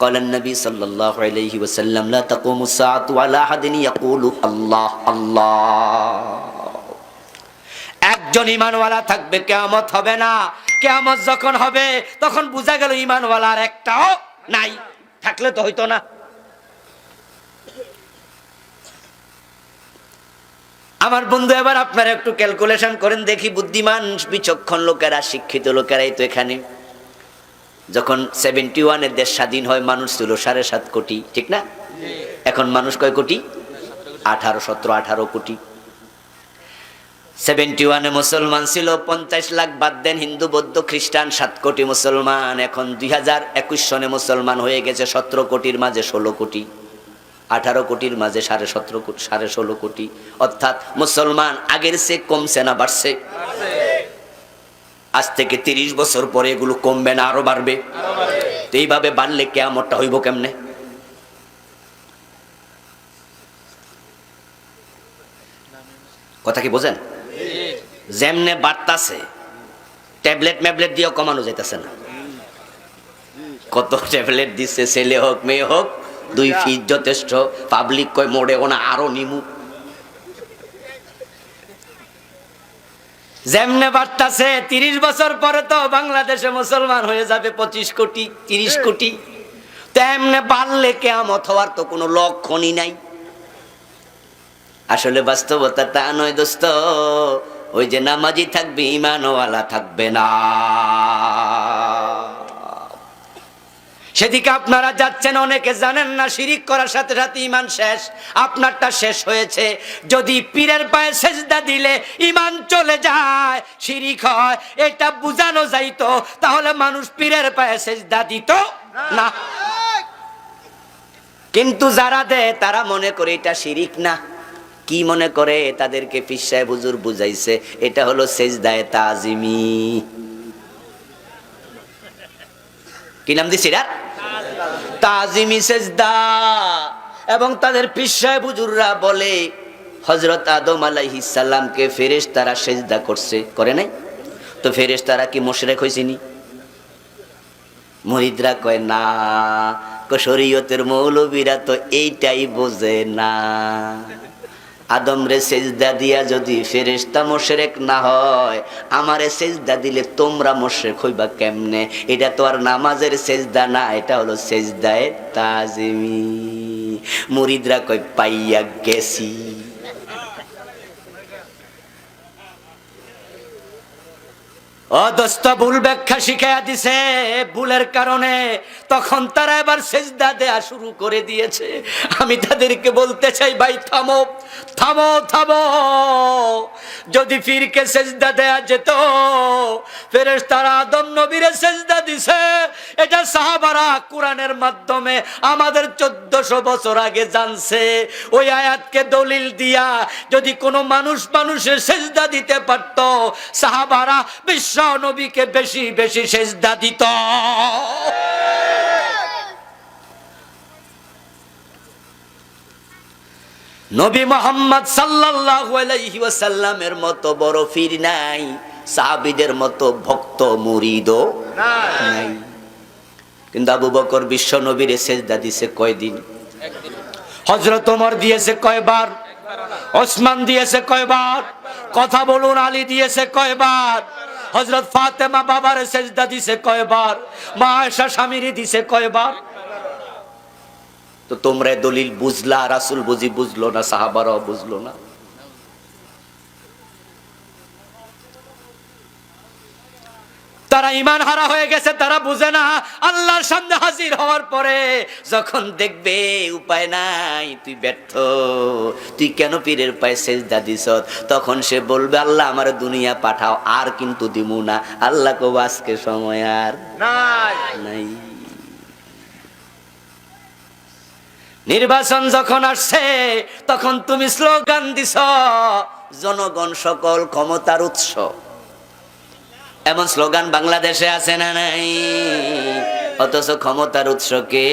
ক্বালান নবী সাল্লাল্লাহু আলাইহি ওয়াসাল্লাম লা তাকুমুস সাআতু আলা আহাদিন ইয়াকুলু আল্লাহ আল্লাহ। একজন ঈমানওয়ালা থাকবে, কিয়ামত হবে না। কিয়ামত যখন হবে তখন বোঝা গেল ঈমানওয়ালার একটাও নাই, থাকলে তো হইতো না। আমার বন্ধু, এবার আপনারা একটু ক্যালকুলেশন করেন দেখি, বুদ্ধিমান বিচক্ষণ লোকেরা, শিক্ষিত লোকেরাই তো এখানে। যখন 71-এর দেশ স্বাধীন হয় মানুষ ছিল 7.5 কোটি, ঠিক না? এখন মানুষ কয় কোটি? 17-18 কোটি। 71-এ মুসলমান ছিল 50 লাখ, বাদ দেন হিন্দু বৌদ্ধ খ্রিস্টান 7 কোটি মুসলমান। এখন 2021 সনে মুসলমান হয়ে গেছে 17 কোটির মাঝে 16 কোটি, 18 কোটির মাঝে 16.5 কোটি। অর্থাৎ মুসলমান আগের চেয়ে কমছে না বাড়ছে? আজ থেকে 30 বছর পরে এগুলো কমবে না আরো বাড়বে? তো এইভাবে বাড়লে কিয়ামতটা হইব কেমনে? কথা কি বোঝেন? যেমনে বাড়তাছে ট্যাবলেট ম্যাবলেট দিয়েও কমানো যাইতেছে না। কত ট্যাবলেট দিচ্ছে, ছেলে হোক মেয়ে হোক 2 ফিট যথেষ্ট। পাবলিক কয় মোড়ে ওনা আরো নিমু। যেমনে বাড়তাছে 30 বছর পরে তো বাংলাদেশে মুসলমান হয়ে যাবে 25 কোটি 30 কোটি। তেমনে বাড়লে কিয়ামত হওয়ার তো কোনো লক্ষণই নাই। আসলে বাস্তবতা তা নয় দোস্ত। ওই যে নামাজি থাকবে, ঈমানওয়ালা থাকবে না। সেদিকে আপনারা যাচ্ছেন, অনেকে জানেন না শিরিক করার সাথে সাথে ঈমান শেষ। আপনারটা শেষ হয়েছে। যদি পীরের পায়ে সেজদা দিলে ঈমান চলে যায়, শিরিক হয়, এটা বুঝানো যাইতো, তাহলে মানুষ পীরের পায়ে সেজদা দিত না। কিন্তু যারা দেয় তারা মনে করে এটা শিরিক না। কি মনে করে? তাদেরকে পীর সাহেব হুজুর বুঝাইছে এটা হলো সেজদায়ে তাজিমি। কি নাম দিছি এটার? তাজিমি সেজদা। এবং তাদের পীর সাহেব হুজুররা বলে হযরত আদম আলাইহিস সালামকে ফেরেশতারা সেজদা করছে, করে নাই? তো ফেরেশতারা কি মুশরিক হইছেনি? মুরিদরা কয় না, শরীয়তের মৌলবীরা তো এইটাই বোঝে না। আদম রে সেজদা দিয়া যদি ফেরেশতা মুশরিক না হয়, আমারে সেজদা দিলে তোমরা মুশরিক হইবা কেমনে? এটা তো আর নামাজের সেজদা না, এটা হলো সেজদায়ে তাজিমি। মুরিদরা কই পাইয়া গেছি। ও দোস্ত, ভুল ব্যাখ্যা শিখাইয়া দিছে, ভুলের কারণে তখন তারা এবার সেজদা দেয়া শুরু করে দিয়েছে। আমি তাদেরকে বলতে চাই, ভাই থামো থামো থামো। যদি ফিরকে সেজদা দেয়া যেত, ফেরেশতারা আদম নবীরে সেজদা দিছে, এটা সাহাবারা কোরআনের মাধ্যমে আমাদের 1400 বছর আগে জানছে। ওই আয়াতকে দলিল দিয়া যদি কোনো মানুষ মানুষের সেজদা দিতে পারত, সাহাবারা বিশ্ব নবীকে বেশি বেশি সেজদা দিত। নবী মুহাম্মদ সাল্লাল্লাহু আলাইহি ওয়াসাল্লামের মতো বড় পীর নাই, সাহাবীদের মতো ভক্ত মুরিদও নাই। কিন্তু আবু বকর বিশ্ব নবীর সেজদা দিয়েছে কয়দিন? হযরত ওমর দিয়েছে কয়বার? ওসমান দিয়েছে কয়বার? কথা বলুন, আলী দিয়েছে কয়বার? হযরত ফাতেমা বাবার সেজদা দিয়েছে কয়বার? মা আয়েশা স্বামীরে দিয়েছে কয়বার? তো তোমরা দলিল বুঝলা, রাসূল বুঝলো না, সাহাবারাও বুঝলো না। তারা ঈমান হারা হয়ে গেছে, তারা বুঝে না। আল্লাহর সামনে হাজির হওয়ার পরে যখন দেখবে উপায় নাই, তুই ব্যর্থ, তুই কেন পীরের পায়ে সেজদা দিছস, তখন সে বলবে, আল্লাহ আমার দুনিয়া পাঠাও, আর কিন্তু দিমু না। আল্লাহ কো আজকে সময় আর নাই। নির্বাচন যখন আসছে, তখন তুমি স্লোগান দিছ, জনগণ সকল ক্ষমতার উৎস। এমন স্লোগান বাংলাদেশে আছে না নাই? অথচ ক্ষমতার উৎস কে?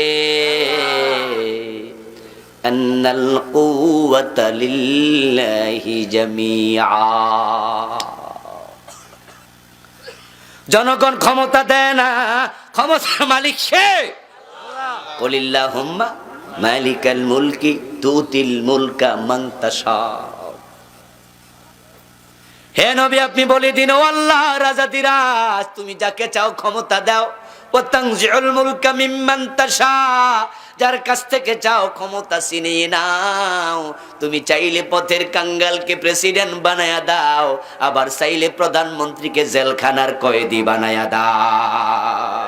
আন্নাল কুওয়াতা লিল্লাহি জামিআ। জনগণ ক্ষমতা দেয় না, ক্ষমতার মালিক সে। কুলিল্লাহুম্মা মালিকাল মুলকি তুতিল মুলকা মান তাশা। হে নবী, আপনি বলে দিন, ও আল্লাহ রাজাদিরাজ, তুমি যাকে চাও ক্ষমতা দাও। ও তানজিউল মুলকা মিম্মান তাশা, যার কাছ থেকে চাও ক্ষমতা ছিনিয়ে নাও। তুমি চাইলে পথের কাঙ্গালকে প্রেসিডেন্ট বানায়া দাও, আবার চাইলে প্রধানমন্ত্রীকে জেলখানার কয়েদি বানায়া দাও।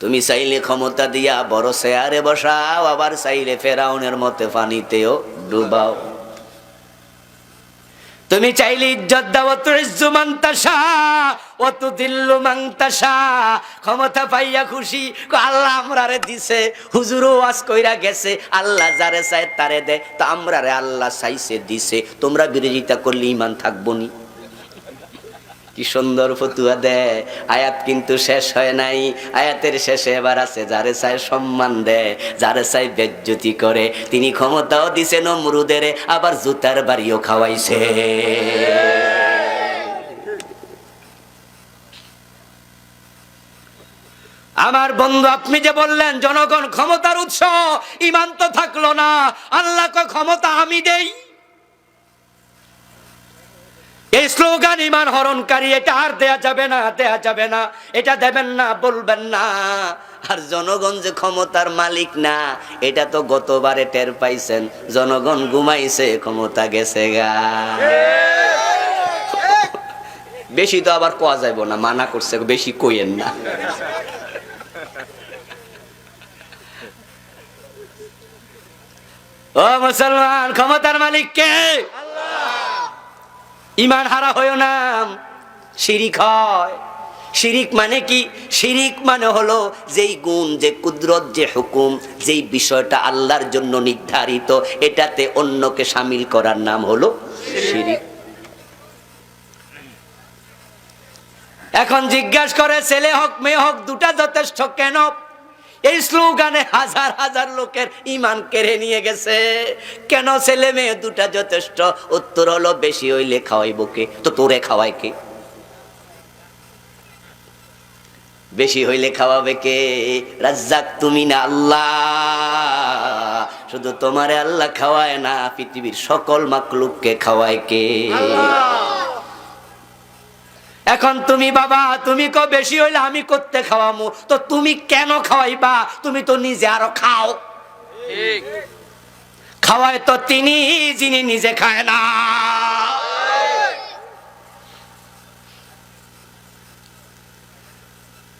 তুমি চাইলে ক্ষমতা দিয়া বড় চেয়ারে বসাও, আবার চাইলে ফেরাউনের মতে পানিতেও ডুবাও। তুমি চাইলে ইজ্জত দাও, তুইজ্জু মান তাশা ওয়া তুদিল্লু মান তাশা। ক্ষমতা পাইয়া খুশি, আল্লাহ আমরারে দিছে, হুজুরও ওয়াজ কইরা গেছে, আল্লাহ যারে চায় তারে দেয়। তো আমরারে আল্লাহ চাইছে দিছে, তোমরা বিরোধিতা করলে ঈমান থাকবো নি? কি সুন্দর ফতুয়া দেয়। আয়াত কিন্তু শেষ হয় নাই, আয়াতের শেষে এবার আছে, যারে চায় সম্মান দেয়, যারে চায় বেজ্জতি করে। তিনি ক্ষমতাও দিছে নমরুদের, আবার জুতার বাড়িও খাওয়াইছে। আমার বন্ধু, আপনি যে বললেন জনগণ ক্ষমতার উৎস, ঈমান তো থাকলো না। আল্লাহ কয় ক্ষমতা আমি দেই। এই স্লোগান ঈমান হরণকারী, এটা আর দেয়া যাবে না, দেয়া যাবে না, এটা দেবেন না, বলবেন না। আর জনগণ যে ক্ষমতার মালিক না, এটা তো গতবারে টের পাইছেন। জনগণ ঘুমাইছে, ক্ষমতা গেছে গা। বেশি তো আবার কোয়া যাইব না, মানা করছে, বেশি কইেন না। ও মুসলমান, ক্ষমতার মালিক কে? ঈমান হারা হইও না, শিরিক হয়। শিরিক মানে কি? শিরিক মানে হলো যেই গুণ, যে কুদরত, যে হুকুম, যেই বিষয়টা আল্লাহর জন্য নির্ধারিত, এটাতে অন্যকে শামিল করার নাম হলো শিরিক। এখন জিজ্ঞাসা করে, ছেলে হোক মেয়ে হোক দুটা যথেষ্ট কেন? এই স্লোগানে হাজার হাজার লোকের ঈমান কেড়ে নিয়ে গেছে। কেন ছেলে মেয়ে দুটা যথেষ্ট? উত্তর হলো, বেশি হইলে খাওয়াইব কে? তো তোরে খাওয়ায় কে? বেশি হইলে খাওয়াবে কে? রাজ্জাক তুমি না আল্লাহ, শুধু তোমারে আল্লাহ খাওয়ায় না, পৃথিবীর সকল মাখলুককে খাওয়ায় কে? এখন তুমি বাবা, তুমি কো বেশি হইলে আমি করতে খাওয়ামু, তো তুমি কেন খাওয়াইবা? তুমি তো নিজে আরো খাও। খাওয়ায় তো তিনি, যিনি নিজে খায় না।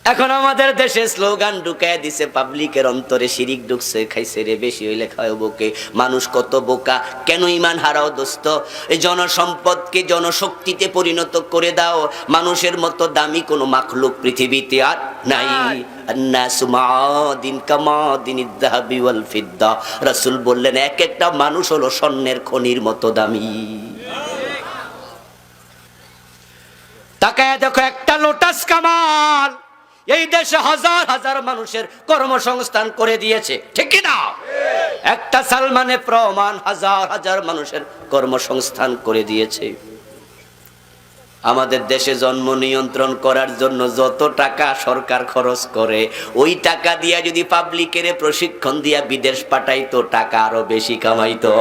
এখন আমাদের দেশে স্লোগান ঢুকায় দিছে, পাবলিকের অন্তরে শিরিক ঢুকছে, খাইছে রে বেশি হইলে খাওয়াবো কে। মানুষ কত বোকা, কেন ইমান হারাও দোস্ত? এই জনসম্পদকে জনশক্তিতে পরিণত করে দাও। মানুষের মতো দামি কোনো মাখলুক পৃথিবীতে আর নাই। আন্নাসু মাদিন কামাদিনিদ যাহাবি ওয়াল ফিদ্দা। রাসূল বললেন এক একটা মানুষ হলো স্বর্ণের খনির মতো দামি। তাকায় দেখো, একটা লোটাস কামাল এই দেশে হাজার হাজার মানুষের কর্মসংস্থান করে দিয়েছে, ঠিক কি না? একটা সালমানে প্রমাণ হাজার হাজার মানুষের কর্মসংস্থান করে দিয়েছে। আমাদের দেশে জন্ম নিয়ন্ত্রণ করার জন্য যত টাকা সরকার খরচ করে, ওই টাকা দিয়া যদি পাবলিকের প্রশিক্ষণ দিয়া বিদেশ পাঠাইতো, টাকা আরো বেশি কামাইতো।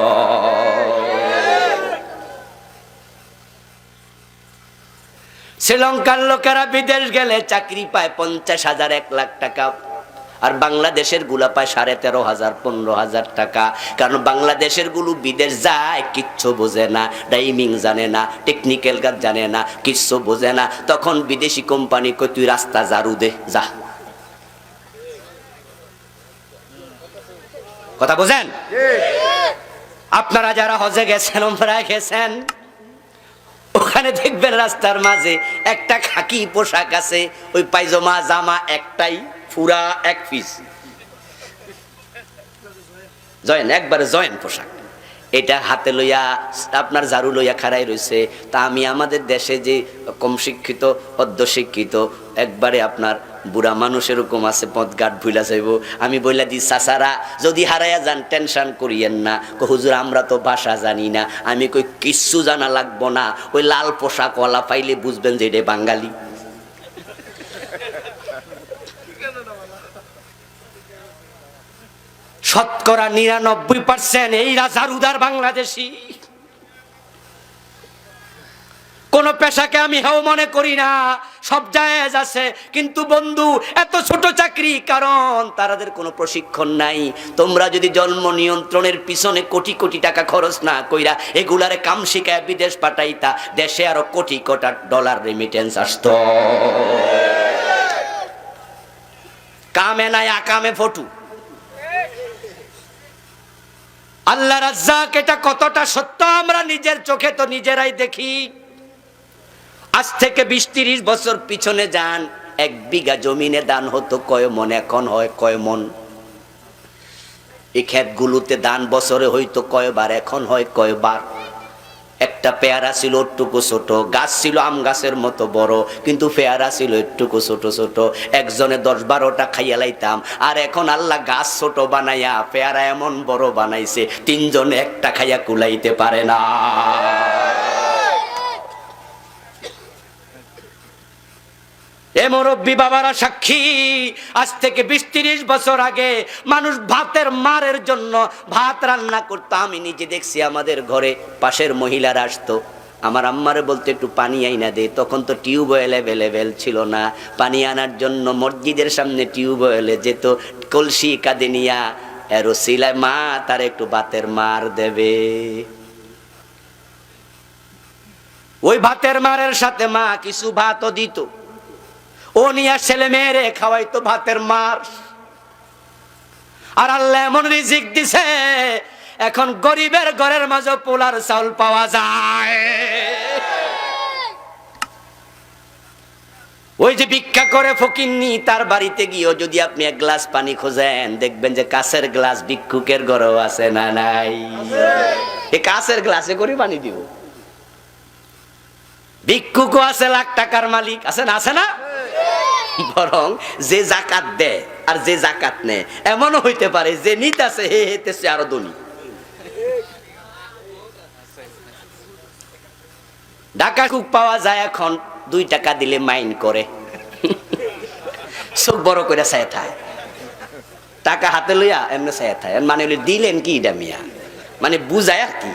শ্রীলঙ্কার লোকেরা বিদেশ গেলে চাকরি পায় 50,000 1 লাখ টাকা, আর বাংলাদেশের গুলা পায় 13,500 15,000 টাকা। কারণ বাংলাদেশের গুলো বিদেশ যায়, কিচ্ছু বোঝে না, টাইমিং জানে না, টেকনিক্যাল কাজ জানে না, কিচ্ছু বোঝে না। তখন বিদেশি কোম্পানি কই তুই রাস্তা ঝাড়ু দে, যা। কথা বোঝেন? আপনারা যারা হজে গেছেন, ওমরায় গেছেন, ওখানে দেখবেন রাস্তার মাঝে একটা খাকি পোশাক আছে, ওই পায়জামা জামা একটাই, পুরা এক পিস জয়েন, একবারে জয়েন পোশাক। এটা হাতে লইয়া আপনার ঝাড়ু লইয়া খাড়াই রয়েছে। তা আমি আমাদের দেশে যে কম শিক্ষিত অর্ধশিক্ষিত একবারে আপনার বুড়া মানুষ এরকম আছে, পথঘাট ভুলা যাইব। আমি বইলা দিই, চাচারা যদি হারাইয়া যান টেনশন করিয়েন না। হুজুর আমরা তো ভাষা জানি না। আমি কই কিচ্ছু জানা লাগবো না, ওই লাল পোশাক ওয়ালা পাইলে বুঝবেন যে এটা বাঙালি। শতকরা 99% এই ঝাড়ুদার বাংলাদেশি। কোন পেশাকে আমি হেও মনে করি না, সব জায়েজ আছে। কিন্তু বন্ধু, এত ছোট চাকরি, কারণ তাদের কোনো প্রশিক্ষণ নাই। তোমরা যদি জন্ম নিয়ন্ত্রণের পিছনে কোটি কোটি টাকা খরচ না কইরা এগুলারে কাম শিখায় বিদেশ পাঠাইতা, দেশে আরো কোটি কোটি ডলার রেমিটেন্স আসতো। কামে নাই, আকামে ফটু। আল্লাহ রাজ্জাক, এটা কতটা সত্য আমরা নিজের চোখে তো নিজেরাই দেখি। আজ থেকে 20-30 বছর পিছনে যান, 1 বিঘা জমিনে দান হতো কয় মন, এখন হয় কয় মন। এই ক্ষেতগুলোতে দান বছরে হইতো কয়বার, এখন হয় কয়বার। একটা পেয়ারা ছিল একটুকু ছোট, গাছ ছিল আম গাছের মতো বড়, কিন্তু পেয়ারা ছিল একটুকু ছোট ছোট। একজনে 10-12টা খাইয়া লাইতাম। আর এখন আল্লাহ গাছ ছোট বানাইয়া পেয়ারা এমন বড় বানাইছে, 3 জনে একটা খাইয়া কুলাইতে পারে না। এ মুরব্বী বাবারা সাক্ষী, আজ থেকে 20-30 বছর আগে মানুষ ভাতের মারের জন্য ভাত রান্না করতো। আমি নিজে দেখছি, আমাদের ঘরে পাশের মহিলারা আসতো, আমার আম্মারে বলতে একটু পানি আইনা দে। তখন তো টিউবওয়েল অ্যাভেলেবেল ছিল না। পানি আনার জন্য মসজিদের সামনে টিউবওয়েলে যেত, কলসি কাঁধে নিয়া রসিলায়, মা তার একটু ভাতের মার দেবে। ওই ভাতের মারের সাথে মা কিছু ভাতও দিত, ও নিয়া ছেলে মেয়েরে খাওয়াইতো ভাতের মার। আর আল্লাহ এমন রিজিক দিছে, এখন গরিবের ঘরের মাঝে পোলার চাউল পাওয়া যায়। ওই যে ভিক্ষা করে ফকিন্নি, তার বাড়িতে গিয়েও যদি আপনি 1 গ্লাস পানি খোঁজেন, দেখবেন যে কাঁচের গ্লাস ভিক্ষুকের ঘরেও আছে না নাই? এই কাঁচের গ্লাসে করে পানি দিব। ভিক্ষুকও আছে, লাখ টাকার মালিক আছে না, আছে না? বরং যে জাকাত দেয় আর যে জাকাত নেয়, এমনও হইতে পারে যে নিতেছে হে হেতেছে আরো ধনী। ঢাকা কুক পাওয়া যায় এখন, 2 টাকা দিলে মাইন করে, চোখ বড় করে চায় থায়। টাকা হাতে লইয়া এমনি চাইয়া থাকে, মানে দিলেন কি এটা মিয়া, মানে বুঝায় আর কি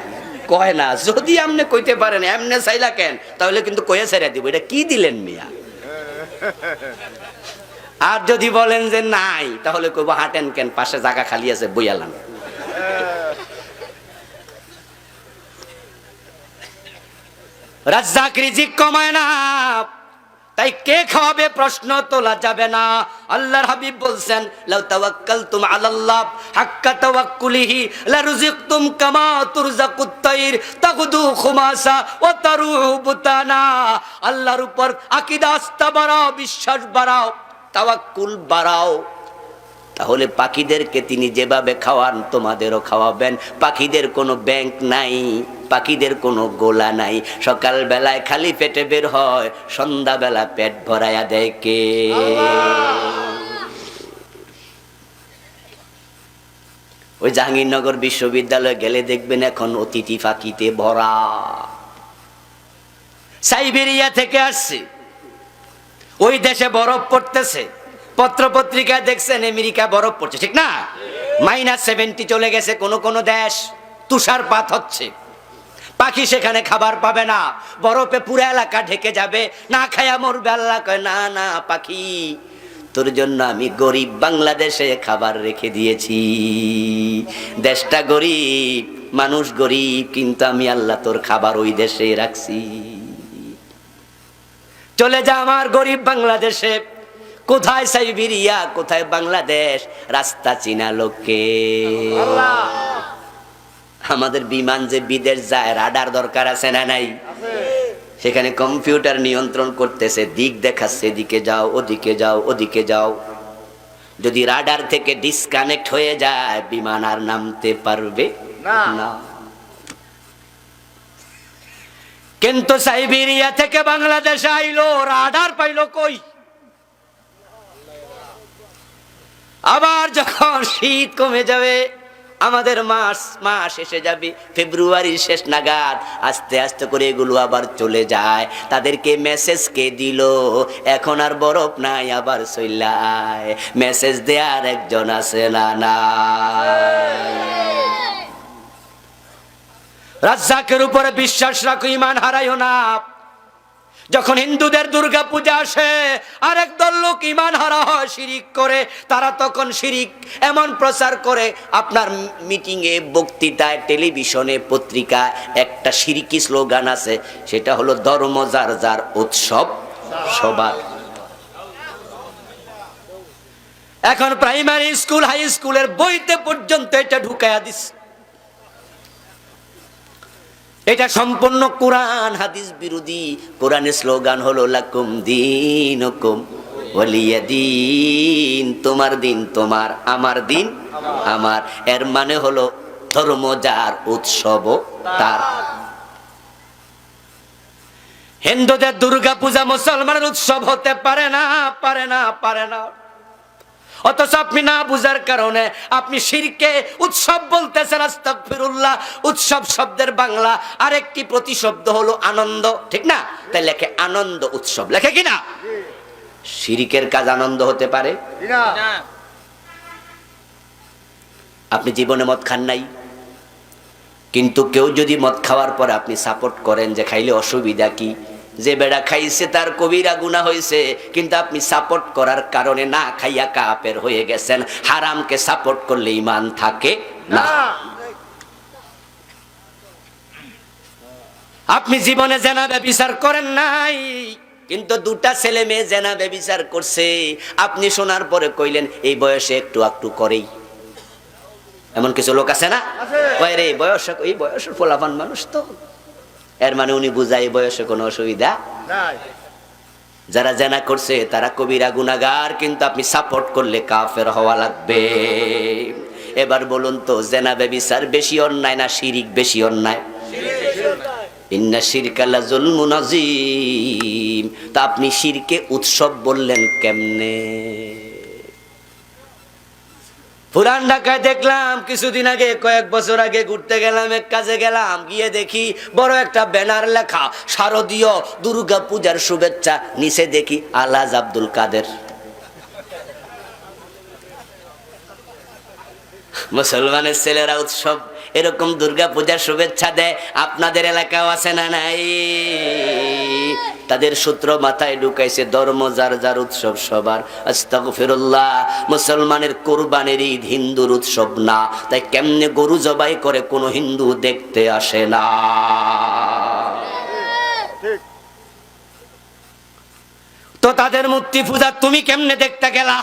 কয় না। যদি আপনি কইতে পারেন এমনে চাইলা কেন, তাহলে কিন্তু কয়ে ছেড়ে দিব এটা কি দিলেন মিয়া। আর যদি বলেন যে নাই, তাহলে কইব হাঁটেন কেন, পাশে জায়গা খালি আছে বইয়ালাম। রাজ্জাক রিজিক কমায় না, তাই কে খাওয়াবে প্রশ্ন তোলা যাবে না। আল্লাহর হাবিব বলছেন, লাউ তাওয়াক্কালতুম আলাল্লাহ হাক্কা তাওয়াক্কুলিহি লারুযিকতুম কামা তুরযাকুত তাইর তাগুদু খুমাসা ওয়া তারুহু বুতানা। আল্লাহর উপর আকীদা আস্থা বাড়াও, বিশ্বাস বাড়াও, তাওয়াক্কুল বাড়াও, তাহলে পাখিদেরকে তিনি যেভাবে খাওয়ান তোমাদেরও খাওয়াবেন। পাখিদের কোনো ব্যাংক নাই, পাখিদের কোনো গোলা নাই। সকাল বেলায় খালি পেটে বের হয়, সন্ধ্যা বেলা পেট ভরাইয়া দেয় কে? ওই জাহাঙ্গীরনগর বিশ্ববিদ্যালয়ে গেলে দেখবেন এখন অতিথি পাখিতে ভরা। সাইবেরিয়া থেকে আসছে, ওই দেশে বরফ পড়তেছে, পত্র পত্রিকায় দেখছেন আমেরিকা বরফ পড়ছে, ঠিক না? -70 চলে গেছে কোন কোন দেশ, তুষারপাত হচ্ছে। পাখি সেখানে খাবার পাবে না, বরফে পুরো এলাকা ঢেকে যাবে, না খায়া মরবে। আল্লাহ কয়, না না পাখি, তোর জন্য আমি গরিব বাংলাদেশে খাবার রেখে দিয়েছি। দেশটা গরিব, মানুষ গরিব, কিন্তু আমি আল্লাহ তোর খাবার ওই দেশে রাখছি। চলে যা আমার গরিব বাংলাদেশে। কোথায় সাইবেরিয়া, কোথায় বাংলাদেশ, রাস্তা চিনা লোককে। আমাদের বিমান যে বিদেশ যায়, রাডার দরকার আছে না নাই? সেখানে কম্পিউটার নিয়ন্ত্রণ করতেছে, দিক দেখাচ্ছে, এদিকে যাও, ওদিকে যাও, ওদিকে যাও। যদি রাডার থেকে ডিসকানেক্ট হয়ে যায়, বিমান আর নামতে পারবে না। কিন্তু সাইবেরিয়া থেকে বাংলাদেশে আইলো, রাডার পাইলো কই? আবার যখন শীত কমে যাবে, আমাদের মাস এসে যাবে, ফেব্রুয়ারির শেষ নাগাদ আস্তে আস্তে করে এগুলো আবার চলে যায়। তাদেরকে মেসেজ কে দিল, এখন আর বরফ নাই, আবার চইলায়। মেসেজ দেয়ার একজন আছে না নাই? রাজ্জাকের উপরে বিশ্বাস রাখো, ঈমান হারাইও না। যখন হিন্দুদের দুর্গা পূজা আসে, আরেক দল লোক ঈমান হারা হয় শিরিক করে, তারা তখন শিরিক এমন প্রচার করে, আপনার মিটিং এ, বক্তৃতায়, টেলিভিশনে, পত্রিকায় একটা শিরিকি স্লোগান আছে, সেটা হলো ধর্ম যার যার, উৎসব সবার। এখন প্রাইমারি স্কুল, হাই স্কুলের বইতে পর্যন্ত এটা ঢুকাইয়া দিচ্ছে। এটা সম্পূর্ণ কোরআন হাদিস বিরোধী। কোরআনের স্লোগান হলো লাকুম দীনুকুম ওয়ালিয়া দীন, তোমার দিন তোমার, আমার দিন আমার। এর মানে হলো ধর্ম যার, উৎসব তার। হিন্দুদের দুর্গা পূজা মুসলমানের উৎসব হতে পারে না, পারে না, পারে না। অথচ আপনি না বুঝার কারণে আপনি শিরকে উৎসব বলতেছেন। আস্তাগফিরুল্লাহ। উৎসব শব্দের বাংলা আরেকটি প্রতিশব্দ হলো আনন্দ, ঠিক না? তাই লেখে আনন্দ উৎসব, লেখে কিনা? শিরকের কাজ আনন্দ হতে পারে না। আপনি জীবনে মদ খান নাই, কিন্তু কেউ যদি মদ খাওয়ার পর আপনি সাপোর্ট করেন যে খাইলে অসুবিধা কি, যে বেড়া খাইছে তার কবিরা গুনাহ হয়েছে, কিন্তু আপনি সাপোর্ট করার কারণে না খাইয়া কাফের হয়ে গেছেন। হারামকে সাপোর্ট করলে ঈমান থাকে না। আপনি জীবনে জেনা ব্যভিচার করেন নাই, কিন্তু দুটা ছেলে মেয়ে জেনা ব্যভিচার করছে, আপনি শোনার পরে কইলেন এই বয়সে একটু একটু করেই। এমন কিছু লোক আছে না, কয় রে এই বয়সের পোলাপান মানুষ তো, এর মানে উনি বুঝায় এই বয়সে কোনো অসুবিধা নাই। যারা জেনা করছে তারা কবিরা গুনাহগার, কিন্তু আপনি সাপোর্ট করলে কাফের হওয়া লাগবে। এবার বলুন তো, জেনা ব্যভিচার বেশি অন্যায় না শিরিক বেশি অন্যায়? ইন্না শিরকা লাযুলমুন আযীম। তা আপনি শিরকে উৎসব বললেন কেমনে? পুরান ঢাকায় দেখলাম কিছুদিন আগে, কয়েক বছর আগে ঘুরতে গেলাম, এক কাজে গেলাম, গিয়ে দেখি বড় একটা ব্যানার লেখা শারদীয় দুর্গা পূজার শুভেচ্ছা, নিচে দেখি আলহাজ আব্দুল কাদের। মুসলমানের ছেলেরা উৎসব এরকম দুর্গা পূজার শুভেচ্ছা দেয়, আপনাদের এলাকাও আছে না নাই? তাদের সূত্র মাথায় ঢুকাইছে, ধর্ম যার যার উৎসব সবার। আস্তাগফিরুল্লাহ। মুসলমানের কুরবানির ঈদ হিন্দুর উৎসব না, তাই কেমনে গরু জবাই করে কোনো হিন্দু দেখতে আসে না। তো তাদের মূর্তি পূজা তুমি কেমনে দেখতে গেলা?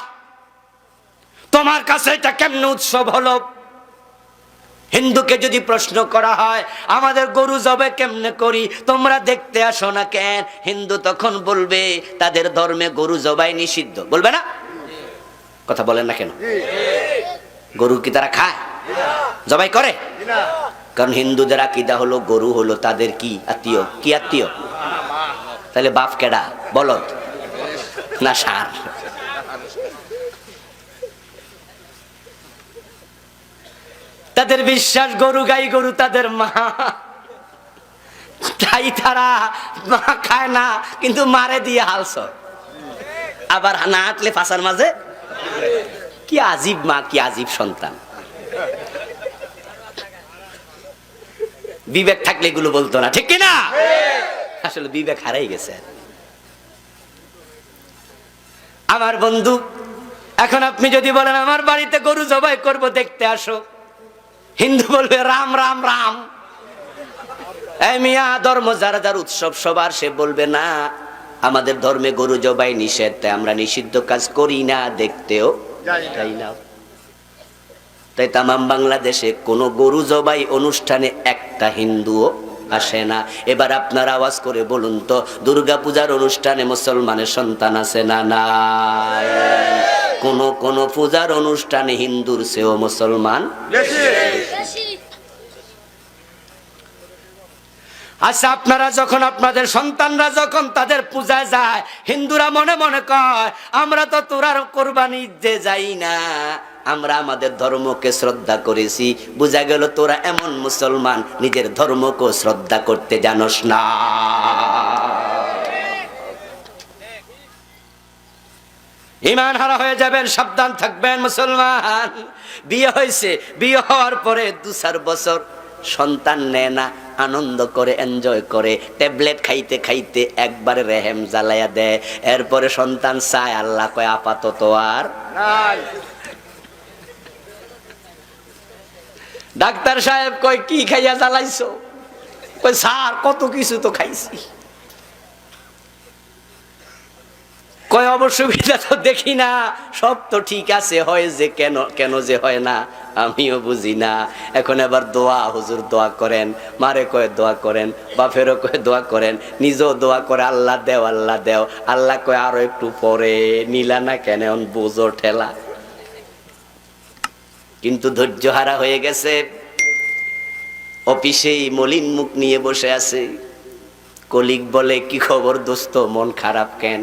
তোমার কাছে এটা কেমনে উৎসব হলো? হিন্দুকে যদি প্রশ্ন করা হয় আমাদের গরু জবাই কেমনে করি, তোমরা দেখতে আসো না কেন? হিন্দু তখন বলবে তাদের ধর্মে গরু জবাই নিষিদ্ধ। বলবে না? কথা বলেন না কেন? গরু কি তারা খায়, জবাই করে? কারণ হিন্দুদের আকীদা হলো গরু হলো তাদের কি আত্মীয়। কি আত্মীয়? তাহলে বাপ কেডা? বলদ না ষাঁড়? তাদের বিশ্বাস গরু গাই গরু তাদের মা, তাই তারা মা খায় না, কিন্তু মারে দিয়ে হালস। আবার না হাঁটলে ফাঁসার মাঝে। কি আজীব মা, কি আজীব সন্তান। বিবেক থাকলে এগুলো বলতো না, ঠিক কিনা? আসলে বিবেক হারাই গেছে। আমার বন্ধু, এখন আপনি যদি বলেন আমার বাড়িতে গরু জবাই করব, দেখতে আসো, হিন্দু বলবে রাম রাম রাম। এই মিয়া, ধর্ম যার যার উৎসব সবার, সে বলবে না আমাদের ধর্মে গরু জবাই নিষেধ, তাই আমরা নিষিদ্ধ কাজ করি না, দেখতেও যাই না। তাই তামাম বাংলাদেশে কোনো গরু জবাই অনুষ্ঠানে একটা হিন্দুও আসে না। এবার আপনারা আওয়াজ করে বলুন তো, দুর্গা পূজার অনুষ্ঠানে মুসলমানের সন্তান আছে না নাই? কোন পূজার অনুষ্ঠানে হিন্দুর চেয়েও মুসলমান বেশি। আচ্ছা, আপনারা যখন আপনাদের সন্তানরা যখন তাদের পূজায় যায়, হিন্দুরা মনে মনে কয় আমরা তো তোরার কোরবানি যে যাই না, আমরা আমাদের ধর্মকে শ্রদ্ধা করেছি। বোঝা গেল তোরা এমন মুসলমান নিজের ধর্মকে শ্রদ্ধা করতে জানোস না। ঈমান হারা হয়ে যাবেন, সাবধান থাকবেন মুসলমান। বিয়ে হয়েছে, বিয়ে হওয়ার পরে 2-4 বছর সন্তান নেয় না, আনন্দ করে এনজয় করে, ট্যাবলেট খাইতে খাইতে একবারে রেহেম জ্বালাইয়া দেয়। এরপরে সন্তান চায়, আল্লাহ কয় আপাতত আর নাই। ডাক্তার সাহেব কয় কি খাইয়া জ্বালাইছো? কয় স্যার কত কিছু তো খাইছি। কয় অসুবিধা তো দেখি না, সব তো ঠিক আছে, হয় যে কেন যে হয় না আমিও বুঝি না। এখন এবার দোয়া, হুজুর দোয়া করেন, মারে কয়ে দোয়া করেন, বাপেরও কয়ে দোয়া করেন, নিজেও দোয়া করে আল্লাহ দেও আল্লাহ দেও। আল্লাহ কয় আরো একটু পরে, নিলা না কেন, বুঝো ঠেলা। কিন্তু ধৈর্য হারা হয়ে গেছে। অফিসেই মলিন মুখ নিয়ে বসে আছে। কলিগ বলে কি খবর দোস্ত, মন খারাপ কেন?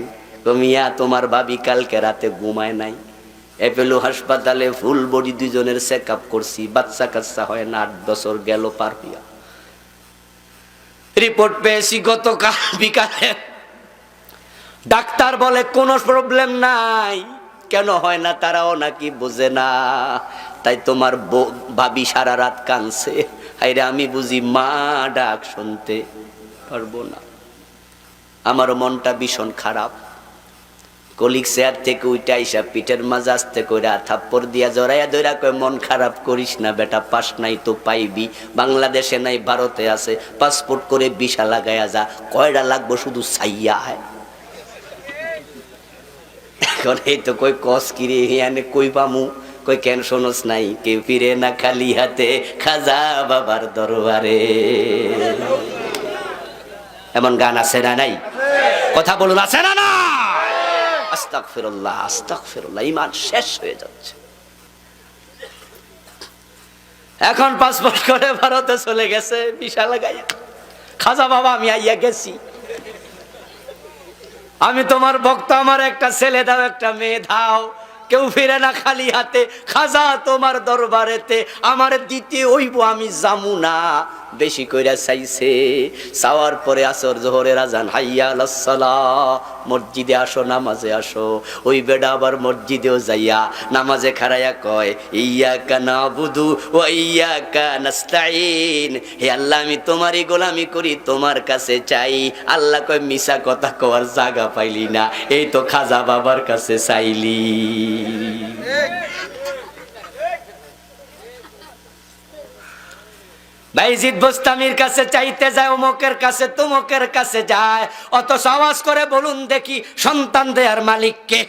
মিয়া তোমার ভাবি কালকে রাতে ঘুমায় নাই, অ্যাপেলো হাসপাতালে ফুল বডি 2 জনের চেক আপ করছি, বাচ্চা কাচ্চা হয় না, 8 বছর গেল পার হইয়া। রিপোর্ট পেয়েছি গতকাল বিকালে, ডাক্তার বলে কোনো প্রবলেম নাই। কেন হয় না তারাও নাকি বোঝে না, তাই তোমার ভাবি সারা রাত কাঁদছে। আইরে আমি বুঝি মা ডাক শুনতে পারবো না। আমার মনটা ভীষণ খারাপ। কলিগ চেয়ার থেকে উইটা আইসা পিঠের মাঝে আস্তে কইরা থাপ্পড় দিয়া জড়াইয়া ধইরা কয় মন খারাপ করিস না বেটা, পাস নাই তো পাইবি, বাংলাদেশে নাই ভারতে আছে, পাসপোর্ট করে ভিসা লাগাইয়া যা। কয়টা লাগবো শুধু চাইয়া হয়। এখন এই তো কই কস কিরে হিয়ানে কই পামু? কই কেন শোনস নাই, কেউ ফিরে না খালি হাতে খাজা বাবার দরবারে। এমন গান আছে না নাই? কথা বলুন, আছে না না? আস্তাগফিরুল্লাহ আস্তাগফিরুল্লাহ, ঈমান শেষ হয়ে যাচ্ছে। এখন পাসপোর্ট করে ভারতে চলে গেছে ভিসা লাগাইয়া। খাজা বাবা আমি আইয়া গেছি, আমি তোমার ভক্ত, আমার একটা ছেলে দাও, একটা মেয়ে দাও। কেউ ফিরে না খালি হাতে, খাজা তোমার দরবারেতে আমার দিতে হইব, আমি যামু না। বেশি কইরা চাইছে। চাওয়ার পরে আসর জোহরের আজান, হাইয়া আলাস সালাহ, মসজিদে আসো, নামাজে আসো। ওই বেডা আবার মসজিদেও যাইয়া নামাজে খাড়াইয়া কয়, ইয়াকা নাবুদু ওয়া ইয়াকা নাস্তাইন, হে আল্লাহ আমি তোমারই গোলামি করি, তোমার কাছে চাই। আল্লাহ কয়, মিছা কথা কওয়ার জায়গা পাইলি না, এই তো খাজা বাবার কাছে চাইলি। বাইজিদ বোস্তামির কাছে চাইতে যায়, অমুকের কাছে তমুকের কাছে যায়, অত আওয়াজ করে বলুন দেখি সন্তান দেয়ার মালিক কে?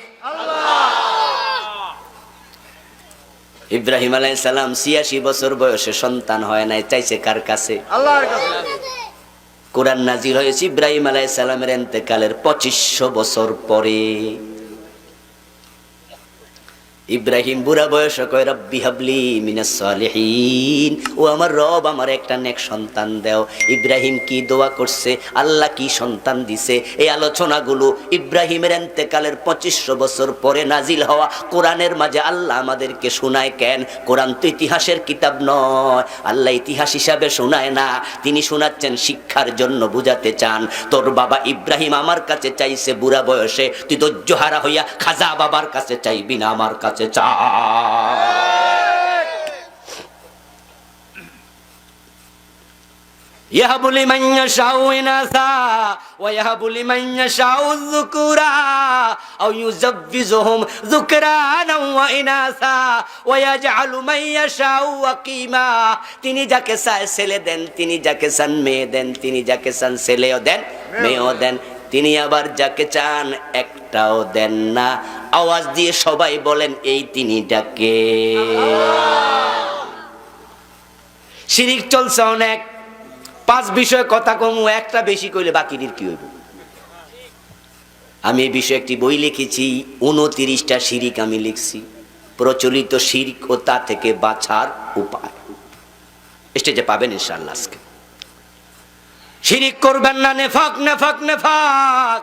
ইব্রাহিম আলাইহিস সালাম 86 বছর বয়সে সন্তান হয় নাই, চাইছে কার কাছে? আল্লাহর কাছে। কোরআন নাজিল হয়েছে ইব্রাহিম আলাইহিস সালামের ইন্তেকালের 2500 বছর পরে। ইব্রাহিম বুড়া বয়সে কয়, রব্বি হাবলি মিনাস সালিহিন, ও আমার রব আমার একটা নেক সন্তান দাও। ইব্রাহিম কি দোয়া করছে, আল্লাহ কি সন্তান দিছে, এই আলোচনাগুলো ইব্রাহিমের ইন্তেকালের 2500 বছর পরে নাজিল হওয়া কোরআনের মাঝে আল্লাহ আমাদেরকে শোনায় কেন? কোরআন তো ইতিহাসের কিতাব নয়, আল্লাহ ইতিহাস হিসাবে শোনায় না, তিনি শোনাচ্ছেন শিক্ষার জন্য, বুঝাতে চান তোর বাবা ইব্রাহিম আমার কাছে চাইছে বুড়া বয়সে, তুই ধৈর্যহারা হইয়া খাজা বাবার কাছে চাইবি না, আমার কাছে চা। ইয়াহাবু লিমান ইয়াশাউ ইনাসা ওয়া ইয়াহাবু লিমান ইয়াশাউ যুকুরা আও ইউযাব্বিজুহুম যুকরানা ওয়া ইনাসা ওয়া ইয়াজআলু মান ইয়াশাউ আকিমা, তিনি যাকে চায় ছেলে দেন, তিনি যাকে চান মেয়ে দেন, তিনি যাকে চান ছেলেও দেন মেয়েও দেন, তিনি আবার যাকে চান একটাও দেন না। আওয়াজ দিয়ে সবাই বলেন, এই তিনি ডাকে। শিরিক চলছে অনেক, 5 বিষয়ে কথা কমু, একটা বেশি কইলে বাকিদের কি হইব? আমি এই বিষয়ে একটি বই লিখেছি, 29টা শিরিক আমি লিখছি, প্রচলিত শিরিক ও তা থেকে বাঁচার উপায়। স্টেজে পাবেন ইনশাআল্লাহ। আজকে শিরিক করবেন না, নেফাক নেফাক নেফাক।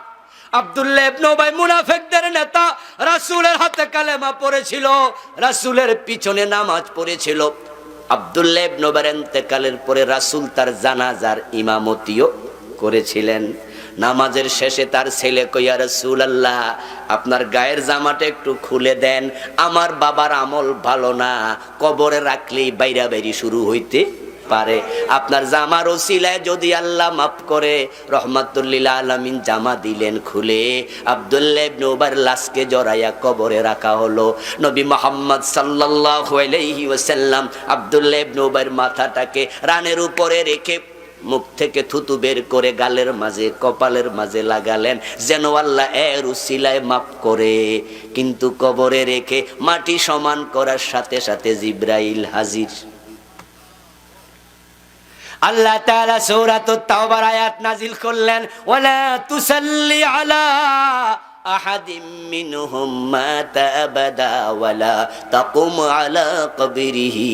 আব্দুল্লাহ ইবনে উবাই মুনাফিকদের নেতা, রাসূলের হাতে কালেমা পড়েছিল, রাসূলের পিছনে নামাজ পড়েছিল। আব্দুল্লাহ ইবনে উবাই ইন্তেকালের পরে রাসূল তার জানাজার ইমামতিও করেছিলেন। নামাজের শেষে তার ছেলে কইয়া, রাসূলুল্লাহ আপনার গায়ের জামাটা একটু খুলে দেন, আমার বাবার আমল ভালো না, কবরে রাখলেই বাইরা বাইরি শুরু হইতে পারে, আপনার জামার ওসিলায় যদি আল্লাহ মাফ করে। রহমাতুল লিল আলামিন জামা দিলেন খুলে, আব্দুল্লাহ ইবনে উবাইর লাশকে জড়াইয়া কবরে রাখা হলো। নবী মুহাম্মদ সাল্লাল্লাহু আলাইহি ওয়াসাল্লাম আব্দুল্লাহ ইবনে উবাইর মাথাটাকে রানের উপরে রেখে মুখ থেকে থুতু বের করে গালের মাঝে কপালের মাঝে লাগালেন, যেন আল্লাহ এর উসিলায় মাফ করে। কিন্তু কবরে রেখে মাটি সমান করার সাথে সাথে জিবরাইল হাজির। আল্লাহ তাআলা সূরাতুত তাওবার আয়াত নাজিল করলেন, ওয়ালা তুসাল্লি আলা আহাদিম মিনহুম মাতা আবাদা ওয়ালা তাকুম আলা কবরিহি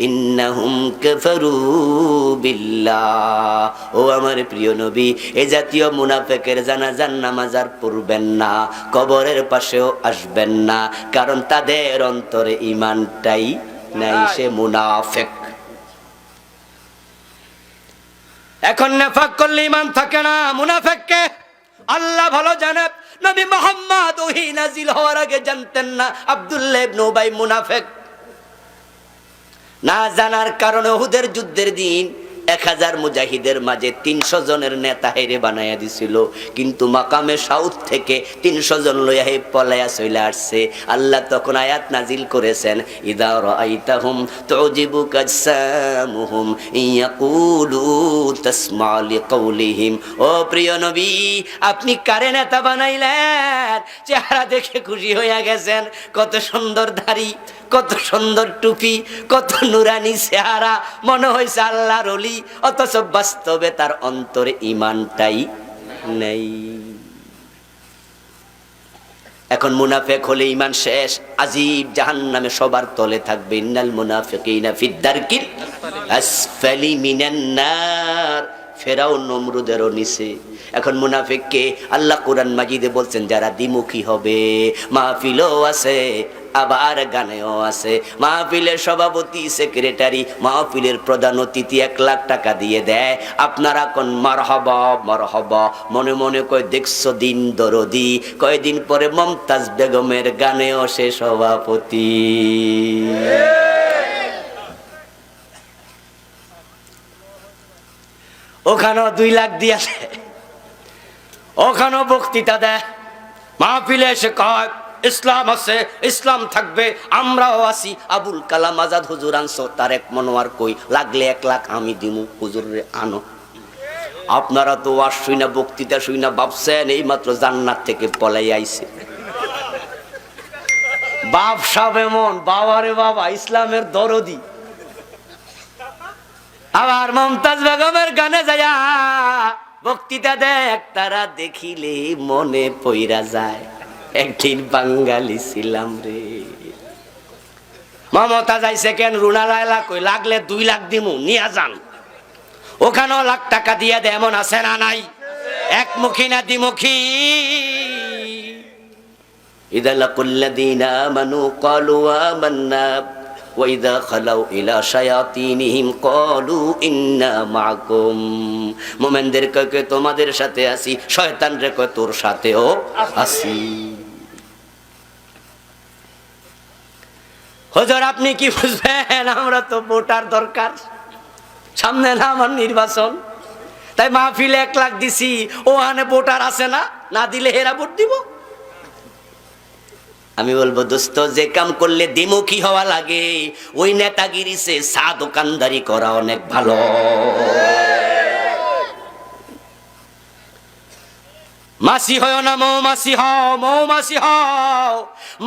ইন্নাহুম কাফারু বিল্লাহ। ও আমার প্রিয় নবী, এই জাতীয় মুনাফিকের জানাজার নামাজ আর পড়বেন না, কবরের পাশেও আসবেন না, কারণ তাদের অন্তরে ঈমানটাই নাই, সে মুনাফিক। এখন নেফাক করলে ঈমান থাকে না, মুনাফিককে আল্লাহ ভালো জানে। নবী মুহাম্মদ ওহী নাজিল হওয়ার আগে জানতেন না আব্দুল্লাহ ইবনে উবাই মুনাফিক। না জানার কারণে উহুদের যুদ্ধের দিন 1000 মুজাহিদের মাঝে 300 জনের নেতা হেরে বানাইয়া দিছিল, কিন্তু মাকামে সাউথ থেকে 300 জন লইয়া হে পলায়া চলে আসছে। আল্লাহ তখন আয়াত নাজিল করেছেন, ইদা রাআইতাহুম তুজিবুকা আজসামুহুম ইয়াকুলু তাসমা লিকাউলিহিম। ও প্রিয় নবী, আপনি কারে নেতা বানাইলেন? চেহারা দেখে খুশি হইয়া গেছেন, কত সুন্দর দাড়ি, কত সুন্দর টুপি, কত নুরানি চেহারা, মনে হয়েছে আল্লাহর ওলি, অথচ বাস্তবে তার অন্তরে ঈমানটাই নেই। এখন মুনাফিক হলে ঈমান শেষ, আজীব জাহান্নামে সবার তলে থাকবে। ইন্নাল মুনাফিকিনা ফিদ-দারকিল আসফালি মিনান নার, ফেরাউন নমরুদেরও নিচে। এখন মুনাফিককে আল্লাহ কোরআন মাজিদে বলছেন যারা দ্বিমুখী হবে, মাহফিলও আছে আবার গানেও আছে। মাহফিলের সভাপতি সেক্রেটারি মাহফিলের প্রধান অতিথি 1 লাখ টাকা দিয়ে দেয়, আপনারা কোন মারহাবা মারহাবা, মনে মনে কয় দেখছো দিন দরদি। কয়দিন পরে মমতাজ বেগমের গানেও সে সভাপতি। ওখানেও 2 লাখ দিয়েছে, ওখানেও বক্তৃতা দেয়, মাহফিলে এসে কয় ইসলাম আছে, ইসলাম থাকবে, আমরাও আছি। আবুল কালাম আজাদ হুজুর আনছো, তারেক মনোয়ার কই, লাগলে 1 লাখ আমি দিমু, হুজুরে আনো। আপনারা তো আর শুই না, বক্তৃতা শুই না, ভাবছেন এই মাত্র জান্নাত থেকে পলাই আইছে। বাপ সাহেব এমন, বাবারে বাবা, ইসলামের দরদি। আবার মমতাজ বেগমের গানে যায়া বক্তৃতা দেখ, তারা দেখিলে মনে পইরা যায় একদিন বাঙালি ছিলাম রে। মমতা যাইছে কেন, রুনা লায়লা কই, লাগলে 2 লাখ দিমু, নিয়া যান। ওখানেও লাখ টাকা দিয়ে দেয়, এমন আছে না নাই? একমুখী না দ্বিমুখী? ইযা লাকুল্লাযীনা আমানু ক্বালু আমান্না ওয়া ইযা খালাউ ইলা শায়াতিনহিম ক্বালু ইন্না মাআকুম। মুমিনদের কয় তোমাদের সাথে আছি, শয়তানরে কয় তোর সাথেও আছি। হুজুর আপনি কি বুঝবেন, আমরা তো ভোটার দরকার, সামনে না আমার নির্বাচন, তাই মাহফিলে 1 লাখ দিছি, ওখানে ভোটার আছে না, না দিলে হেরা ভোট দিব। আমি বলবো দোস্ত, যে কাম করলে দ্বিমুখী হওয়া লাগে, ওই নেতাগিরি সে চা দোকানদারি করা অনেক ভালো। মাসি হয় না মৌমাছি হও, মৌমাছি হও।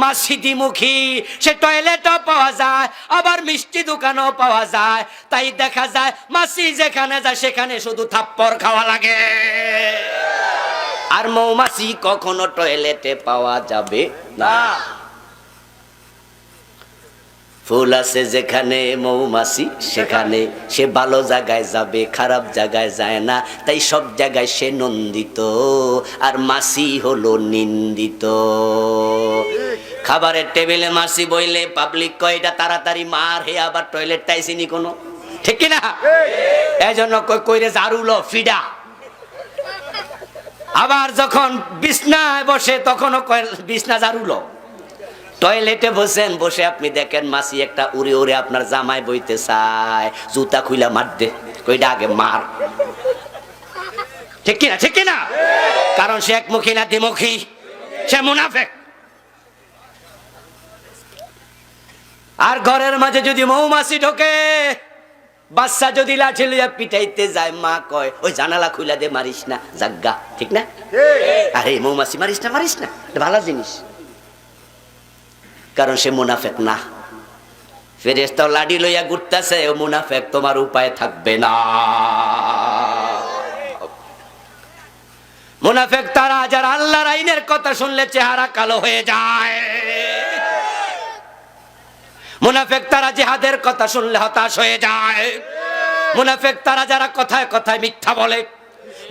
মাসি দ্বিমুখী, সে টয়লেটও পাওয়া যায়, আবার মিষ্টি দোকানও পাওয়া যায়। তাই দেখা যায় মাসি যেখানে যায় সেখানে শুধু থাপ্পড় খাওয়া লাগে। আর মৌমাছি কখনো টয়লেটে পাওয়া যাবে না। ফুল আছে যেখানে মৌমাছি সেখানে, সে ভালো জায়গায় যাবে, খারাপ জায়গায় যায় না। তাই সব জায়গায় সে নন্দিত, আর মাছি হলো নিন্দিত। খাবারের টেবিলে মাছি বইলে পাবলিক কয় এটা তাড়াতাড়ি মার, হে আবার টয়লেট টাইছিনি কোনো, ঠিক কিনা? এই জন্য কইরে ঝাড়ুলো ফিডা। আবার যখন বিছনায় বসে তখনও কয় বিছনা ঝাড়ুলো। টয়লেটে বসেন, বসে আপনি দেখেন মাছি একটা উড়ে উড়ে আপনার জামায় বইতে চায়, জুতা খুইলা মার দে, কইটা আগে মার, ঠিক কিনা? ঠিক কিনা? কারণ সে একমুখী না দ্বিমুখী, সে মুনাফিক। আর ঘরের মাঝে যদি মৌমাছি ঢোকে, বাচ্চা যদি লাঠি লইয়া পিটাইতে যায়, মা কয় ওই জানালা খুইলা দে, মারিস না, জাগ্গা, ঠিক না? আরে মৌমাছি মারিস না, মারিস না, এটা ভালো জিনিস। কারণ সে মুনাফিক না। ফেরেশতা লাঠি লইয়া ঘুরতেছে, ও মুনাফিক, তোমার উপায় থাকবে না। মুনাফিক তারা যারা আল্লাহর আইনের কথা শুনলে চেহারা কালো হয়ে যায়। মুনাফিক তারা জিহাদের কথা শুনলে হতাশ হয়ে যায়। মুনাফিক তারা যারা কথায় কথায় মিথ্যা বলে।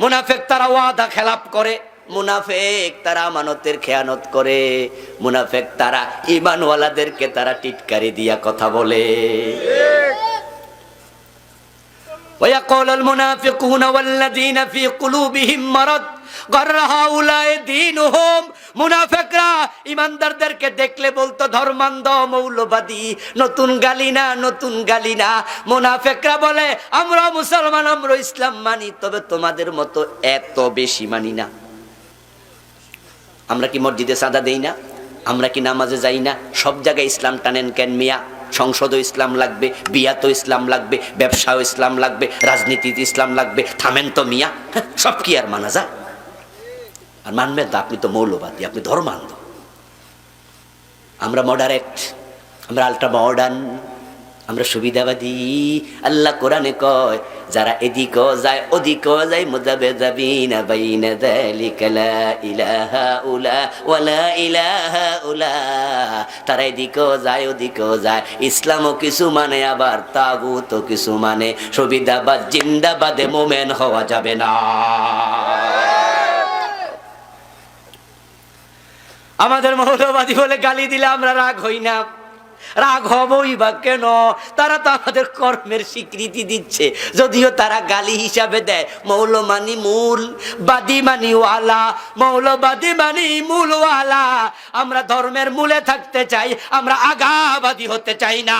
মুনাফিক তারা ওয়াদা খেলাপ করে। মুনাফিক তারা আমানতের খেয়ানত করে। মুনাফিক তারা ঈমানওয়ালাদেরকে তারা টিটকারি দিয়া কথা বলে। ويقول المنافقون والذين في قلوبهم مرض غر هؤلاء دينهم। মুনাফিকরা ইমানদারদেরকে দেখলে বলতো ধর্মান্ধ, মৌলবাদী, নতুন গালি না, নতুন গালি না। মুনাফিকরা বলে আমরা মুসলমান, আমরা ইসলাম মানি, তবে তোমাদের মতো এত বেশি মানি না। আমরা কি মসজিদে সাদা দেই না? আমরা কি নামাজে যাই না? সব জায়গায় ইসলাম টানেন কেন মিয়া? সংসদও ইসলাম লাগবে, বিয়াতেও ইসলাম লাগবে, ব্যবসাও ইসলাম লাগবে, রাজনীতিতে ইসলাম লাগবে। থামেন তো মিয়া, সব কি আর মানা যায়? আর মানবেন তো, আপনি তো মৌলবাদী, আপনি ধর্মান্ধ। আমরা মডারেট, আমরা আল্ট্রা মডার্ন, আমরা সুবিধাবাদী। আল্লাহ কোরআনে কয় যারা এদিকও যায় ওদিকও যায়, মুযাবিযাবিনা বাইনা যালিকা লা ইলাহা উলা ওয়া লা ইলাহা উলা। তারা এদিকও যায় ওদিকও যায়, ইসলামও কিছু মানে আবার তাগুতও কিছু মানে। সুবিধাবাদ জিন্দাবাদে মোমেন হওয়া যাবে না। আমাদের মৌলবাদী বলে গালি দিলে আমরা রাগ হই না, রাগ হবই বা কেন? তারা তো আমাদের কর্মের স্বীকৃতি দিচ্ছে, যদিও তারা গালি হিসাবে দেয়। মৌল মানি মূল, বাদী মানি ওয়ালা, মৌলবাদী মানি মূলওয়ালা। আমরা ধর্মের মূলে থাকতে চাই, আমরা আগাবাদী হতে চাই না।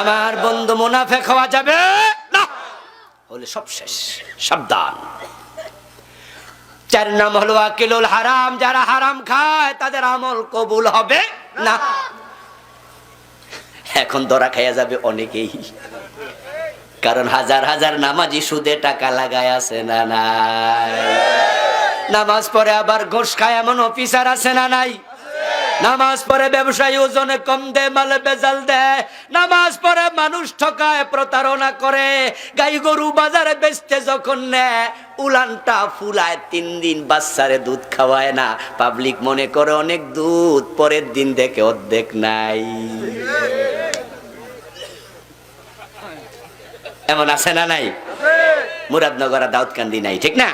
আমার বন্ধু মুনাফেক হওয়া যাবে না, হলে সব শেষ, সাবধান। 4 নাম হলো আকিলুল হারাম, যারা হারাম খায় তাদের আমল কবুল হবে না। এখন ধরা খাইয়া যাবে অনেকেই, কারণ হাজার হাজার নামাজি সুদে টাকা লাগায় আছে না নাই? নামাজ পড়ে আবার ঘুষ খায় এমন অফিসার আছে না নাই? নামাজ পড়ে ব্যবসায়ী ওজনে কম দেয়, মালে বেজাল দেয়। নামাজ পড়ে মানুষ ঠকায়, প্রতারণা করে। গাই গরু বাজারে বেচতে যখন নেয়, উলানটা ফুলায়, 3 দিন বাচ্চারে দুধ খাওয়ায় না। পাবলিক মনে করে অনেক দুধ, পরের দিন দেখে অর্ধেক নাই। এমন আছে না নাই? মুরাদনগর আর দাউদকান্দি নাই, ঠিক না?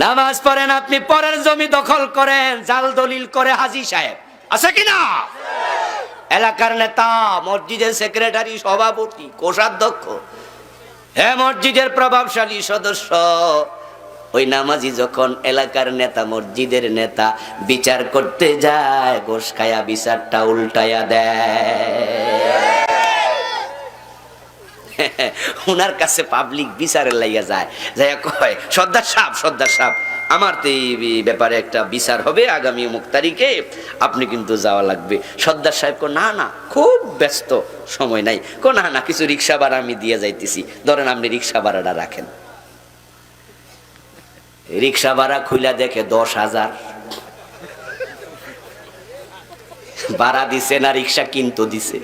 নামাজ পড়েন আপনি, পরের জমি দখল করেন, জাল দলিল করে হাজী সাহেব, আছে কিনা? এলাকার নেতা, মসজিদের সেক্রেটারি, সভাপতি, কোষাধ্যক্ষ, হ্যাঁ মসজিদের প্রভাবশালী সদস্য। ওই নামাজি যখন এলাকার নেতা, মসজিদের নেতা বিচার করতে যায়, ঘোষ খায়া বিচারটা উল্টায়া দেয়। উনার কাছে পাবলিক বিচারের লাইয়া যায়, যাইয়া কয়, সর্দার সাহেব আমার তো এই ব্যাপারে একটা বিচার হবে আগামী অমুক তারিখে, আপনি কিন্তু যাওয়া লাগবে। সর্দার সাহেব কো না না, খুব ব্যস্ত, সময় নাই। কো না না, কিছু রিক্সা ভাড়া আমি দিয়ে যাইতেছি, ধরেন আপনি রিক্সা ভাড়াটা রাখেন। রিক্সা ভাড়া খুইলা দেখে 10,000 ভাড়া দিছে না, রিক্সা কিন্তু দিছে।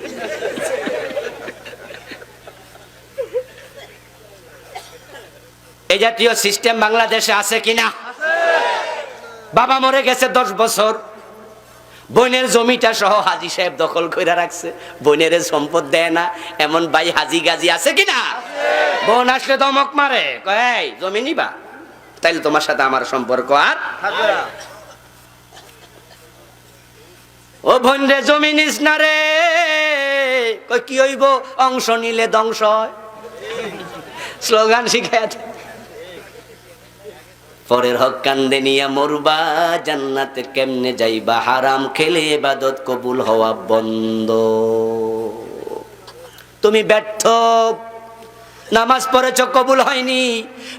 এই জাতীয় সিস্টেম বাংলাদেশে আছে কিনা? বাবা মরে গেছে 10 বছর, বোনের জমিটা সহ হাজী সাহেব দখল করে রাখছে, বোনের সম্পদ দেয় না, এমন ভাই হাজি গাজি আছে কিনা? বোন আসলে দমক মারে, কয় এই জমি নিবা, তাইলে তোমার সাথে আমার সম্পর্ক আর ও বোন রে জমি নিস না রে। কয় কি হইব, অংশ নিলে ধ্বংস হয়, স্লোগান শিখায়। পরের হক কান্দে নিয়া মরবা, জান্নাতে কেমনে যাইবা, হারাম খেলে ইবাদত কবুল হওয়া বন্ধ। তুমি ব্যর্থ, নামাজ পড়েছ কবুল হয়নি।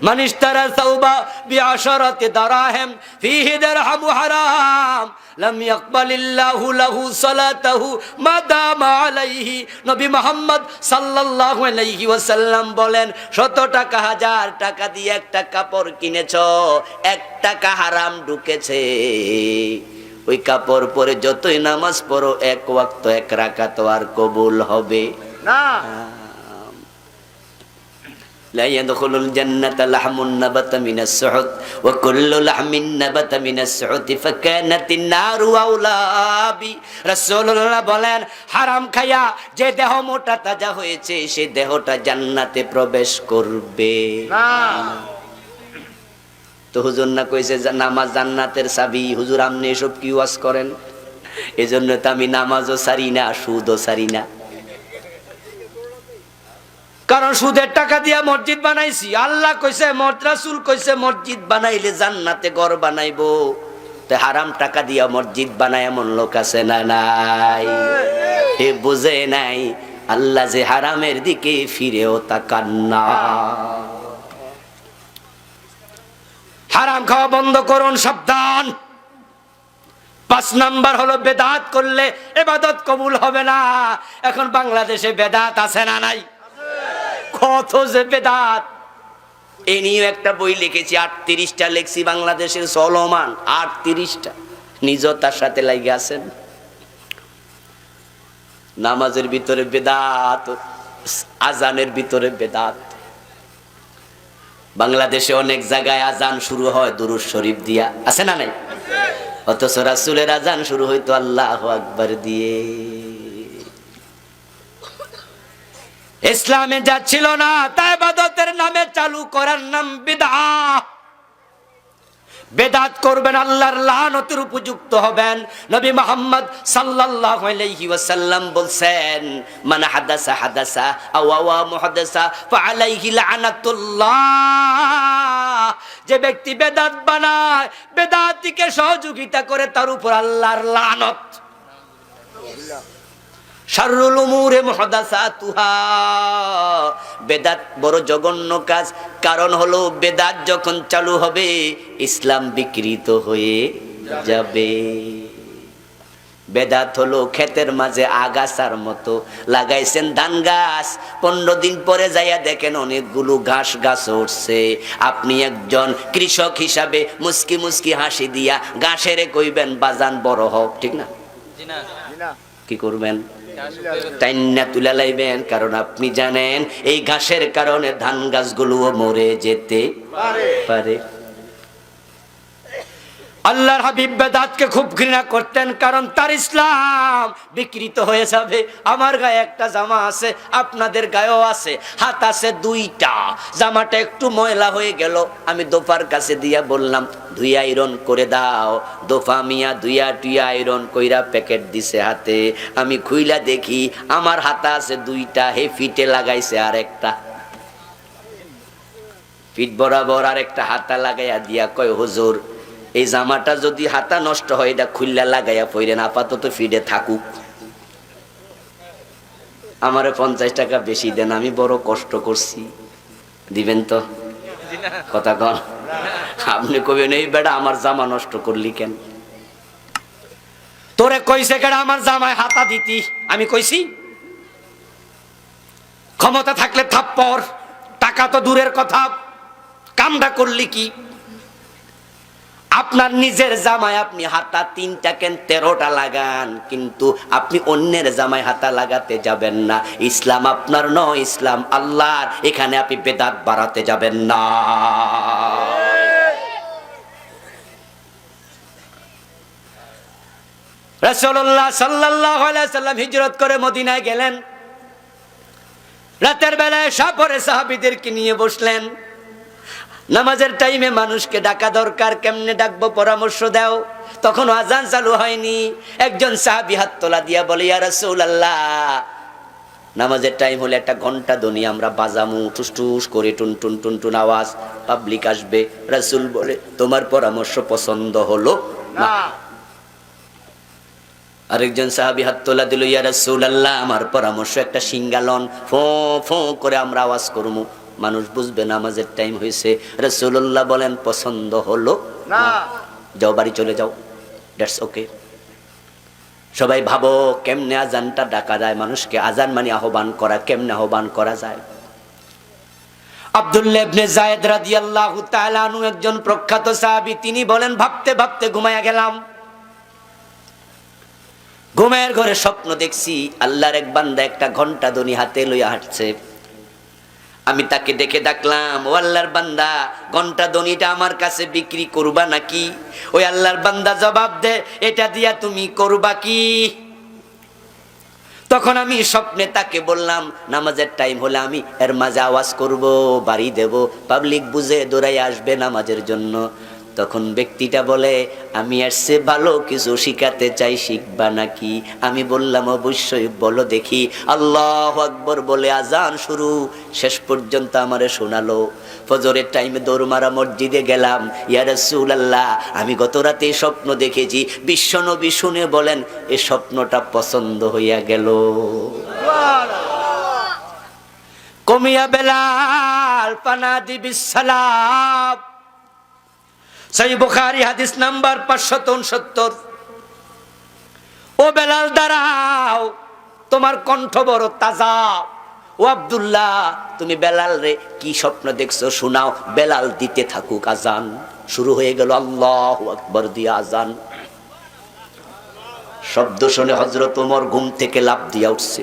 মানিস তারা তাওবা বিআশরাতি দারাহিম ফিহি দিরহাম হারাম লাম ইয়াকবালিল্লাহু লাহু সালাতাহু মাদামা আলাইহি। নবী মুহাম্মদ সাল্লাল্লাহু আলাইহি ওয়াসাল্লাম বলেন, 100 টাকা 1000 টাকা দিয়ে একটা কাপড় কিনেছ, 1 টাকা হারাম ঢুকেছে, ওই কাপড় পরে যতই নামাজ পড়ো 1 ওয়াক্ত 1 রাকাত আর কবুল হবে না। لا يدخل الجنة لحم نبت من السحت وكل لحم نبت من السحت فكانت النار أولى بي। রাসূলুল্লাহ বলেন, হারাম খায়া যে দেহ মোটা তাজা হয়েছে, সে দেহটা জান্নাতে প্রবেশ করবে না। তো হুজুর না কইছে নামাজ জান্নাতের চাবি, হুজুর আপনি এসব কি ওয়াজ করেন? এজন্য তো আমি নামাজও ছাড়ি না, সুদও ছাড়ি না। কারণ সুদের টাকা দিয়া মসজিদ বানাইছি, আল্লাহ কইছে, রাসূল কইছে মসজিদ বানাইলে জান্নাতে ঘর বানাইবো। তো হারাম টাকা দিয়া মসজিদ বানায় এমন লোক আছে না নাই? এ বুঝে নাই আল্লাহ যে হারামের দিকে ফিরেও তাকান না। হারাম খাওয়া বন্ধ করুন, সাবধান। 5 নাম্বার হলো বেদাত করলে ইবাদত কবুল হবে না। এখন বাংলাদেশে বেদাত আছে না নাই? কত যে বেদাত, এ নিয়ে একটা বই লিখেছি, 38টা লেখছি, বাংলাদেশের চলমান 38টা, নিজও তার সাথে লাগে আছেন। নামাজের ভিতরে বেদাত, আজানের ভিতরে বেদাত। বাংলাদেশে অনেক জায়গায় আজান শুরু হয় দুরূদ শরীফ দিয়া, আছে না নাই? অথচ রাসূলের আজান শুরু হইতো আল্লাহু আকবার দিয়ে। ইসলামে যা ছিল না তা ইবাদতের নামে চালু করার নাম বিদআত। বেদাত করবেন, আল্লাহর লানতের উপযুক্ত হবেন। নবী মুহাম্মদ সাল্লাল্লাহু আলাইহি ওয়াসাল্লাম বলছেন, মান হাদাসা হাদাসা আও ওয়া মুহাদাসা ফাআলাইহি লানাতুল্লাহ। যে ব্যক্তি বেদাত বানায়, বেদাতিকে সহযোগিতা করে, তার উপর আল্লাহর লানত। শাররুল উমুরে মুহদাসাতুহা, বেদাত বড় জঘন্য কাজ। কারণ হলো বেদাত যখন চালু হবে ইসলাম বিকৃত হয়ে যাবে। বেদাত হলো ক্ষেতের মাঝে আগাছার মতো, লাগাইছেন ধান গাছ, 15 দিন পরে যাইয়া দেখেন অনেকগুলো ঘাস গাছ উঠছে। আপনি একজন কৃষক হিসাবে মুস্কি মুস্কি হাসি দিয়া ঘাসেরে কইবেন বাজান বড় হোক, ঠিক না? কি করবেন? টাইন্না তুলে লাইবেন, কারণ আপনি জানেন এই ঘাসের কারণে ধান গাছগুলোও মরে যেতে পারে। আল্লাহর হাবিব বেদাতকে খুব ঘৃণা করতেন, কারণ তার ইসলাম বিকৃত হয়ে যাবে। আমার গায়ে একটা জামা আছে, আপনাদের গায়েও আছে, হাত আছে 2টা, জামাটা একটু ময়লা হয়ে গেল, আমি দোফার কাছে দিয়া বললাম ধুই আয়রন করে দাও। দোফা মিয়া ধুইয়া টুইয়া আয়রন কইরা প্যাকেট দিছে হাতে। আমি খুইলা দেখি আমার হাতা আছে 2টা, হে ফিটে লাগাইছে আরেকটা, ফিট বরাবর আরেকটা হাতা লাগাইয়া দিয়া কয় হুজুর এই জামাটা যদি হাতা নষ্ট হয় এটা খুললা লাগাইয়া পইরেন, আপাতত ফিডে থাকুক। আমারে 50 টাকা বেশি দেন, আমি বড় কষ্ট করছি, দিবেন তো? কথা কন। আপনি কবেন এই বেটা আমার জামা নষ্ট করলি কেন? তোরে কইছে কেডা আমার জামায় হাতা দিতি? আমি কইছি? ক্ষমতা থাকলে থাপ্পড়, টাকা তো দূরের কথা, কামটা করলি কি? আপনার নিজের জামায় আপনি হাতা 3টা কেন 13টা লাগান, কিন্তু আপনি অন্যের জামায় হাতা লাগাতে যাবেন না। ইসলাম আপনার নয়, ইসলাম আল্লাহর। এখানে আপনি বেদাত বাড়াতে যাবেন না। রাসূলুল্লাহ সাল্লাল্লাহু আলাইহি সাল্লাম হিজরত করে মদিনায় গেলেন। রাতের বেলায় সাপরে সাহাবীদেরকে নিয়ে বসলেন। নামাজের টাইমে মানুষকে ডাকা দরকার, কেমনে ডাকবো পরামর্শ দাও। তখন আজান চালু হয়নি। একজন সাহাবী হাত তোলা দিয়া বলে, ইয়া রাসূলুল্লাহ, নামাজের টাইম হলে একটা ঘন্টা ধ্বনি আমরা বাজামু, টুসটুস করে টুন টুন টুন টুন আওয়াজ, পাবলিক আসবে। রাসূল বলে, তোমার পরামর্শ পছন্দ হলো না। আরেকজন সাহাবী হাত তোলা দিল, ইয়া রাসূলুল্লাহ, আমার পরামর্শ একটা সিঙ্গালন, ফো ফো করে আমরা আওয়াজ করবো, মানুষ বুঝবে নামাজের টাইম হয়েছে। রাসূলুল্লাহ বলেন, পছন্দ হলো না, যাও বাড়ি চলে যাও, দ্যাটস ওকে। সবাই ভাবো কেমনে আজানটা ডাকা যায়, মানুষকে আজান মানে আহ্বান করা, কেমনে আহ্বান করা যায়। আব্দুল্লাহ ইবনে যায়েদ রাদিয়াল্লাহু তাআলা আনহু একজন প্রখ্যাত সাহাবী, তিনি বলেন, ভাবতে ভাবতে ঘুমায়া গেলাম। ঘুমের ঘরে স্বপ্ন দেখছি আল্লাহর এক বান্দা একটা ঘন্টা ধ্বনি হাতে লইয়া হাঁটছে। আমি তাকে ডেকে ডাকলাম, ও আল্লাহর বান্দা, ঘন্টা ধ্বনিটা আমার কাছে বিক্রি করবা নাকি? ওই আল্লাহর বান্দা জবাব দে, এটা দিয়া তুমি করবা কি? তখন আমি স্বপ্নে তাকে বললাম, নামাজের টাইম হলে আমি এর মাঝে আওয়াজ করব, বাড়ি দেব, পাবলিক বুঝে দৌড়াই আসবে নামাজের জন্য। তখন ব্যক্তিটা বলে, আমি এর চেয়ে ভালো কিছু শিখাতে চাই, শিখবা নাকি? আমি বললাম, অবশ্যই, বলো দেখি। আল্লাহু আকবার বলে আজান শুরু, শেষ পর্যন্ত আমারে শোনালো। ফজরের টাইমে দৌড় মারা মসজিদে গেলাম। ইয়া রাসূলুল্লাহ, আমি গত রাতে স্বপ্ন দেখেছি। বিশ্বনবী শুনে বলেন, এই স্বপ্নটা পছন্দ হইয়া গেল। কমিয়া বেলাল পানাদি বিসসালাম, সহিহ বুখারী হাদিস নাম্বার 569। ও বেলাল দাঁড়াও, তোমার কণ্ঠ বড় তাজা। ও আব্দুল্লাহ, তুমি বেলাল রে কি স্বপ্ন দেখছো শোনাও। বেলাল দিতে থাকুক আজান। শুরু হয়ে গেল আল্লাহু আকবার দিয়া আজান। শব্দ শুনে হযরত ওমর ঘুম থেকে লাফ দিয়া উঠছে।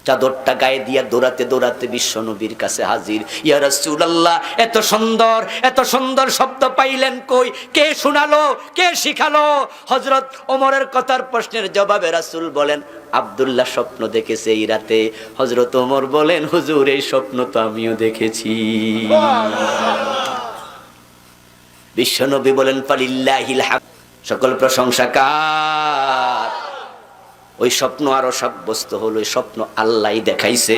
চাদরটা গায়ে দিয়া দৌড়াতে দৌড়াতে বিশ্ব নবীর কাছে হাজির। ইয়া রাসূলুল্লাহ, এত সুন্দর শব্দ পাইলেন কই? কে শোনালো, কে শিখালো? হযরত ওমরের কথার প্রশ্নের জবাবে রাসূল বলেন, আব্দুল্লাহ স্বপ্ন দেখেছে এই রাতে। হযরত ওমর বলেন, হুজুর এই স্বপ্ন তো আমিও দেখেছি। বিশ্ব নবী বলেন, ফালিল্লাহিল হামদ, সকল প্রশংসা কার? ওই স্বপ্ন আরো সাব্যস্ত হলো, ওই স্বপ্ন আল্লাহই দেখাইছে।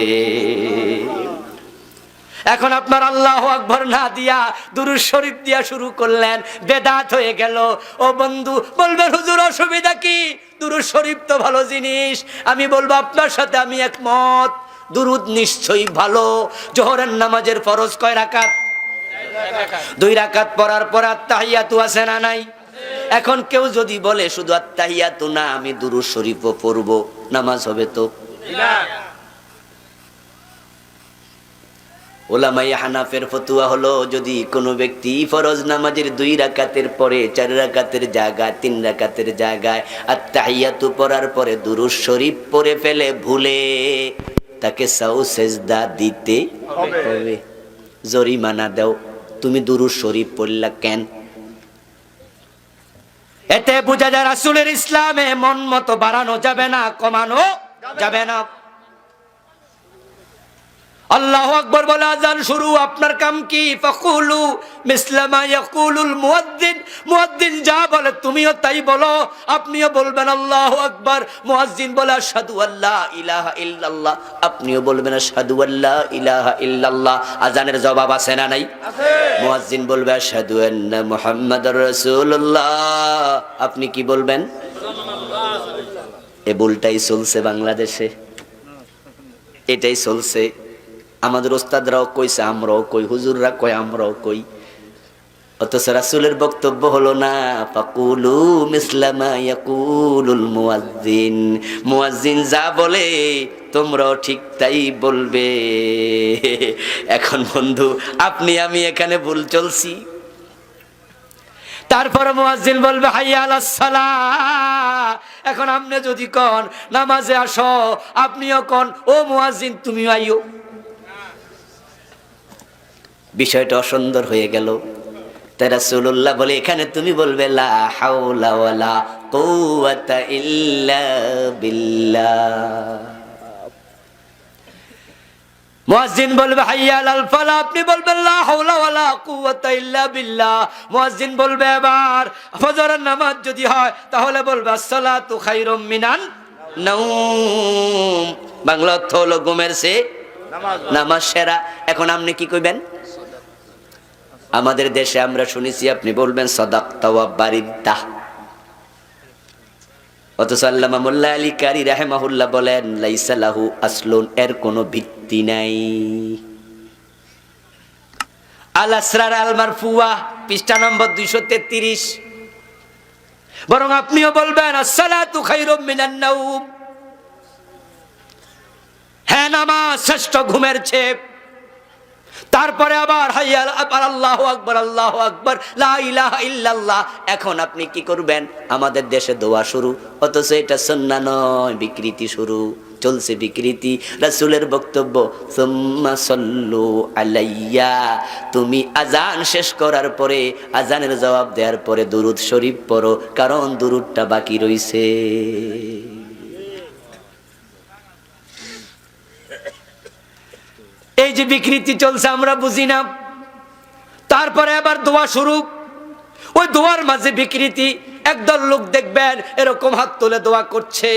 এখন আপনার আল্লাহু আকবার না দিয়া দুরূদ শরীফ দিয়া শুরু করলেন, বেদাত হয়ে গেল। ও বন্ধু বলবেন, হুজুর অসুবিধা কি? দুরূদ শরীফ তো ভালো জিনিস। আমি বলবো আপনার সাথে আমি একমত, দুরূদ নিশ্চয়ই ভালো। জোহরের নামাজের ফরজ কয় রাকাত? 2 রাকাত পড়ার পর আত্তাহিয়াতু আছে না নাই? এখন কেউ যদি বলে শুধু আত্তাহিয়াতু না, আমি দুরূদ শরীফও পড়বো, নামাজ হবে তো? ওলামায়ে হানাফের ফতোয়া হলো, যদি কোনো ব্যক্তি ফরজ নামাজের 2 রাকাতের পরে 4 রাকাতের জায়গায় 3 রাকাতের জায়গায় আত্তাহিয়াতু পড়ার পরে দুরূদ শরীফ পড়ে ফেলে ভুলে, তাকে সাউ সেজদা দিতে হবে। জরিমানা দাও, তুমি দুরূদ শরীফ পড়লা কেন? এতে বোঝা যায় রাসূলের ইসলামে মন মতো বাড়ানো যাবে না, কমানো যাবে না। আল্লাহু আকবার বলে আযান শুরু, আপনার কাম কি? ফাকুলু মিসলা মা ইয়াকুলুল মুয়াজ্জিন, মুয়াজ্জিন যা বলে তুমিও তাই বলো। আপনিও বলবেন আল্লাহু আকবার, মুয়াজ্জিন বলে আশহাদু আল্লা ইলাহা ইল্লাল্লাহ, আপনিও বলবেন আশহাদু আল্লা ইলাহা ইল্লাল্লাহ। আযানের জবাব আছে না নাই? আছে। মুয়াজ্জিন বলবে আশহাদু আন্না মুহাম্মাদুর রাসূলুল্লাহ, আপনি কি বলবেন? এ ভুলটাই চলছে বাংলাদেশে, এটাই চলছে। আমাদের ওস্তাদরাও কইছে, আমরাও কই, হুজুররা কই, আমরাও কই। অথচ রাসূলের বক্তব্য হলো না, ফাকুলু মিসলা মা ইয়াকুলুল মুয়াজ্জিন, মুয়াজ্জিন যা বলে তোমরাও ঠিক তাই বলবে। এখন বন্ধু আপনি আমি এখানে ভুল চলছি। তারপরে মুয়াজ্জিন বলবে হাইয়া আলাস সালাহ। এখন আপনি যদি কোন নামাজে আসো, আপনিও কোন ও মুয়াজ্জিন তুমিও আইও। বিষয়টা অসুন্দর হয়ে গেল। তাই রাসূলুল্লাহ বলে, এখানে তুমি বলবে লা হাওলা ওয়ালা কুওয়াতা ইল্লা বিল্লাহ। মুয়াজ্জিন বলবে হাইয়া আলাল ফালাহ, আপনি বলবেন লা হাওলা ওয়ালা কুওয়াতা ইল্লা বিল্লাহ। মুয়াজ্জিন বলবে এবার ফজরের নামাজ যদি হয় তাহলে বলবে আসসালাতু খায়রুম মিনান নাওম, বাংলা অর্থ হলো ঘুমের চেয়ে নামাজ সেরা। এখন আপনি কি কইবেন? আমাদের দেশে আমরা শুনেছি আপনি বলবেন সাদাকতা ওয়া বারিদ্দাহ। অথচ আল্লামা মোল্লা আলী কারি রাহিমাহুল্লাহ বলেন লাইসা লাহু আসলুন, এর কোনো ভিত্তি নাই। আল আসরার আল মারফুয়া পৃষ্ঠা নম্বর 233। বরং আপনিও বলবেন আসসালাতু খায়রুম মিনান নাওম, হ্যাঁ নামাজ শ্রেষ্ঠ ঘুমের চেয়ে। তারপরে আবার হাইয়া আল্লাহু আকবার, আল্লাহু আকবার, লা ইলাহা ইল্লাল্লাহ। এখন আপনি কি করবেন? আমাদের দেশে দোয়া শুরু, অথচ এটা সুন্নাহ নয়, বিকৃতি শুরু চলছে, বিকৃতি। রাসূলের বক্তব্য সুম্মা সাল্লু আলাইয়া, তুমি আজান শেষ করার পরে, আজানের জবাব দেওয়ার পরে দুরূদ শরীফ পড়ো, কারণ দুরূদটা বাকি রইছে। এই যে বিকৃতি চলছে আমরা বুঝি না। তারপরে আবার দোয়া শুরু, ওই দোয়ার মাঝে বিকৃতি। একদল লোক দেখবেন এরকম হাত তুলে দোয়া করছে,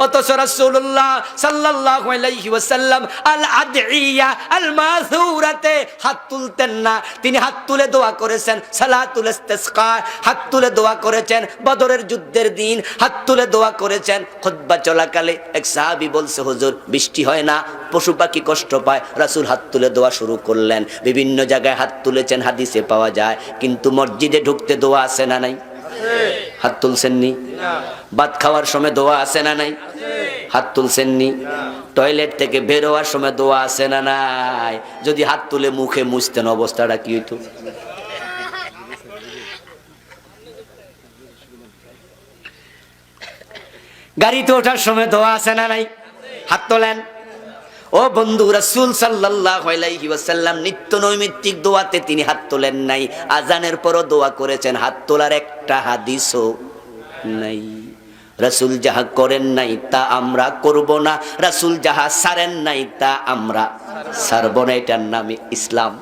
অথচ রাসূলুল্লাহ সাল্লাল্লাহু আলাইহি ওয়াসাল্লাম আল আদইয়া আল মাযুরাতে হাত তুলতেন না। তিনি হাত তুলে দোয়া করেছেন সালাতুল ইস্তিসকা, হাত তুলে দোয়া করেছেন বদরের যুদ্ধের দিন, হাত তুলে দোয়া করেছেন খুতবা চলাকালে। এক সাহাবী বলছে, হুজুর বৃষ্টি হয় না, পশু পাখি কষ্ট পায়, রাসূল হাত তুলে দোয়া শুরু করলেন। বিভিন্ন জায়গায় হাত তুলেছেন, হাদিসে পাওয়া যায়। কিন্তু মসজিদে ঢুকতে দোয়া আছে না নাই? হাত তুলছেননি? ভাত খাওয়ার সময় দোয়া আছে না নাই? হাত তুলছেননি? টয়লেট থেকে বের হওয়ার সময় দোয়া আছে না নাই? যদি হাত তুলে মুখে মুছতেন অবস্থাটা কি হইতো? গাড়িতে ওঠার সময় দোয়া আছে না নাই? হাত তোলেন। ও বন্ধু, রাসূল সাল্লাল্লাহু আলাইহি ওয়াসাল্লাম নিত্য নৈমিত্তিক দোয়াতে তিনি হাত তোলেন নাই, আজানের পরও দোয়া করেছেন, হাত তোলার একটা হাদিসও নাই। রাসূল যাহা করেন নাই তা আমরা করব না, রাসূল যাহা ছাড়েন নাই তা আমরা ছাড়ব না, এটার নামে ইসলাম।